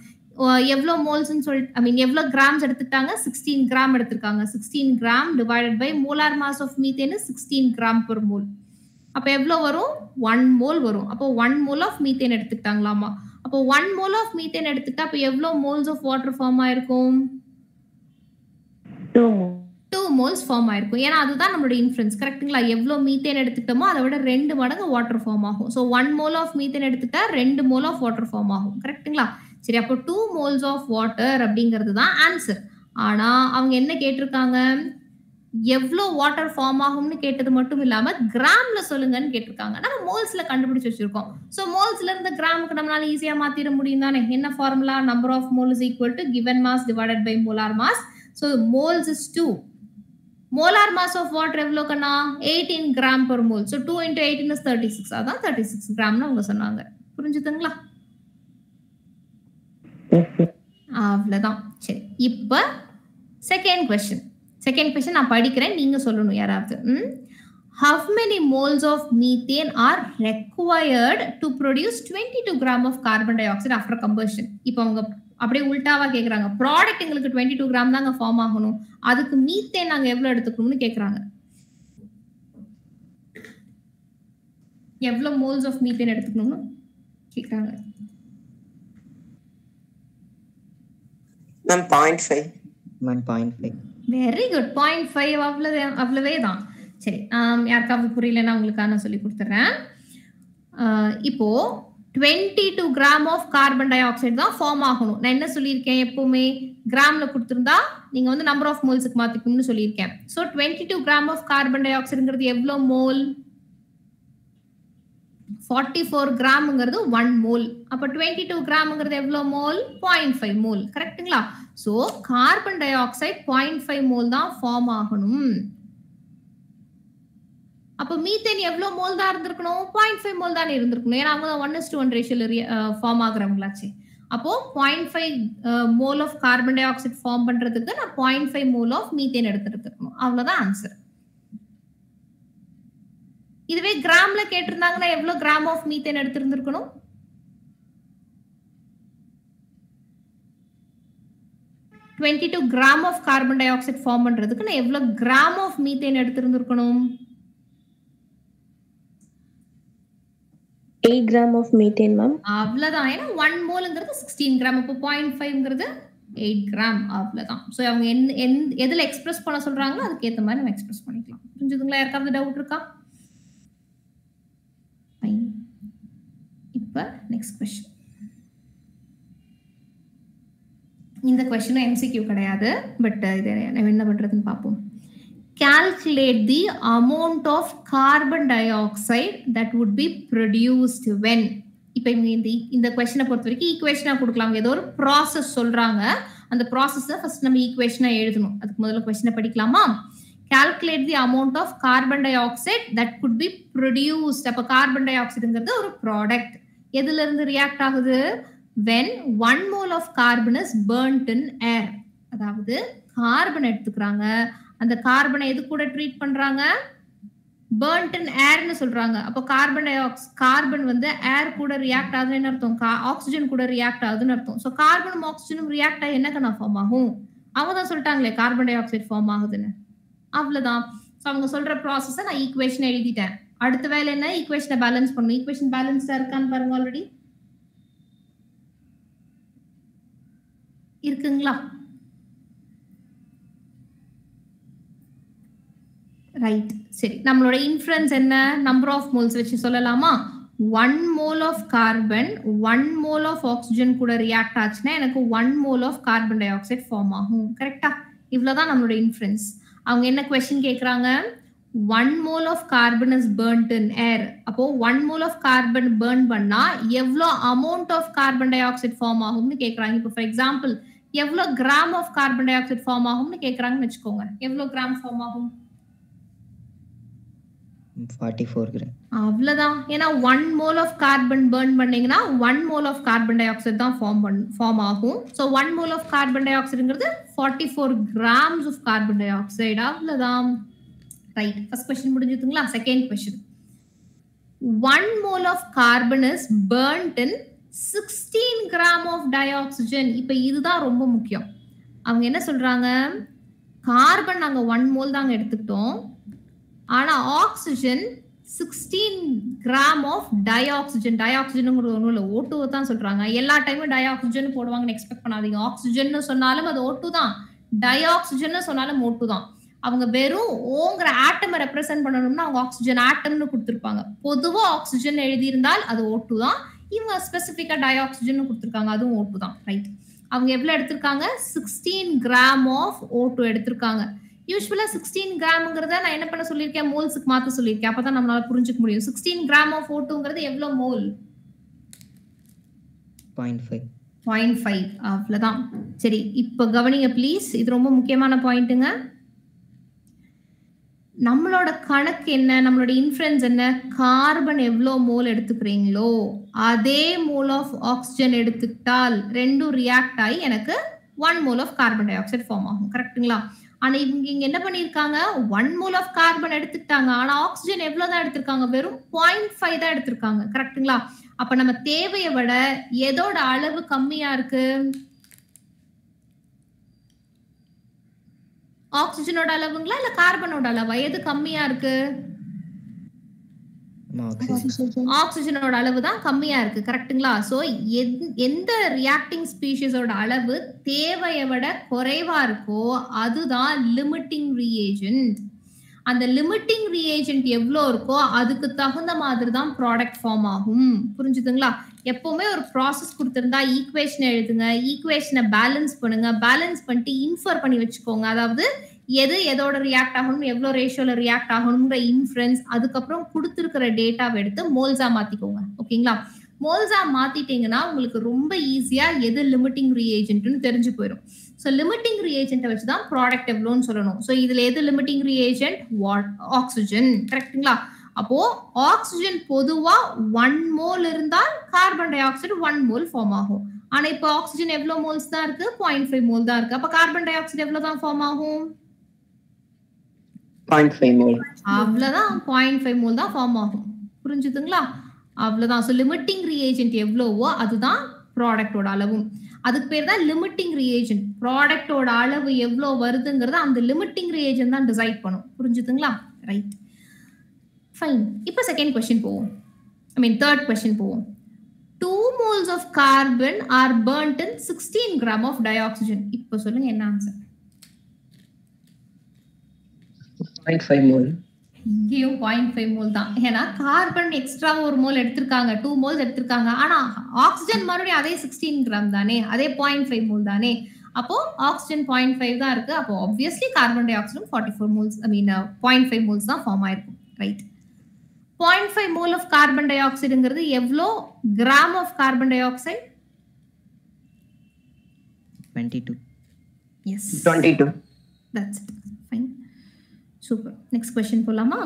எவ்வளவு மோல்ஸ்னு சொல்லி எவ்வளவு கிராம்ஸ் எடுத்துட்டாங்க, 16 கிராம் எடுத்திருக்காங்க. 16 gram divided by molar mass of methane 16 gram per mole. அப்ப எவ்வளவு வரும், 1 மோல் வரும். அப்போ 1 மோல் ஆஃப் மீத்தேன் எடுத்துக்கிட்டாங்களாமா. அப்போ 1 மோல் ஆஃப் மீத்தேன் எடுத்துக்கிட்டா அப்ப எவ்வளவு மோல்ஸ் ஆஃப் வாட்டர் ஃபார்ம் ஆயிருக்கும்? 2 moles ஃபார்ம் ஆயிருக்கும். ஏன்னா அதுதான் நம்மளோட இன்ஃபரன்ஸ். கரெக்ட்டுங்களா? எவ்வளவு மீத்தேன் எடுத்துக்கிட்டோமோ அதை விட 2 மடங்கு வாட்டர் ஃபார்ம் ஆகும். சோ 1 மோல் ஆஃப் மீத்தேன் எடுத்துட்டா 2 மோல் ஆஃப் வாட்டர் ஃபார்ம் ஆகும். கரெக்ட்டுங்களா? சரி, அப்போ 2 moles ஆஃப் வாட்டர் அப்படிங்கிறது தான் ஆன்சர். ஆனா அவங்க என்ன கேட்டிருக்காங்க, எவ்வளவு வாட்டர் ஃபார்ம் ஆகும்னு கேட்டது மட்டும் இல்லாம கிராம்ல சொல்லுங்கன்னு கேட்டிருக்காங்க. நம்ம மோல்ஸ்ல கண்டுபிடிச்சு வச்சிருக்கோம். சோ மோல்ஸ்ல இருந்து கிராமுக்கு நம்மளால ஈஸியா மாத்திர முடியும் தானே. என்ன formula, number of mole is equal to given mass divided by molar mass. So moles is 2. Molar mass of water எவ்வளவு கண்ணா, 18 gram per mole. So 2 into 18 is 36. அதான் 36 கிராம்னு அவங்க சொன்னாங்க. புரிஞ்சுதுங்களா? அவ்வளவுதான். சரி, இப்ப செகண்ட் क्वेश्चन நான் படிக்கிறேன், நீங்க சொல்லணும் யாராவது. How many moles of methane are required to produce 22 gram of carbon dioxide after combustion? இப்போ அவங்க அப்படியே உல்டாவா கேக்குறாங்க. ப்ராடக்ட் எங்களுக்கு 22 கிராம் தாங்க ஃபார்ம் ஆகணும், அதுக்கு மீத்தேன் நாங்க எவ்வளவு எடுத்துக்கணும்னு கேக்குறாங்க. எவ்வளவு மோல்ஸ் ஆஃப் மீத்தேன் எடுத்துக்கணும்னு கேக்குறாங்க. மேம் 0.5. மேம் 0.5. Very good, 0.5. அவ்வளவே தான். சரி, யாருக்காவது புரியலன்னா உங்களுக்கு நான் சொல்லி கொடுத்துறேன். இப்போ 22 gram of carbon dioxide தான் ஃபார்ம் ஆகணும். நான் என்ன சொல்லியிருக்கேன், எப்பவுமே கிராம்ல கொடுத்திருந்தா நீங்க வந்து நம்பர் ஆஃப் மோல்ஸ்க்கு மாத்திக்கணும்னு சொல்லியிருக்கேன். சோ 22 கிராம் ஆஃப் கார்பன் டை ஆக்சைடுங்கிறது எவ்வளவு மோல், 44 கிராம்ங்கிறது 1 மோல். அப்ப 22 கிராம்ங்கிறது எவ்வளவு மோல், 0.5 மோல். கரெக்ட்டுங்களா? So carbon di oxide 0.5 mole தான் ஃபார்ம் ஆகணும். அப்ப மீத்தேன் எவ்வளவு மோல் தான் இருந்திருக்கணும், 0.5 மோல் தான் இருந்திருக்கணும். ஏன்னா அவங்க 1:1 ரேஷியோல ஃபார்ம் ஆகுறவங்களாச்சு. அப்போ 0.5 mole of carbon dioxide form பண்றதுக்கு நான் 0.5 மோல் ஆஃப் மீத்தேன் எடுத்துட்டு இருக்கணும். அவ்வளவுதான் ஆன்சர். இதுவே கிராம்ல கேட்டிருந்தாங்கன்னா எவ்வளவு கிராம் ஆஃப் மீத்தேன் எடுத்திருந்திருக்கணும், 22 gram of carbon dioxide form பண்றதுக்கு நான் எவ்வளவு கிராம் ஆஃப் மீத்தேன் எடுத்திருந்திருக்கணும், 8 gram of methane, ma'am. அவ்வளவுதான். ஏன்னா 1 மோல்ங்கிறது 16 கிராம், அப்போ 0.5ங்கிறது 8 கிராம். அவ்வளவுதான். சோ அவங்க எதுல எக்ஸ்பிரஸ் பண்ண சொல்றாங்களோ அதுக்கு ஏத்த மாதிரி நம்ம எக்ஸ்பிரஸ் பண்ணிக்கலாம். புரிஞ்சுதுங்களா? யாருக்காவது டவுட் இருக்கா? இப்ப நெக்ஸ்ட் क्वेश्चन. இந்த क्वेश्चन MCQ கிடையாது, பட் இது நம்ம என்ன பண்றதுன்னு பாப்போம். Calculate the amount of carbon dioxide that would be produced when. இப்போ இந்த क्वेश्चனை பொறுத்த வரைக்கும் ஈக்குவேஷனா கொடுக்கலாம். ஏதோ ஒரு ப்ராசஸ் சொல்றாங்க, அந்த ப்ராசஸை ஃபர்ஸ்ட் நம்ம ஈக்குவேஷனா எழுதணும். அதுக்கு முதல்ல क्वेश्चனை படிக்கலாமா? Calculate the amount of carbon dioxide that could be produced. அப்ப கார்பன் டை ஆக்சைடுங்கிறது ஒரு ப்ராடக்ட். எதுல இருந்து ரியாக்ட் ஆகுது? when 1 mole of carbon is burnt in air. அதாவது கார்பன் எடுத்துக்கிறாங்க, அந்த கார்பனை எது கூட ட்ரீட் பண்றாங்க, burnt in air னு சொல்றாங்க. அப்ப கார்பன் வந்து ஏர் கூட ரியாக்ட் ஆகுதுன்னு அர்த்தம், ஆக்சிஜன் கூட ரியாக்ட் ஆகுதுன்னு அர்த்தம். சோ கார்பனும் ஆக்சிஜனும் ரியாக்ட் ஆகி என்ன ஃபார்ம் ஆகும், அவங்க தான் சொல்லிட்டாங்களே கார்பன் டை ஆக்சைடு ஃபார்ம் ஆகுதுன்னு. அவ்வளவுதான். ஸோ அவங்க சொல்ற ப்ராசஸை நான் ஈக்குவேஷன் எழுதிட்டேன். அடுத்த வேலை என்ன? ஈக்குவேஷனை பேலன்ஸ் பண்ணணும். ஈக்குவேஷன் பேலன்ஸ்டா இருக்கான்னு பாருங்க. ஆல்ரெடி இருக்குங்களா? ரைட். சரி, நம்மளோட இன்ஃபரன்ஸ் என்ன? நம்பர் ஆஃப் மோல்ஸ் வச்சு சொல்லலாமா? 1 mole of carbon 1 mole of oxygen கூட ரியாக்ட் ஆச்சுன்னா எனக்கு 1 mole of carbon dioxide form ஆகும். கரெக்டா? இவ்வளவுதான் நம்மளோட இன்ஃபரன்ஸ். அவங்க என்ன क्वेश्चन கேக்குறாங்க? 1 mole of carbon is burnt in air. அப்போ 1 mole of carbon burn பண்ணா எவ்வளவு amount of carbon dioxide form ஆகும்னு கேக்குறாங்க. இப்போ ஃபார் எக்ஸாம்பிள் எவ்வளவு gram of carbon dioxide form ஆகும்னு கேக்குறாங்கன்னு வெச்சுக்கோங்க. எவ்வளவு கிராம் ஃபார்ம் ஆகும்? 44 கிராம். அவ்வளவுதான். ஏன்னா 1 mole of carbon burn பண்ணீங்கன்னா 1 mole of carbon dioxide தான் ஃபார்ம் ஆகும். So 1 mole of carbon dioxideங்கிறது 44 grams of carbon dioxide. அவ்வளவுதான். ரைட். ஃபர்ஸ்ட் क्वेश्चन முடிஞ்சுதுங்களா? Second question. 1 mole of carbon is burnt in 16 gram of dioxygen. இப்போ இதுதான் ரொம்ப முக்கியம். அவங்க என்ன சொல்றாங்க? கார்பன் நாங்க 1 mole தாங்க எடுத்துக்கிட்டோம். ஆனா ஆக்சிஜன் 16 கிராம் ஆஃப் டயாக்சிஜன். டயாக்சிஜன்ங்கிறது ஒன்றும் இல்லை, O2 தான் சொல்றாங்க. எல்லா டைமும் டயாக்சிஜன் போடுவாங்கன்னு எக்ஸ்பெக்ட் பண்ணாதீங்க. ஆக்சிஜன் சொன்னாலும் அது O2 தான், டயாக்சிஜன் சொன்னாலும் O2 தான். அவங்க வெறும் ஓங்கிற ஆட்டமை ரெப்ரசென்ட் பண்ணணும்னா அவங்க ஆக்சிஜன் ஆட்டம்னு கொடுத்துருப்பாங்க. பொதுவா ஆக்சிஜன் எழுதியிருந்தால் அது O2 தான். இவங்க ஸ்பெசிஃபிக்கா டயாக்சிஜன் கொடுத்துருக்காங்க, அதுவும் O2 தான். ரைட். அவங்க எவ்வளவு எடுத்திருக்காங்க? 16 கிராம் ஆஃப் O2 எடுத்திருக்காங்க. யூஸ்வலா 16 கிராம்ங்கிறத நான் என்ன பண்ண சொல்லியிருக்கேன்? மோல்ஸுக்கு மாத்த சொல்லியிருக்கேன். அப்பதான் நம்மளால புரிஞ்சுக்க முடியும். 16 கிராம் ஆஃப் O2ங்கிறது எவ்வளவு மோல்? 0.5. அவ்வளவுதான். சரி, இப்ப கவனிங்க ப்ளீஸ். இது ரொம்ப முக்கியமான பாயிண்ட்டுங்க. நம்மளோட கணக்கு என்ன? நம்மளோட இன்ஃபரன்ஸ் என்ன? கார்பன் எவ்வளவு மோல் எடுத்துக்கிறீங்களோ அதே மோல் ஆஃப் ஆக்சிஜன் எடுத்துக்கிட்டால் ரெண்டும் ரியாக்ட் ஆகி எனக்கு 1 mole of carbon dioxide form ஆகும். கரெக்ட்டுங்களா? ஆனா இங்க என்ன பண்ணிருக்காங்க? 1 mole of carbon எடுத்துக்கிட்டாங்க. ஆனா ஆக்சிஜன் எவ்வளவுதான் எடுத்திருக்காங்க? வெறும் 0.5 தான் எடுத்திருக்காங்க. கரெக்ட்டுங்களா? அப்ப நம்ம தேவையை விட எதோட அளவு கம்மியா இருக்கு? ஆக்சிஜனோட அளவுங்களா இல்ல கார்பனோட அளவா? எது கம்மியா இருக்கு? ஆக்சிஜனோட அளவு தான் கம்மியா இருக்கு. கரெக்ட்டுங்களா? சோ எந்த ரியாக்டிங் ஸ்பீஷிஸோட அளவு தேவையை விட குறைவா இருக்கோ அதுதான் லிமிட்டிங் ரியேஜென்ட். அந்த லிமிட்டிங் ரியேஜென்ட் எவ்வளோ இருக்கோ அதுக்கு தகுந்த மாதிரி தான் ப்ராடக்ட் ஃபார்ம் ஆகும். புரிஞ்சுதுங்களா? எப்பவுமே ஒரு ப்ராசஸ் கொடுத்திருந்தா ஈக்குவேஷன் எழுதுங்க, ஈக்குவேஷனை பேலன்ஸ் பண்ணுங்க, பேலன்ஸ் பண்ணிட்டு இன்ஃபர் பண்ணி வச்சுக்கோங்க. அதாவது எது எதோட ரியாக்ட் ஆகணும், எவ்வளவு ரேஷியோல ரியாக்ட் ஆகணும்ன்ற இன்ஃபரன்ஸ், அதுக்கப்புறம் கொடுத்துருக்கிற டேட்டாவை எடுத்து மோல்ஸா மாத்திக்கோங்க. ஓகேங்களா? மோல்ஸா மாத்திட்டீங்கன்னா உங்களுக்கு ரொம்ப ஈஸியா எது லிமிட்டிங் ரியேஜென்ட்னு தெரிஞ்சு போயிடும். ஸோ லிமிட்டிங் ரியேஜென்ட்டை வச்சு தான் ப்ராடக்ட் எவ்வளோன்னு சொல்லணும். ஸோ இதுல எது லிமிட்டிங் ரியேஜென்ட்? ஆக்சிஜன். கரெக்ட்டுங்களா? அப்போ ஆக்சிஜன் பொதுவா 1 மோல் இருந்தால் carbon dioxide 1 mole form ஆகும். ஆனா இப்போ ஆக்சிஜன் எவ்வளவு மோல்ஸ் தான் இருக்கு? 0.5 மோல் தான் இருக்கு. அப்ப கார்பன் டை ஆக்சைடு எவ்வளவு தான் ஃபார்ம் ஆகும்? 0.5 மோல். அவ்வளவுதான், 0.5 மோல் தான் ஃபார்ம் ஆகும். புரிஞ்சுதுங்களா? அவ்வளவுதான். ஸோ லிமிட்டிங் ரியேஜென்ட் எவ்வளவோ அதுதான் ப்ராடக்டோட அளவும். அதுக்கு பேர் தான் லிமிட்டிங் ரியேஜென்ட். ப்ராடக்டோட அளவு எவ்வளவு வருதுங்கிறத அந்த லிமிட்டிங் ரியேஜென்ட் தான் டிசைட் பண்ணும். புரிஞ்சுதுங்களா? Right, fine. இப்போ செகண்ட் क्वेश्चन போவோம். தேர்ட் क्वेश्चन போவோம். 2 moles of carbon are burnt in 16 gram of dioxygen. இப்போ சொல்லுங்க என்ன ஆன்சர்? 0.5 மோல். இங்கேயும் 0.5 மோல் தான். ஏன்னா கார்பன் எக்ஸ்ட்ரா ஒரு மோல் எடுத்திருக்காங்க, 2 moles எடுத்திருக்காங்க. ஆனா ஆக்சிஜன் மறுபடியும் அதே 16 கிராம் தானே, அதே 0.5 மோல் தானே. அப்போ ஆக்சிஜன் 0.5 தான் இருக்கு. அப்போ ஆப்வியஸ்லி கார்பன் டை ஆக்சைடும் 44 moles, 0.5 moles தான் ஃபார்ம் ஆயிருக்கும். ரைட். 0.5 mole of carbon dioxideங்கிறது எவ்வளோ gram of carbon dioxide? 22. Yes. 22. That's it. Fine. Super. Next question போலாமா?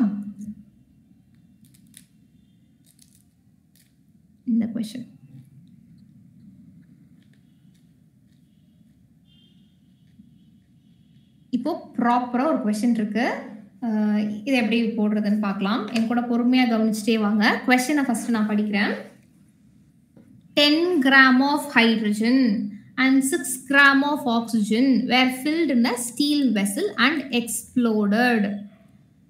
இந்த question. இப்போ ப்ராப்பரா ஒரு question இருக்கு. இது எப்படி போடுறதுன்னு பார்க்கலாம். என் கூட பொறுமையா கவனிச்சுட்டே வாங்க. கொஸ்டினை ஃபர்ஸ்ட் நான் படிக்கிறேன். 10 gram of hydrogen and 6 gram of oxygen were filled in a steel vessel and exploded.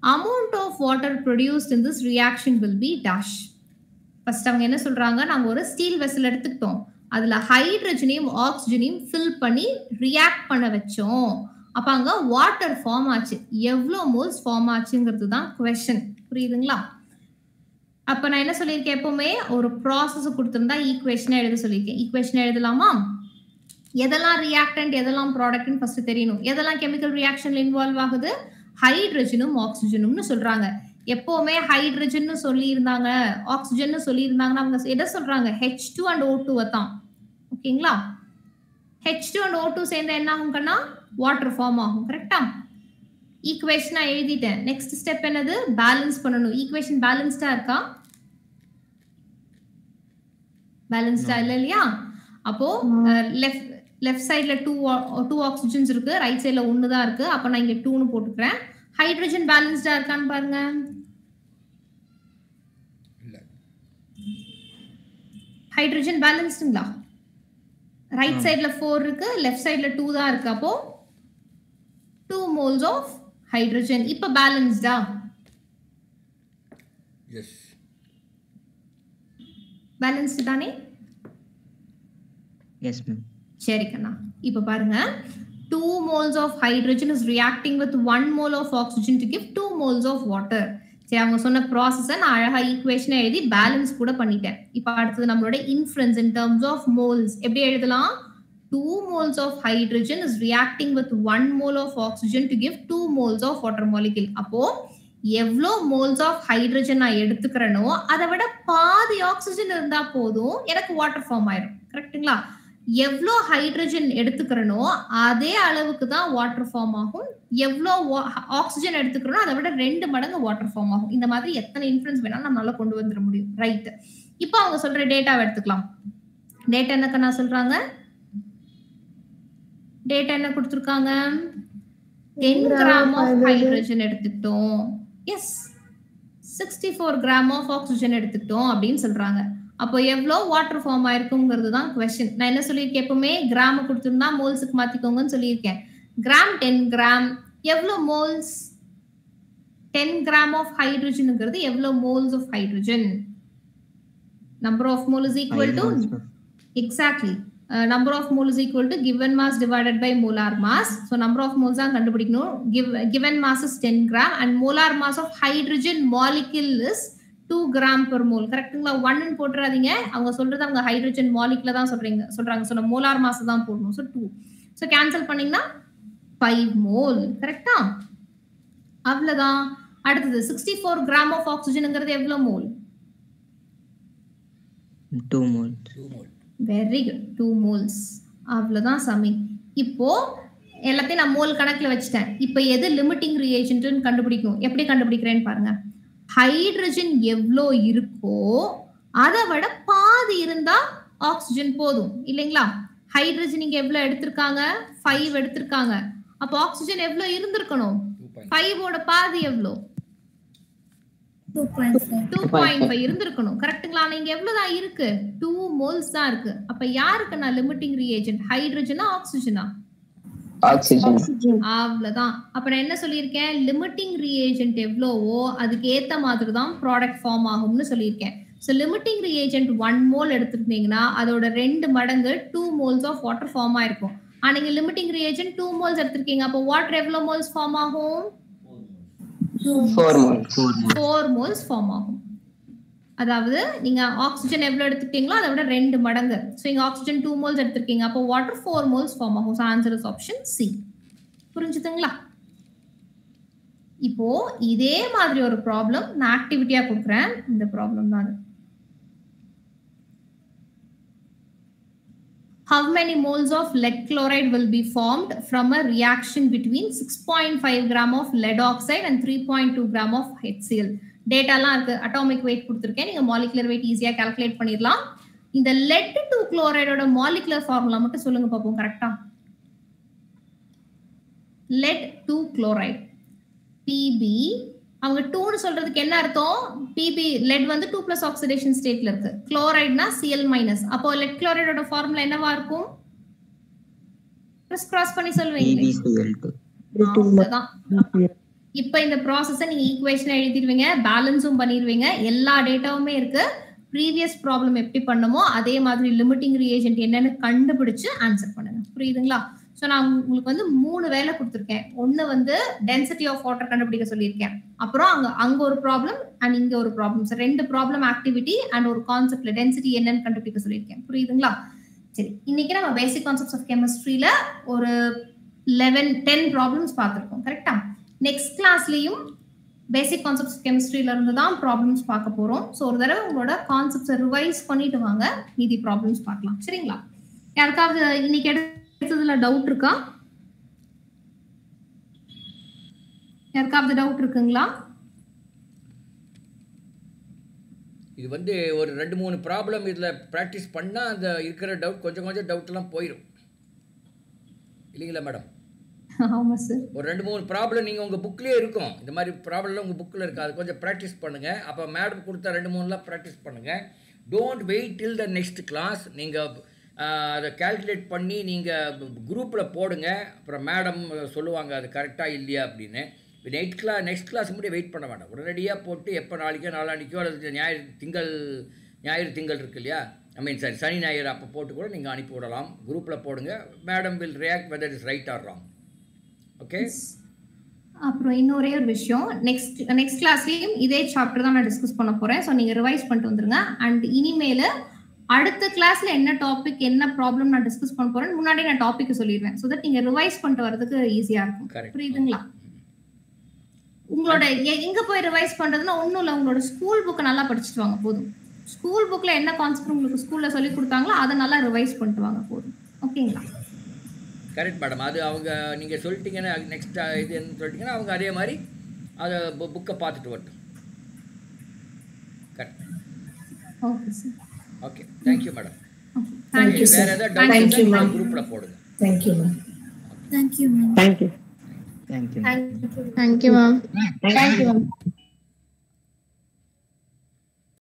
Amount of water produced in this reaction will be dash. First அவங்க என்ன சொல்றாங்க, நாங்க ஒரு ஸ்டீல் வெசல் எடுத்துக்கிட்டோம், அதுல ஹைட்ரஜனையும் ஆக்சிஜனையும் ஃபில் பண்ணி ரியாக்ட் பண்ண வச்சோம், அப்ப அங்க வாட்டர் ஃபார்ம் ஆச்சு. எவ்வளவு மோல்ஸ் ஃபார்ம் ஆச்சுங்கிறது தான் क्वेश्चन. புரியுதுங்களா? அப்ப நான் என்ன சொல்லியிருக்கேன், எப்பவுமே ஒரு ப்ராசஸ் கொடுத்திருந்தா ஈக்குவேஷனை எழுத சொல்லியிருக்கேன். ஈக்குவேஷனை எழுதலாமா? எதெல்லாம் ரியாக்டன்ட் எதெல்லாம் ப்ராடக்ட்னு ஃபர்ஸ்ட் தெரியணும். எதெல்லாம் கெமிக்கல் ரியாக்ஷன்ல இன்வால்வ் ஆகுது, ஹைட்ரஜனும் ஆக்சிஜனும்னு சொல்றாங்க. எப்பவுமே ஹைட்ரஜன் சொல்லி இருந்தாங்க, ஆக்சிஜன் சொல்லி இருந்தாங்கன்னா அவங்க எதை சொல்றாங்க, H2 and O2 தான். ஓகேங்களா? H2 and O2 சேர்ந்தா என்ன ஆகும்னா வாட்டர் ஃபார்ம் ஆகும். கரெக்டா? ஈக்குவேஷனா எழுதிட்டேன். நெக்ஸ்ட் ஸ்டெப் என்னது, பேலன்ஸ் பண்ணணும். ஈக்குவேஷன் பேலன்ஸ்டா இருக்கா? பேலன்ஸ்டா இல்ல இல்லையா? அப்போ லெஃப்ட் சைடுல 2 ஆக்சிஜன்ஸ் இருக்கு, ரைட் சைடுல 1 தான் இருக்கு. அப்ப நான் இங்க 2னு போட்டுக்கிறேன். ஹைட்ரஜன் பேலன்ஸ்டா இருக்கான்னு பாருங்க. ஹைட்ரஜன் பேலன்ஸ்டுங்களா? ரைட் சைடுல 4 இருக்கு, லெஃப்ட் சைடுல 2 தான் இருக்கு. அப்போ 2 moles of hydrogen. இப்ப பேலன்ஸ்டா? எஸ், பேலன்ஸ்டு தானே? Yes ma'am. சரி கண்ணா, இப்ப பாருங்க, 2 moles of hydrogen is reacting with 1 mole of oxygen to give 2 moles of water. சரி, அவங்க சொன்ன ப்ராசஸை நான் அழகா ஈக்குவேஷனை எழுதி பேலன்ஸ் கூட பண்ணிட்டேன். இப்ப அடுத்தது நம்மளோட inference in terms of moles எப்படி எழுதலாம்? 2 moles of hydrogen is reacting with 1 mole of oxygen to give 2 moles of water molecule. அப்போ எவ்வளோ மோல்ஸ் ஆஃப் ஹைட்ரஜன் நான் எடுத்துக்கிறேனோ அதை விட பாதி ஆக்சிஜன் இருந்தா போதும், எனக்கு வாட்டர் ஃபார்ம் ஆயிடும். கரெக்டுங்களா? எவ்வளோ ஹைட்ரஜன் எடுத்துக்கிறனோ அதே அளவுக்கு தான் வாட்டர் ஃபார்ம் ஆகும். எவ்வளோ ஆக்சிஜன் எடுத்துக்கிறனோ அதை விட 2 மடங்கு வாட்டர் ஃபார்ம் ஆகும். இந்த மாதிரி எத்தனை இன்ஃபரன்ஸ் வேணாலும் நம்மளால கொண்டு வந்துட முடியும். ரைட், இப்போ அவங்க சொல்ற டேட்டாவை எடுத்துக்கலாம். டேட்டா என்னக்கா நான் சொல்றாங்க, டேட்டா என்ன கொடுத்துருக்காங்க, 10 கிராம் ஆஃப் ஹைட்ரஜன் எடுத்துக்கிட்டோம், எஸ் 64 கிராம் ஆஃப் ஆக்சிஜன் எடுத்துக்கிட்டோம் அப்படின்னு சொல்றாங்க. அப்போ எவ்வளோ வாட்டர் ஃபார்ம் ஆயிருக்குங்கிறது தான் கொஸ்டின். நான் என்ன சொல்லியிருக்கேன், எப்பவுமே கிராம் கொடுத்துருந்தா மோல்ஸுக்கு மாத்திக்கோங்கன்னு சொல்லியிருக்கேன். கிராம் 10 கிராம் எவ்வளோ மோல்ஸ், 10 கிராம் ஆஃப் ஹைட்ரஜனுங்கிறது எவ்வளோ moles of hydrogen? Number of mole is equal to exactly number of mole is equal to given mass divided by molar mass. So number of moles தான் கண்டுபிடிக்கணும். Given mass is 10 gram and molar mass of hydrogen molecule is 2 gram per mole. கரெக்ட்டுங்களா? 1 ன்னு போட்டுறாதீங்க, அவங்க சொல்றது அவங்க ஹைட்ரஜன் மாலிகுல தான் சொல்றாங்க. ஸோ மோலார் மாஸ் தான் போடணும். ஸோ 2. ஸோ கேன்சல் பண்ணீங்கன்னா 5 மோல். கரெக்டா? அவ்வளவுதான். அடுத்தது 64 கிராம் ஆஃப் ஆக்சிஜன்ங்கிறது எவ்வளவு mole? 2 mole. Very good, 2 moles. அவ்வளவுதான் சாமி. இப்போ எல்லாத்தையும் நான் மோல் கணக்குல வச்சுட்டேன். இப்போ எது லிமிட்டிங் ரிஏஜென்ட்னு கண்டுபிடிக்கும். எப்படி கண்டுபிடிக்கிறேன்னு பாருங்க. ஹைட்ரஜன் எவ்வளோ இருக்கோ அதை விட பாதி இருந்தா ஆக்சிஜன் போதும் இல்லைங்களா? ஹைட்ரஜன் இங்க எவ்வளவு எடுத்திருக்காங்க, 5 எடுத்திருக்காங்க. அப்போ ஆக்சிஜன் எவ்வளவு இருந்திருக்கணும், 5ஓட பாதி எவ்வளோ, 2.5 இருந்திருக்கணும். கரெக்ட்டுங்களா? நீங்க எவ்வளவுதான் இருக்கு, 2 moles தான் இருக்கு. அப்ப யாருக்கு நான் லிமிட்டிங் ரிஏஜென்ட், ஹைட்ரஜனா ஆக்சிஜனா? ஆக்சிஜன். அவ்வளவுதான். அப்ப நான் என்ன சொல்லியிருக்கேன், லிமிட்டிங் ரிஏஜென்ட் எவ்வளவோ அதுக்கு ஏத்த மாதிரி தான் ப்ராடக்ட் ஃபார்ம் ஆகும்னு சொல்லியிருக்கேன். ஸோ லிமிட்டிங் ரிஏஜென்ட் 1 mole எடுத்துக்கிட்டீங்கன்னா அதோட 2 மடங்கு 2 moles ஆஃப் வாட்டர் ஃபார்ம் ஆயிருக்கும். ஆனா நீங்க லிமிட்டிங் ரிஏஜென்ட் 2 moles எடுத்திருக்கீங்க. அப்போ வாட்டர் எவ்வளவு மோல்ஸ் ஃபார்ம் ஆகும்? 4 moles ஃபார்ம் ஆகும். அதாவது நீங்க ஆக்சிஜன் எவ்வளவு எடுத்துக்கிட்டீங்களோ அதை விட 2 மடங்கு. ஸோ இங்க ஆக்சிஜன் 2 moles எடுத்திருக்கீங்க, அப்போ வாட்டர் 4 moles ஃபார்ம் ஆகும். So answer is option C. புரிஞ்சுதுங்களா? இப்போ இதே மாதிரி ஒரு ப்ராப்ளம் நான் ஆக்டிவிட்டியா கொடுக்குறேன். இந்த ப்ராப்ளம் தான். How many moles of lead chloride will be formed from a reaction between 6.5 gram of lead oxide and 3.2 gram of HCl? டேட்டாலாம் இருக்கு, அட்டாமிக் வெயிட் கொடுத்துருக்கேன். நீங்க மாலிகுலர் வெயிட் ஈஸியா கால்குலேட் பண்ணிடலாம். இந்த lead 2 chlorideோட மாலிகுலர் ஃபார்முலா மட்டும் சொல்லுங்க பாப்போம். கரெக்டா? lead 2 chloride Pb, அவங்க 2 னு சொல்றதுக்கு என்ன அர்த்தம்? Pb lead வந்து 2+ ஆக்சிடேஷன் ஸ்டேட்ல இருக்கு, குளோரைட்னா Cl-. அப்போ lead chlorideோட ஃபார்முலா என்னவா இருக்கும்? கிராஸ் பண்ணி சொல்வீங்களே. PVCL2. அதுதான். இப்ப இந்த ப்ராசஸை நீங்க ஈக்குவேஷன் எழுதிடுவீங்க, பேலன்ஸும் பண்ணிடுவீங்க, எல்லா டேட்டாவுமே இருக்கு. ப்ரீவியஸ் ப்ராப்ளம் எப்படி பண்ணுமோ அதே மாதிரி லிமிட்டிங் ரியேஜென்ட் என்னன்னு கண்டுபிடிச்சு ஆன்சர் பண்ணுங்க. புரியுதுங்களா? ஸோ நான் உங்களுக்கு வந்து 3 வேலை கொடுத்துருக்கேன். ஒன்னு வந்து டென்சிட்டி ஆஃப் வாட்டர் கண்டுபிடிக்க சொல்லியிருக்கேன். அப்புறம் அங்க ஒரு ப்ராப்ளம் அண்ட் இங்க ஒரு ப்ராப்ளம். 2 ப்ராப்ளம் ஆக்டிவிட்டி அண்ட் ஒரு கான்செப்ட்ல டென்சிட்டி என்னன்னு கண்டுபிடிக்க சொல்லியிருக்கேன். புரியுதுங்களா? சரி, இன்னைக்கு நம்ம பேசிக் கான்செப்ட்ஸ் ஆஃப் கெமிஸ்ட்ரியில ஒரு 10 ப்ராப்ளம்ஸ் பார்த்துருக்கோம். கரெக்டா? நெக்ஸ்ட் கிளாஸ்லயும் பேசிக் கான்செப்ட்ஸ் ஆஃப் கெமிஸ்ட்ரியில இருந்து தான் ப்ராப்ளம்ஸ் பார்க்க போறோம். ஸோ ஒரு தடவை உங்களோட கான்செப்ட்ஸை ரிவைஸ் பண்ணிட்டு வாங்க, மீதி ப்ராப்ளம்ஸ் பார்க்கலாம். சரிங்களா? யாருக்காவது இன்னைக்கு எடுத்ததுல டவுட் இருக்கா? யாருக்காவது டவுட் இருக்குங்களா? இது வந்து ஒரு 2-3 ப்ராப்ளம் இதில் ப்ராக்டிஸ் பண்ணால் அந்த இருக்கிற டவுட் கொஞ்சம் டவுட்லாம் போயிடும் இல்லைங்களா மேடம்? ஆமா சார். ஒரு 2-3 ப்ராப்ளம் நீங்கள் உங்கள் புக்லேயே இருக்கும். இந்த மாதிரி ப்ராப்ளம்லாம் உங்கள் புக்கில் இருக்குது. அது கொஞ்சம் ப்ராக்டிஸ் பண்ணுங்கள். அப்போ மேடம் கொடுத்தா 2-3லாம் ப்ராக்டிஸ் பண்ணுங்கள். Don't wait till the next class. நீங்கள் அதை கால்குலேட் பண்ணி நீங்கள் குரூப்பில் போடுங்க. அப்புறம் மேடம் சொல்லுவாங்க அது கரெக்டாக இல்லையா அப்படின்னு. நெக்ஸ்ட் கிளாஸ் முடிய வெயிட் பண்ண வேண்டாம். உடனடியாக போட்டு எப்போ நாளைக்கோ நாளானிக்கோ அல்லது ஞாயிறு திங்கள் இருக்கு இல்லையா, சனி ஞாயிறு அப்போ போட்டு கூட நீங்கள் அனுப்பி விடலாம். குரூப்பில் போடுங்க. Madam will react whether is right or wrong. Okay. அப்புறம் இன்னொரே ஒரு விஷயம், நெக்ஸ்ட் கிளாஸ்லயும் இதே சாப்டர் தான் நான் டிஸ்கஸ் பண்ண போறேன். ஸோ நீங்க ரிவைஸ் பண்ணிட்டு வந்துருங்க. அண்ட் இனிமேல் அடுத்த கிளாஸ்ல என்ன டாபிக் என்ன ப்ராப்ளம் நான் டிஸ்கஸ் பண்ண போறேன் முன்னாடி நான் டாபிக் சொல்லிடுவேன். ஸோ தட் நீங்க ரிவைஸ் பண்ணிட்டு வரதுக்கு ஈஸியா இருக்கும். புரியுதுங்களா? உங்களோட எங்க போய் ரிவைஸ் பண்றதுன்னா ஒன்றும் இல்லை, உங்களோட ஸ்கூல் புக்கை நல்லா படிச்சுட்டு வாங்க போதும். ஸ்கூல் புக்ல என்ன கான்செப்ட் உங்களுக்கு ஸ்கூல்ல சொல்லி கொடுத்தாங்களோ அதை நல்லா ரிவைஸ் பண்ணிட்டு வாங்க போதும். ஓகேங்களா? Correct madam. அது அவங்க நீங்கள் சொல்லிட்டீங்கன்னா நெக்ஸ்ட் இது என்ன சொல்லிட்டீங்கன்னா அவங்க அதே மாதிரி அதை புக்கை பார்த்துட்டு வரட்டும். Correct. Okay sir. Okay, thank you madam. Thank you வேற ஏதாவது டவுட் இருந்தால் குரூப்பில் போடுங்க. Thank you ma'am. Thank you. Thank you. Thank you ma'am.